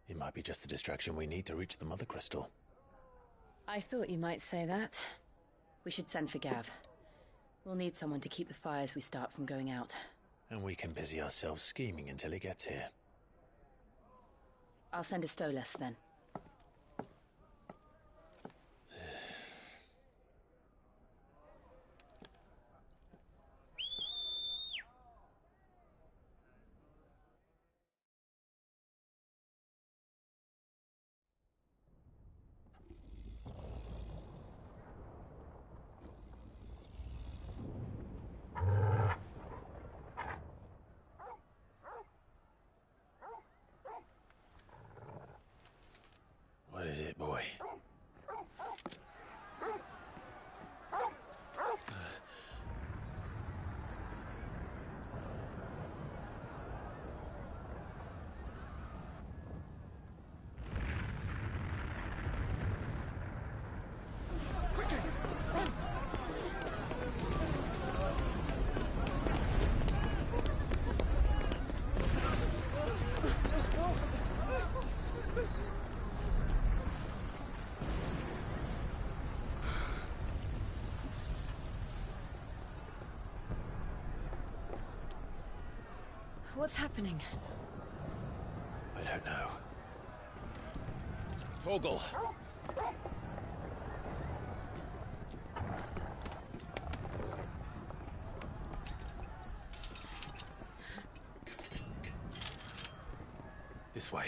it might be just the distraction we need to reach the Mother Crystal. I thought you might say that. We should send for Gav. We'll need someone to keep the fires we start from going out. And we can busy ourselves scheming until he gets here. I'll send a Stolas then. is it, boy? What's happening? I don't know. Torgal! This way.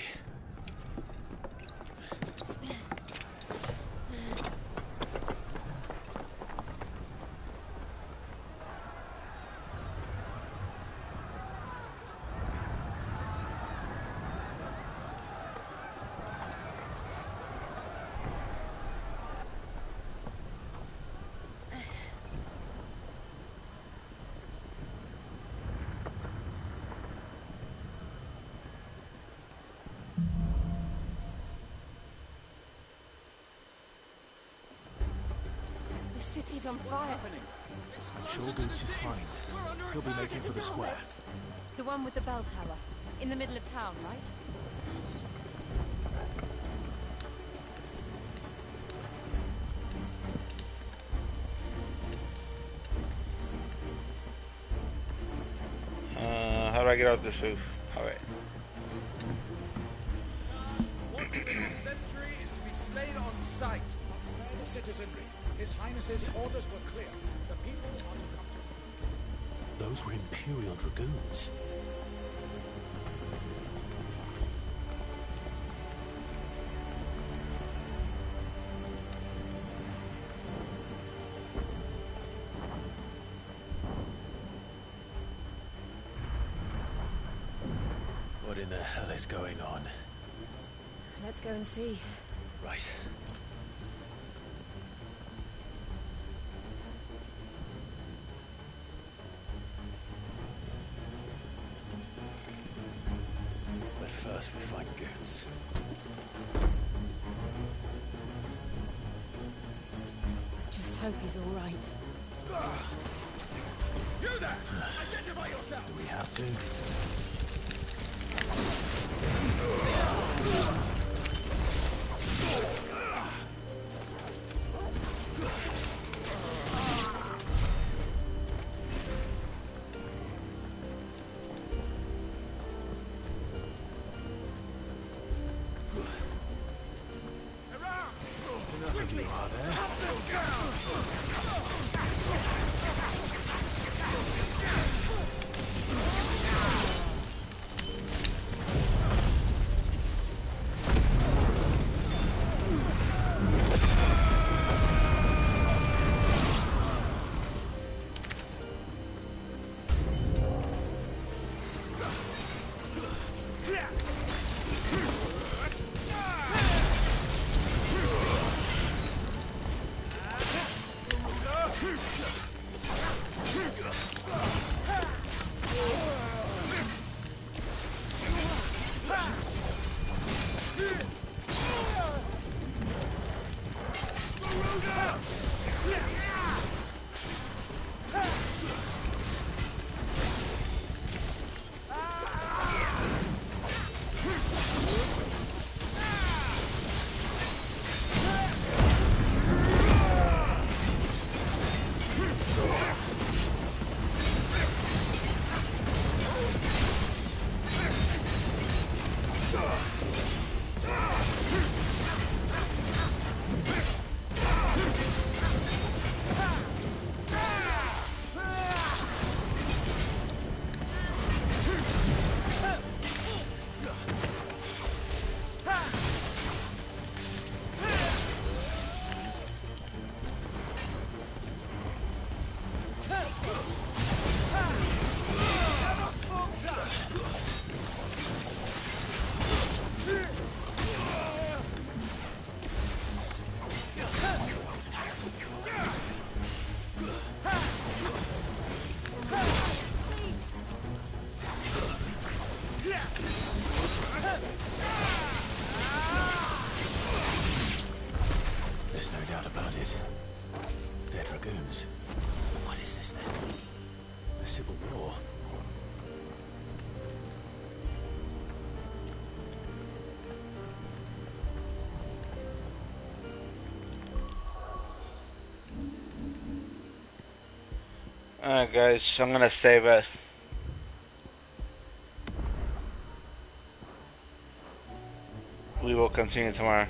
The city's on fire. I'm sure Boots is fine. He'll be making for the square. The one with the bell tower. In the middle of town, right? How do I get out this roof? Alright. One sentry is to be slain on sight. Not spare the citizenry. His Highness's orders were clear. The people are to come to... Those were Imperial Dragoons. What in the hell is going on? Let's go and see. Right. But first we find Goots. Just hope he's all right. You there! Identify yourself! Do we have to? Enough of you, are there? Alright guys, I'm gonna save it. We will continue tomorrow.